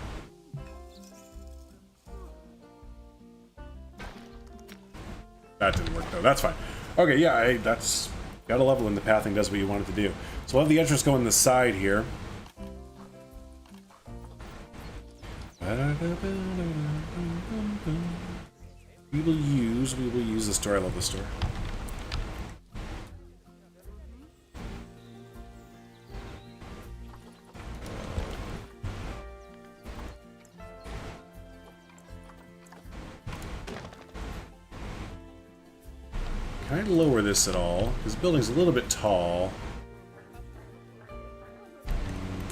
That didn't work though. That's fine. Okay, yeah, that's got a level when the pathing does what you want it to do. So we'll have the entrance go in the side here. We will use this door. I love this door. Can I lower this at all? This building's a little bit tall.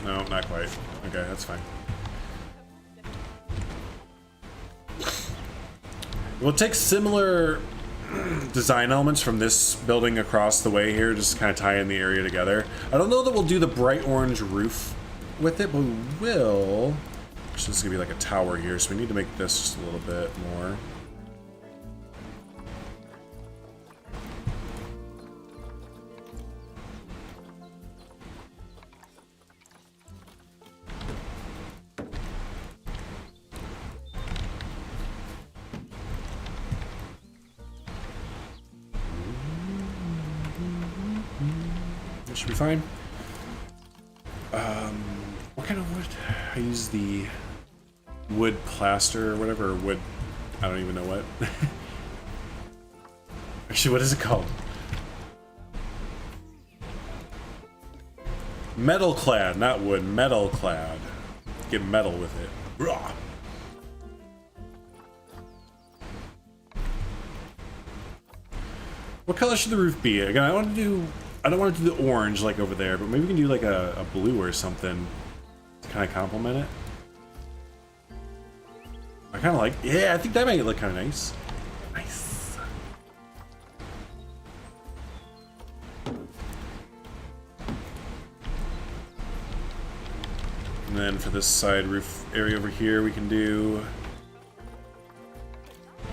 No, not quite. Okay, that's fine. We'll take similar design elements from this building across the way here, just kind of tie in the area together. I don't know that we'll do the bright orange roof with it, but we will. So this is gonna be like a tower here, so we need to make this just a little bit more. This should be fine. What kind of wood? I use the wood plaster or whatever, or wood, I don't even know what. Actually, what is it called? Metal clad, not wood, metal clad. Get metal with it. Rah. What color should the roof be? Again, I don't want to do the orange like over there, but maybe we can do like a blue or something to kind of complement it. I kind of like, yeah, I think that might look kind of nice. Nice. And then for this side roof area over here, we can do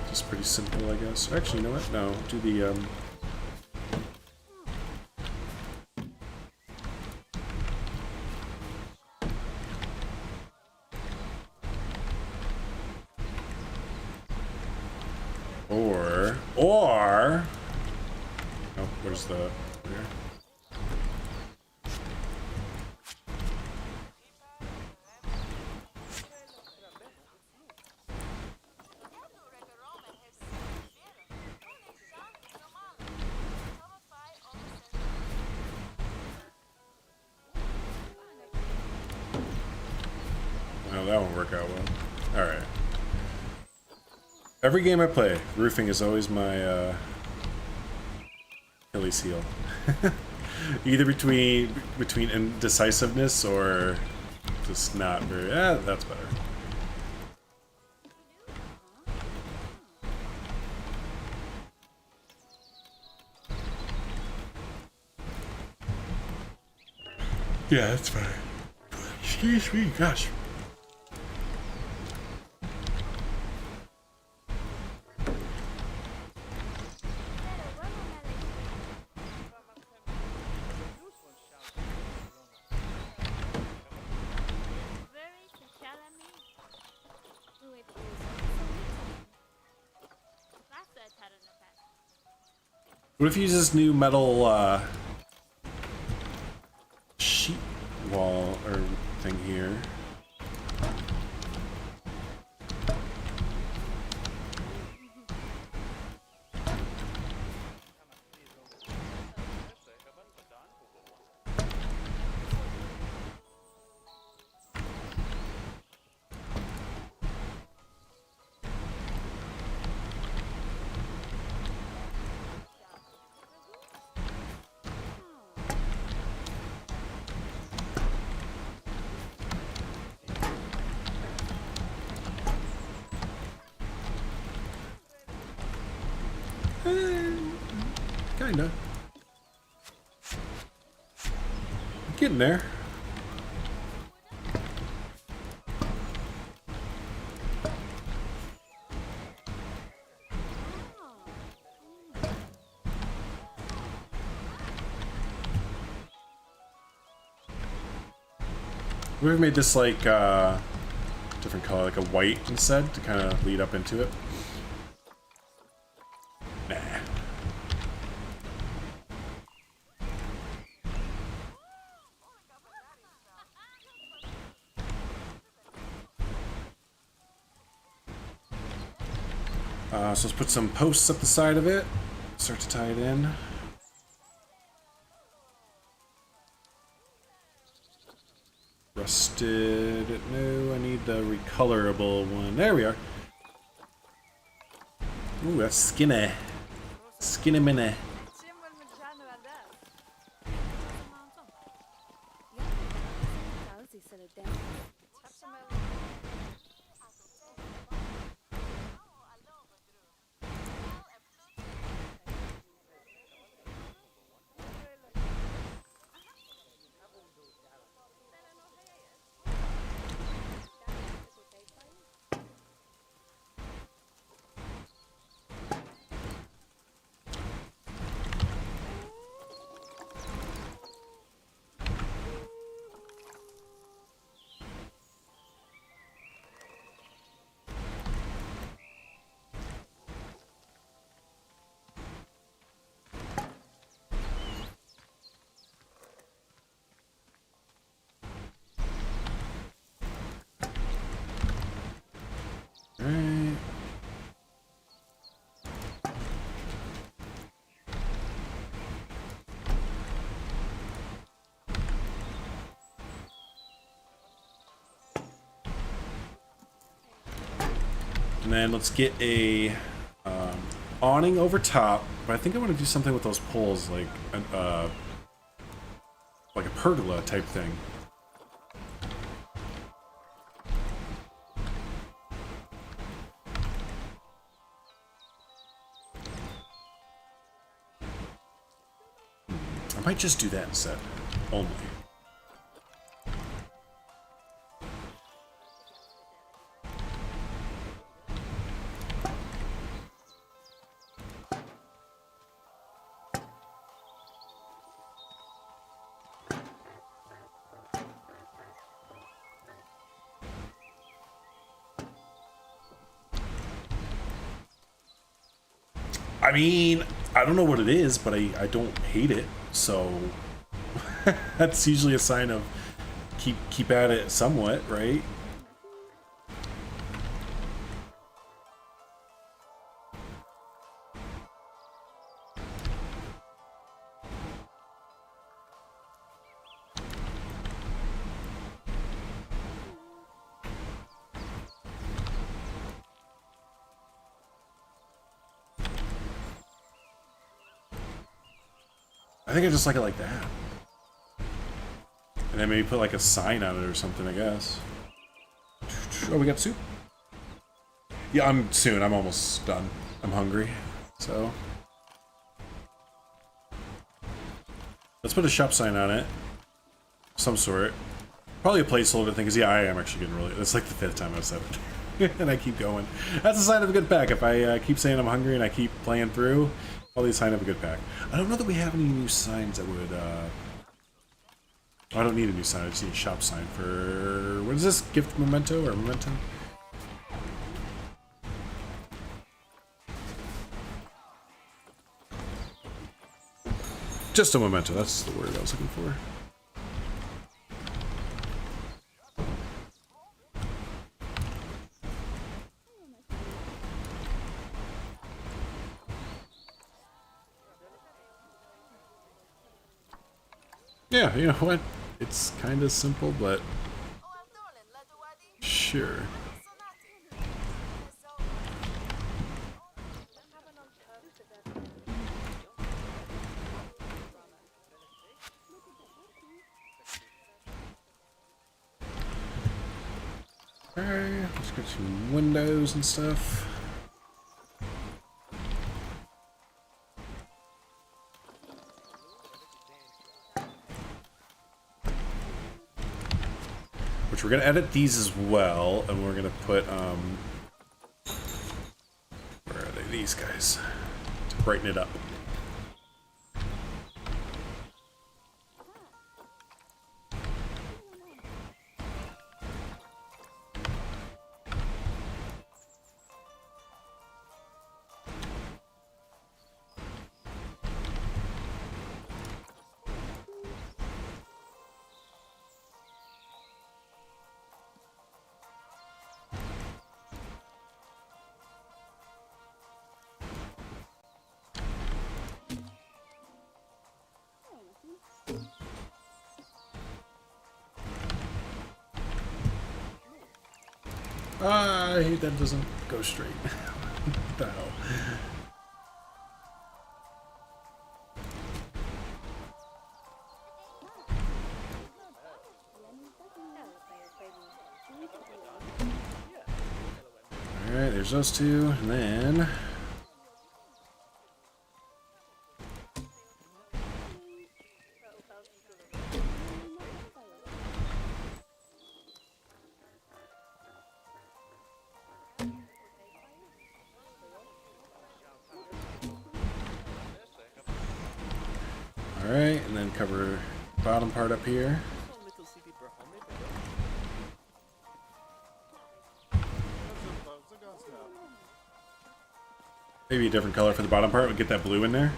just pretty simple, I guess. Actually, you know what? No, do the or oh, where's the here? Oh, that won't work out well. All right. Every game I play, roofing is always my Achilles heel. Either between indecisiveness or just not very. That's better. Yeah, that's better. Excuse me, gosh. What if you use this new metal sheet wall or thing here? Kinda. Getting there. We've made this like different color, like a white instead, to kind of lead up into it. Nah. So let's put some posts up the side of it. Start to tie it in. Rusted. No, I need the recolorable one. There we are. Ooh, that's skinny. Skinny minnie. And then let's get a awning over top. But I think I want to do something with those poles, like a pergola type thing. I might just do that instead, only. I mean, I don't know what it is, but I don't hate it, so that's usually a sign of keep at it somewhat, right? I think I just like it like that. And then maybe put like a sign on it or something, I guess. Oh, we got soup? Yeah, I'm almost done. I'm hungry, so. Let's put a shop sign on it. Some sort. Probably a placeholder thing, because yeah, I am actually getting really... It's like the 5th time I've said it. And I keep going. That's a sign of a good pack. If I keep saying I'm hungry and I keep playing through, probably a sign of a good pack. I don't know that we have any new signs that would... I don't need a new sign, I just need a shop sign for... What is this? Gift memento or memento? Just a memento, that's the word I was looking for. Yeah, you know what? It's kind of simple, but sure. Alright, let's get some windows and stuff. Which we're gonna edit these as well, and we're gonna put where are they? These guys to brighten it up. I hate that doesn't go straight. What the hell? Alright, there's those two, and then... Alright, and then cover bottom part up here. Maybe a different color for the bottom part, we'll get that blue in there.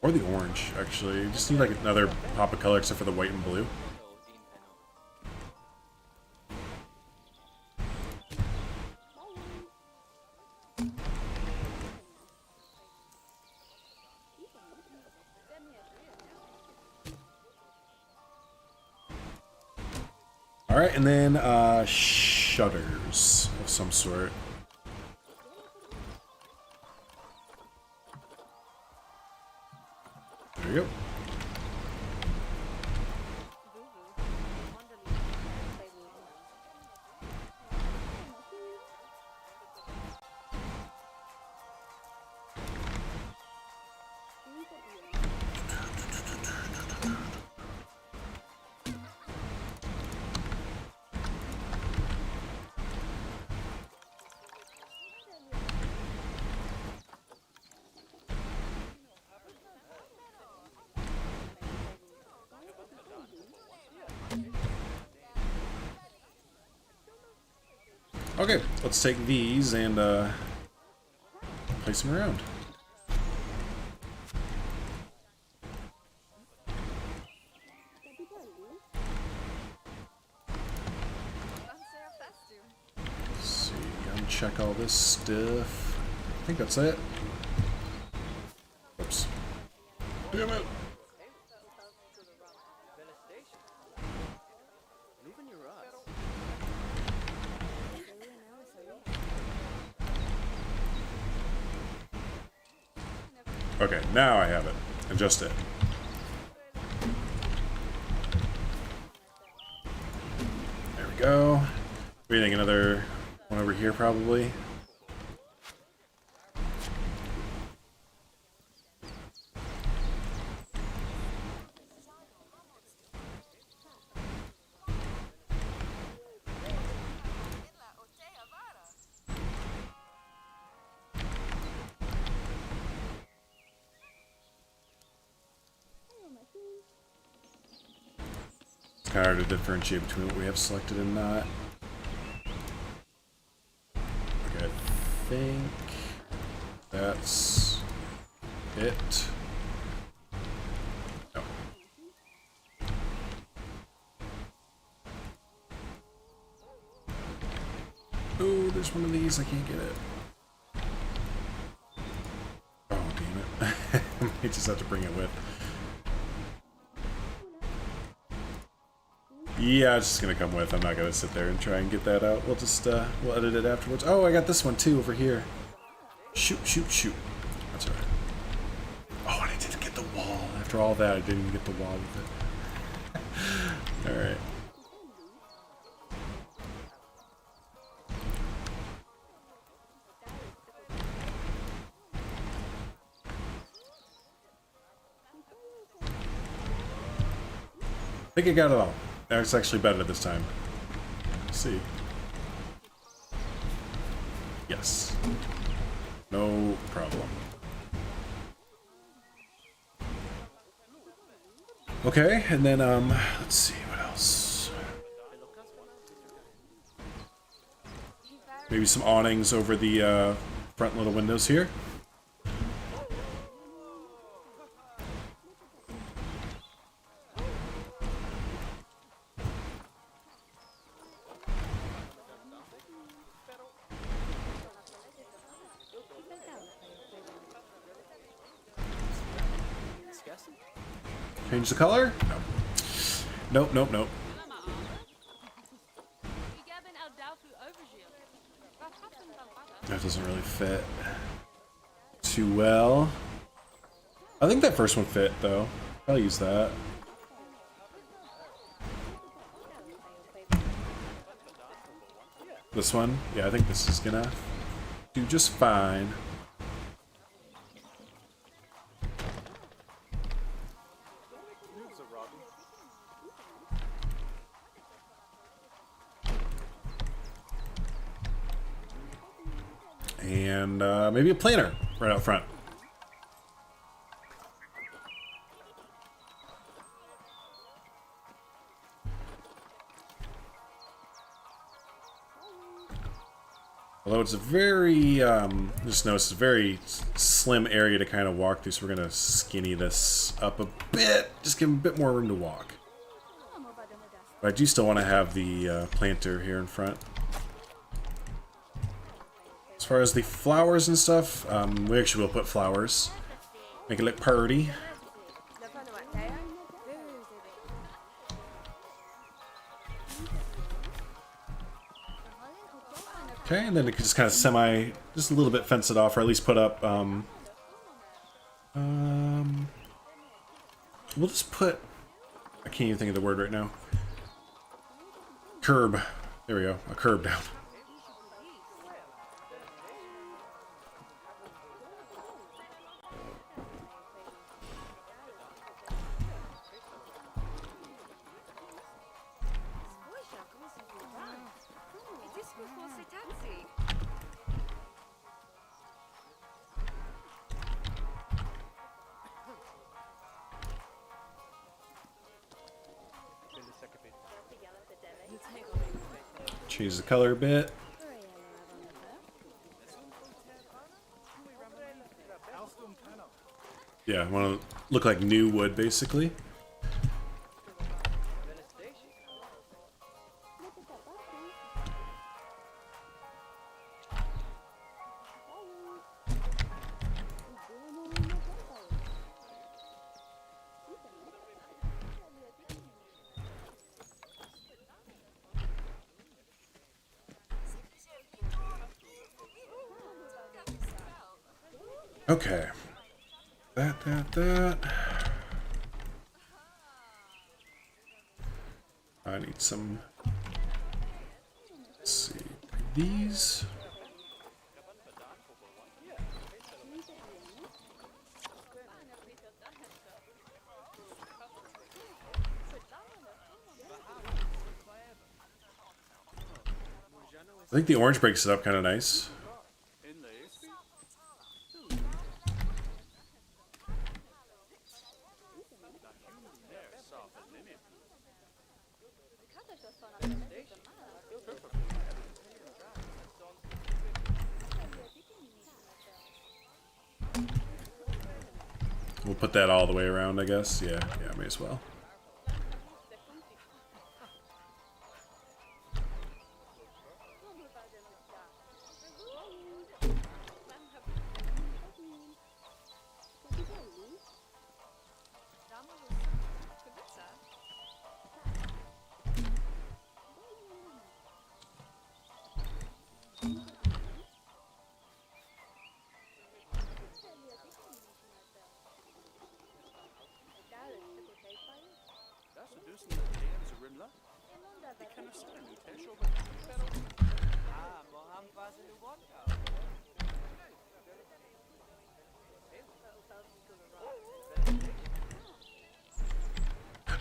Or the orange, actually. You just need like another pop of color except for the white and blue. right, and then shutters of some sort. There you go. Okay, let's take these and place them around. Let's see, uncheck all this stuff. I think that's it. Oops. Damn it. Okay, now I have it. Adjust it. There we go. What do you think? Another one over here, probably? Kind of hard to differentiate between what we have selected and not. Okay, I think that's it. No. Oh, there's one of these. I can't get it. Oh, damn it. I might just have to bring it with. Yeah, it's just gonna come with. I'm not gonna sit there and try and get that out. We'll just, we'll edit it afterwards. Oh, I got this one too over here. Shoot, shoot, shoot. That's all right. Oh, and I didn't get the wall. After all that, I didn't even get the wall with it. All right. I think I got it all. It's actually better this time. Let's see. Yes. No problem. Okay, and then let's see what else. Maybe some awnings over the front little windows here. Change the color? No. Nope, nope, nope. That doesn't really fit too well. I think that first one fit, though. I'll use that. This one? Yeah, I think this is gonna do just fine. And maybe a planter right out front. Although it's a very, just notice it's a very slim area to kind of walk through, so we're going to skinny this up a bit, just give him a bit more room to walk. But I do still want to have the planter here in front. As far as the flowers and stuff, we actually will put flowers. Make it look pretty. Okay, and then it could just kind of just a little bit fence it off, or at least put up, we'll just put, I can't even think of the word right now. Curb. There we go, a curb down. Change the color a bit. Yeah, I want to look like new wood, basically. Okay. That. I need some. Let's see. These. I think the orange breaks it up kind of nice. We'll put that all the way around, I guess. Yeah, may as well.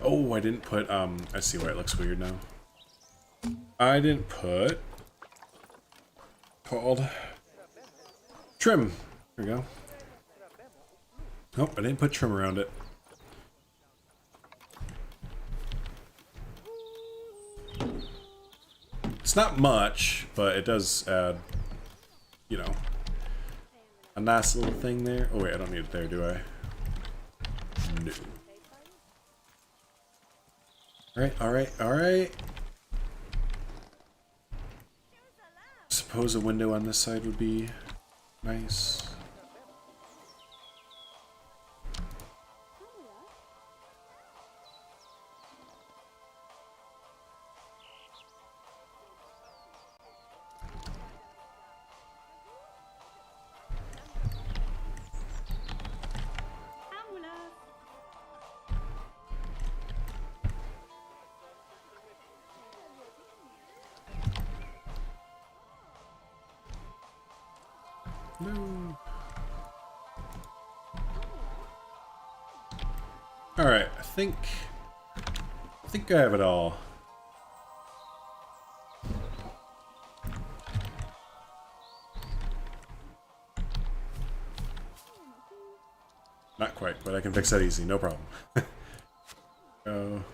Oh, I didn't put, I see why it looks weird now. I didn't put, called trim. There we go. Nope, I didn't put trim around it. It's not much, but it does add, you know, a nice little thing there. Oh wait, I don't need it there, do I? No. Alright. Suppose a window on this side would be nice. No. Alright, I think I have it all. Not quite, but I can fix that easy, no problem. Oh.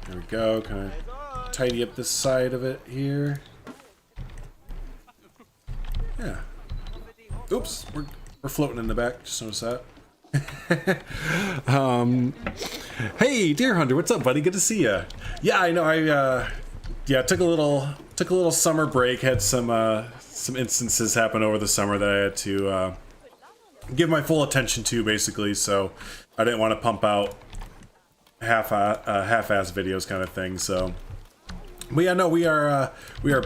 There we go, kind of tidy up this side of it here. Yeah. Oops, we're floating in the back, just notice that. Hey, Deer Hunter, what's up, buddy? Good to see you. Yeah, I know. Yeah, took a little summer break. Had some instances happen over the summer that I had to give my full attention to, basically. So I didn't want to pump out half-ass videos, kind of thing. So. But yeah, no, we are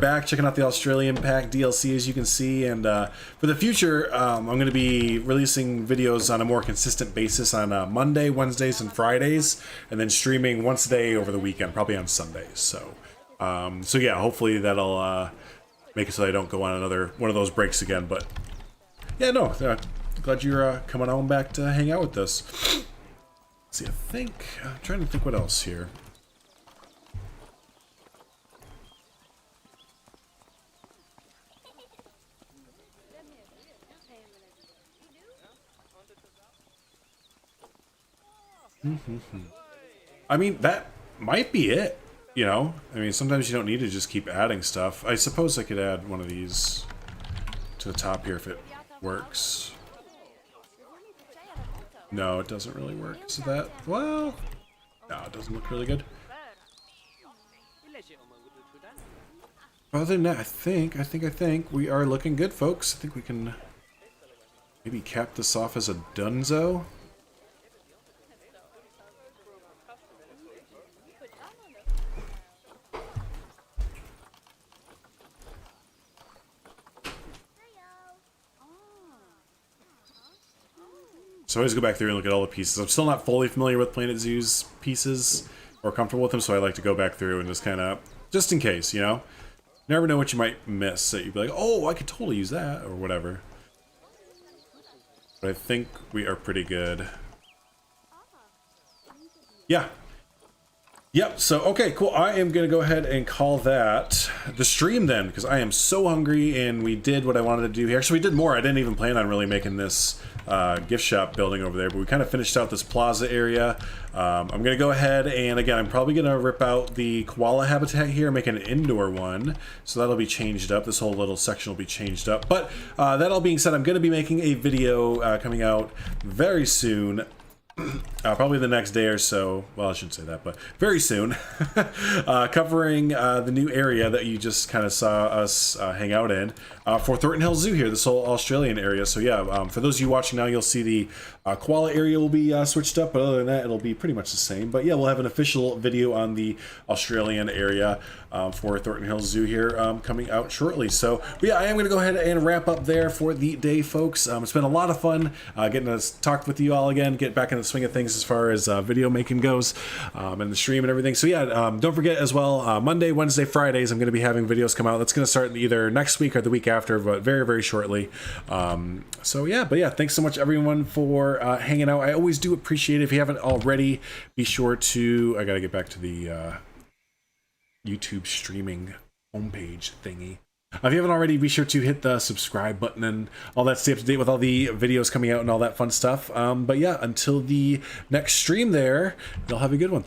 back checking out the Australian Pack DLC, as you can see, and for the future, I'm going to be releasing videos on a more consistent basis on Monday, Wednesdays, and Fridays, and then streaming once a day over the weekend, probably on Sundays. So, so yeah, hopefully that'll make it so I don't go on another one of those breaks again. But yeah, no, glad you're coming on back to hang out with us. Let's see, I'm trying to think what else here. I mean, that might be it, you know? I mean, sometimes you don't need to just keep adding stuff. I suppose I could add one of these to the top here if it works. No, it doesn't really work. Is that... well... no, it doesn't look really good. Other than that, I think we are looking good, folks. I think we can maybe cap this off as a dunzo. So I always go back through and look at all the pieces. I'm still not fully familiar with Planet Zoo's pieces or comfortable with them, so I like to go back through and just kind of, just in case, you know? Never know what you might miss that you'd be like, oh, I could totally use that, or whatever. But I think we are pretty good. Yeah. Yep, so, okay, cool. I am going to go ahead and call that the stream then, because I am so hungry, and we did what I wanted to do here. Actually, we did more. I didn't even plan on really making this gift shop building over there, but we kind of finished out this plaza area. I'm going to go ahead, and again, I'm probably going to rip out the koala habitat here, make an indoor one, so that'll be changed up. This whole little section will be changed up. But that all being said, I'm going to be making a video coming out very soon. Probably the next day or so. Well, I shouldn't say that, but very soon. Covering the new area that you just kind of saw us hang out in for Thornton Hills Zoo here, this whole Australian area. So yeah, for those of you watching now, you'll see the koala area will be switched up, but other than that, it'll be pretty much the same. But yeah, we'll have an official video on the Australian area for Thornton Hills Zoo here coming out shortly. So but yeah, I am going to go ahead and wrap up there for the day, folks. It's been a lot of fun getting to talk with you all again, get back in the swing of things as far as video making goes, and the stream and everything. So yeah, don't forget as well, Monday, Wednesday, Fridays, I'm going to be having videos come out. That's going to start either next week or the week after, but very, very shortly. So yeah, but yeah, thanks so much everyone for hanging out. I always do appreciate it. If you haven't already, be sure to, I got to get back to the YouTube streaming homepage thingy. If you haven't already, be sure to hit the subscribe button and all that. Stay up to date with all the videos coming out and all that fun stuff. But yeah, until the next stream there, you'll have a good one.